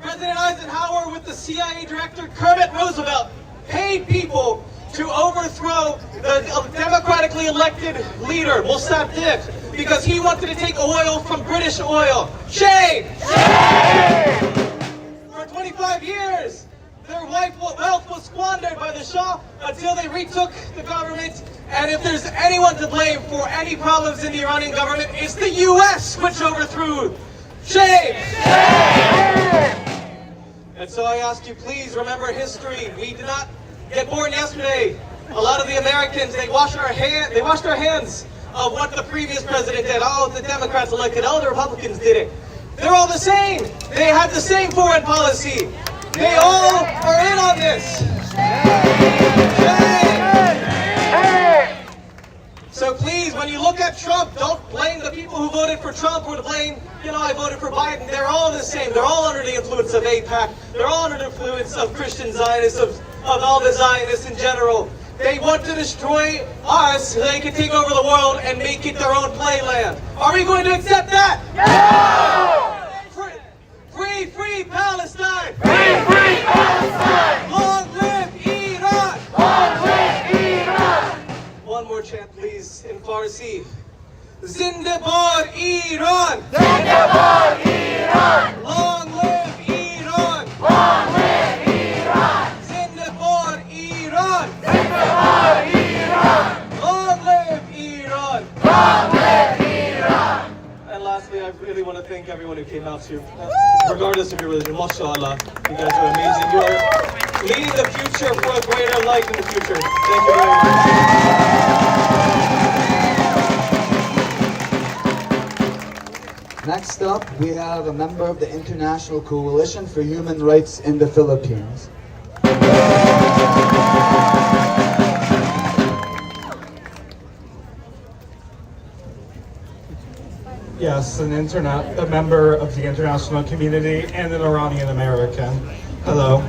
President Eisenhower with the CIA director Kermit Roosevelt paid people to overthrow the democratically elected leader, Mossadegh, because he wanted to take oil from British oil. Shame! Shame! For 25 years, their wealth was squandered by the Shah until they retook the government. And if there's anyone to blame for any problems in the Iranian government, it's the US, which overthrew. Shame! Shame! And so I ask you, please remember history. We did not get born yesterday. A lot of the Americans, they washed their hands of what the previous president did. Oh, the Democrats elected, oh, the Republicans did it. They're all the same. They had the same foreign policy. They all are in on this. So please, when you look at Trump, don't blame the people who voted for Trump or blame, I voted for Biden. They're all the same. They're all under the influence of AIPAC. They're all under the influence of Christian Zionists, of all the Zionists in general. They want to destroy us so they can take over the world and make it their own playland. Are we going to accept that? No! Free, free Palestine! Free, free Palestine! Long live Iran! Long live Iran! One more chant, please, in Farsi. Zindabad Iran! Zindabad Iran! Long live Iran! Long live Iran! Zindabad Iran! Zindabad Iran! Long live Iran! Long live Iran! And lastly, I really want to thank everyone who came out here, regardless of your religion. MashaAllah, you guys are amazing. You are leading the future for a greater life in the future. Thank you very much. Next up, we have a member of the International Coalition for Human Rights in the Philippines. Yes, a member of the international community and an Iranian American. Hello.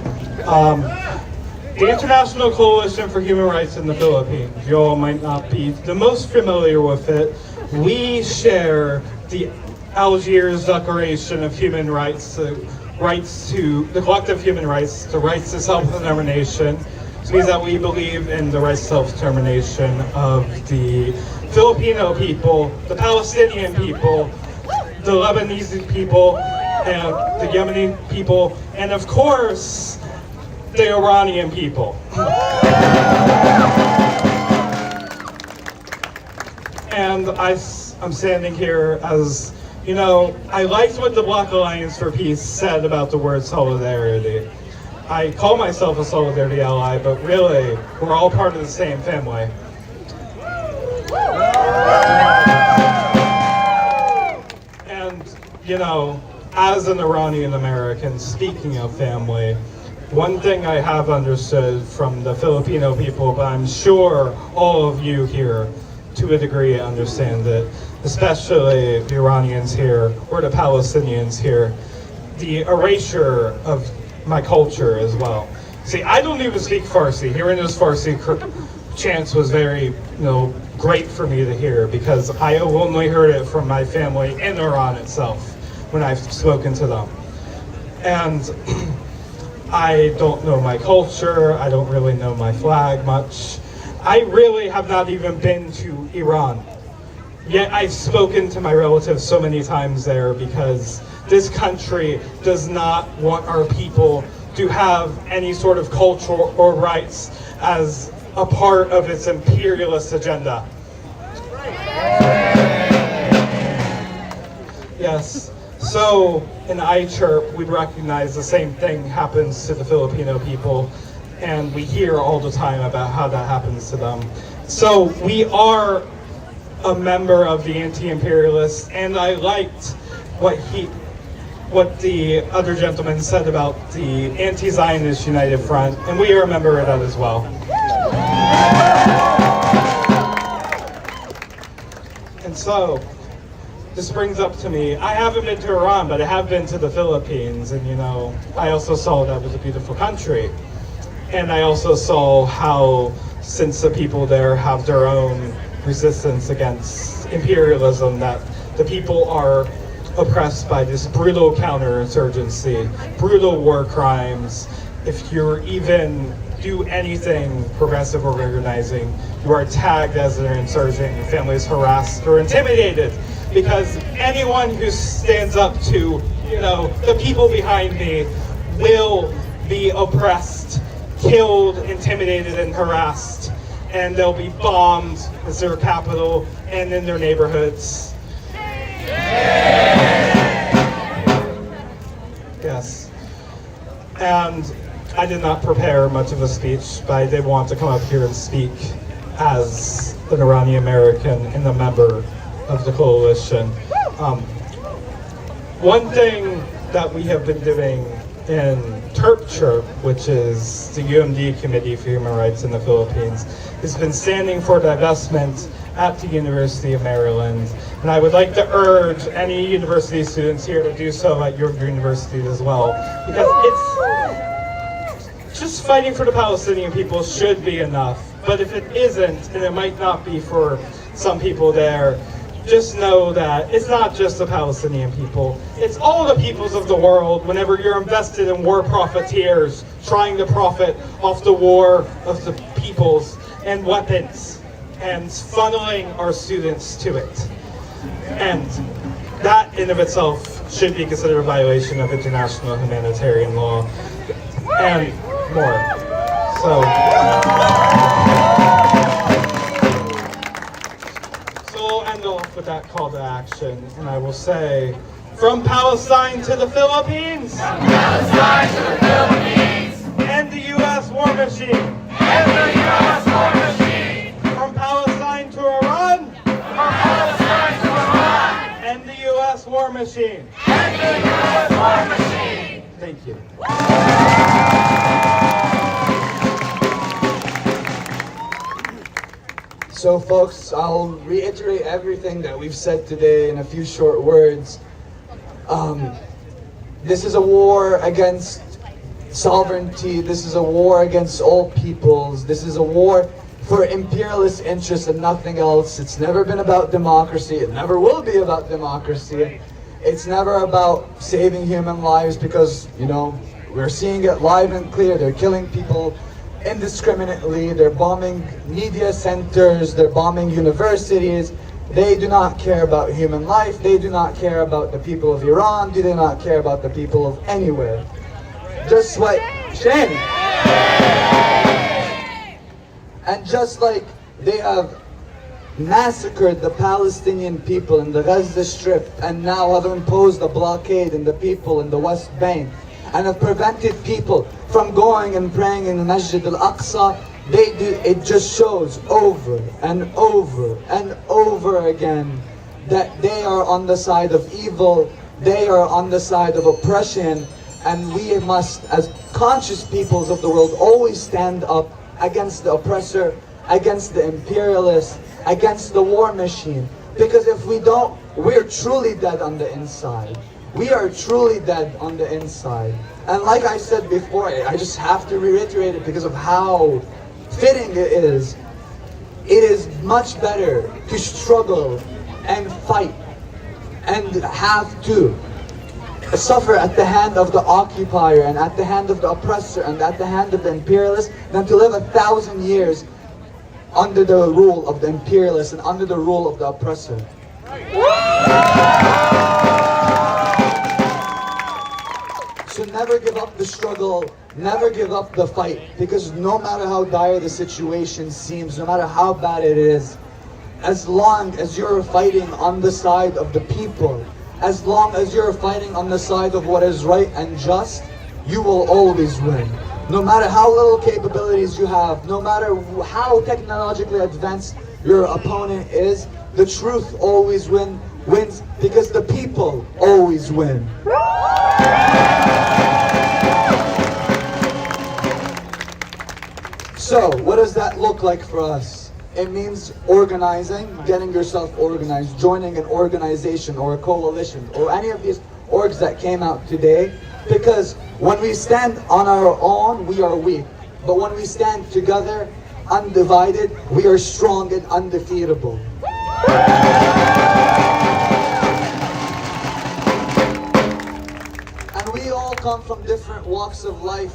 The International Coalition for Human Rights in the Philippines. You all might not be the most familiar with it. We share the Algiers Declaration of Human Rights, the collective human rights, the rights to self-determination. This means that we believe in the right to self-determination of the Filipino people, the Palestinian people, the Lebanese people, and the Yemeni people, and of course, the Iranian people. And I'm standing here as, you know, I liked what the Black Alliance for Peace said about the word solidarity. I call myself a solidarity ally, but really, we're all part of the same family. And, you know, as an Iranian American, speaking of family, one thing I have understood from the Filipino people, but I'm sure all of you here, to a degree, understand it, especially the Iranians here, or the Palestinians here, the erasure of my culture as well. See, I don't even speak Farsi. Hearing those Farsi chants was very, great for me to hear, because I only heard it from my family in Iran itself when I've spoken to them. And I don't know my culture. I don't really know my flag much. I really have not even been to Iran. Yet I've spoken to my relatives so many times there, because this country does not want our people to have any sort of culture or rights as a part of its imperialist agenda. Yes, so in iChirp, we recognize the same thing happens to the Filipino people, and we hear all the time about how that happens to them. So we are a member of the anti-imperialists, and I liked what the other gentleman said about the anti-Zionist United Front, and we are a member of that as well. And so, this brings up to me, I haven't been to Iran, but I have been to the Philippines, and I also saw that was a beautiful country. And I also saw how, since the people there have their own resistance against imperialism, that the people are oppressed by this brutal counterinsurgency, brutal war crimes. If you even do anything progressive or organizing, you are tagged as an insurgent, your family is harassed or intimidated, because anyone who stands up to, the people behind me will be oppressed, killed, intimidated, and harassed, and they'll be bombed as their capital and in their neighborhoods. Yes. And I did not prepare much of a speech, but I did want to come up here and speak as an Iranian American and a member of the coalition. One thing that we have been doing in TERP-CHIRP, which is the UMD Committee for Human Rights in the Philippines, has been standing for divestment at the University of Maryland. And I would like to urge any university students here to do so at your universities as well, because it's just fighting for the Palestinian people should be enough. But if it isn't, and it might not be for some people there, just know that it's not just the Palestinian people, it's all the peoples of the world. Whenever you're invested in war profiteers trying to profit off the war of the peoples and weapons and funneling our students to it. And that in of itself should be considered a violation of international humanitarian law and more. So we'll end off with that call to action, and I will say, from Palestine to the Philippines! From Palestine to the Philippines! End the U.S. war machine! End the U.S. war machine! From Palestine to Iran! From Palestine to Iran! End the U.S. war machine! End the U.S. war machine! Thank you. So folks, I'll reiterate everything that we've said today in a few short words. This is a war against sovereignty. This is a war against all peoples. This is a war for imperialist interests and nothing else. It's never been about democracy. It never will be about democracy. It's never about saving human lives, because, we're seeing it live and clear. They're killing people indiscriminately. They're bombing media centers. They're bombing universities. They do not care about human life. They do not care about the people of Iran. They do not care about the people of anywhere. Just like Chanting. And just like they have massacred the Palestinian people in the Gaza Strip and now have imposed a blockade on the people in the West Bank and have prevented people from going and praying in the Masjid al-Aqsa, it just shows over and over and over again that they are on the side of evil, they are on the side of oppression, and we must, as conscious peoples of the world, always stand up against the oppressor, against the imperialist, against the war machine. Because if we don't, we're truly dead on the inside. We are truly dead on the inside. And like I said before, I just have to reiterate it because of how fitting it is. It is much better to struggle and fight and have to suffer at the hand of the occupier and at the hand of the oppressor and at the hand of the imperialist than to live 1,000 years under the rule of the imperialist and under the rule of the oppressor. So never give up the struggle, never give up the fight, because no matter how dire the situation seems, no matter how bad it is, as long as you're fighting on the side of the people, as long as you're fighting on the side of what is right and just, you will always win. No matter how little capabilities you have, no matter how technologically advanced your opponent is, the truth always wins because the people always win. So, what does that look like for us? It means organizing, getting yourself organized, joining an organization or a coalition or any of these orgs that came out today. Because when we stand on our own, we are weak. But when we stand together, undivided, we are strong and undefeatable. And we all come from different walks of life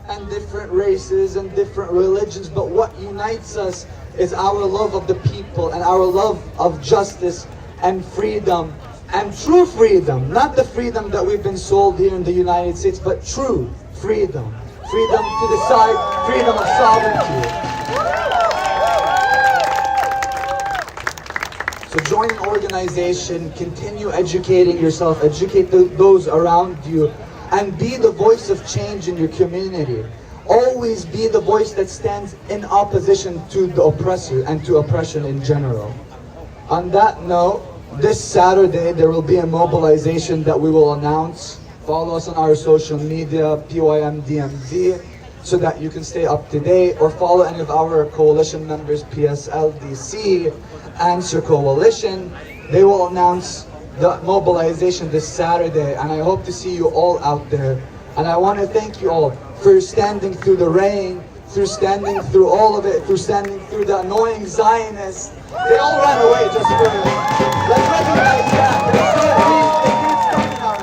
and different races and different religions, but what unites us is our love of the people and our love of justice and freedom. And true freedom, not the freedom that we've been sold here in the United States, but true freedom. Freedom to decide, freedom of sovereignty. So join an organization, continue educating yourself, educate those around you, and be the voice of change in your community. Always be the voice that stands in opposition to the oppressor and to oppression in general. On that note, this Saturday there will be a mobilization that we will announce. Follow us on our social media, PYMDMV, so that you can stay up to date, or follow any of our coalition members, PSLDC, Answer Coalition. They will announce the mobilization this Saturday, and I hope to see you all out there. And I want to thank you all for standing through the rain, through standing through all of it, through standing through the annoying Zionists. They all ran away just for it. Let's recognize that. They did start in our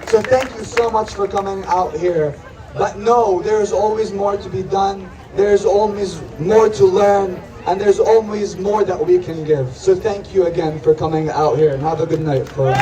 face. So thank you so much for coming out here. But no, there's always more to be done. There's always more to learn. And there's always more that we can give. So thank you again for coming out here, and have a good night, folks.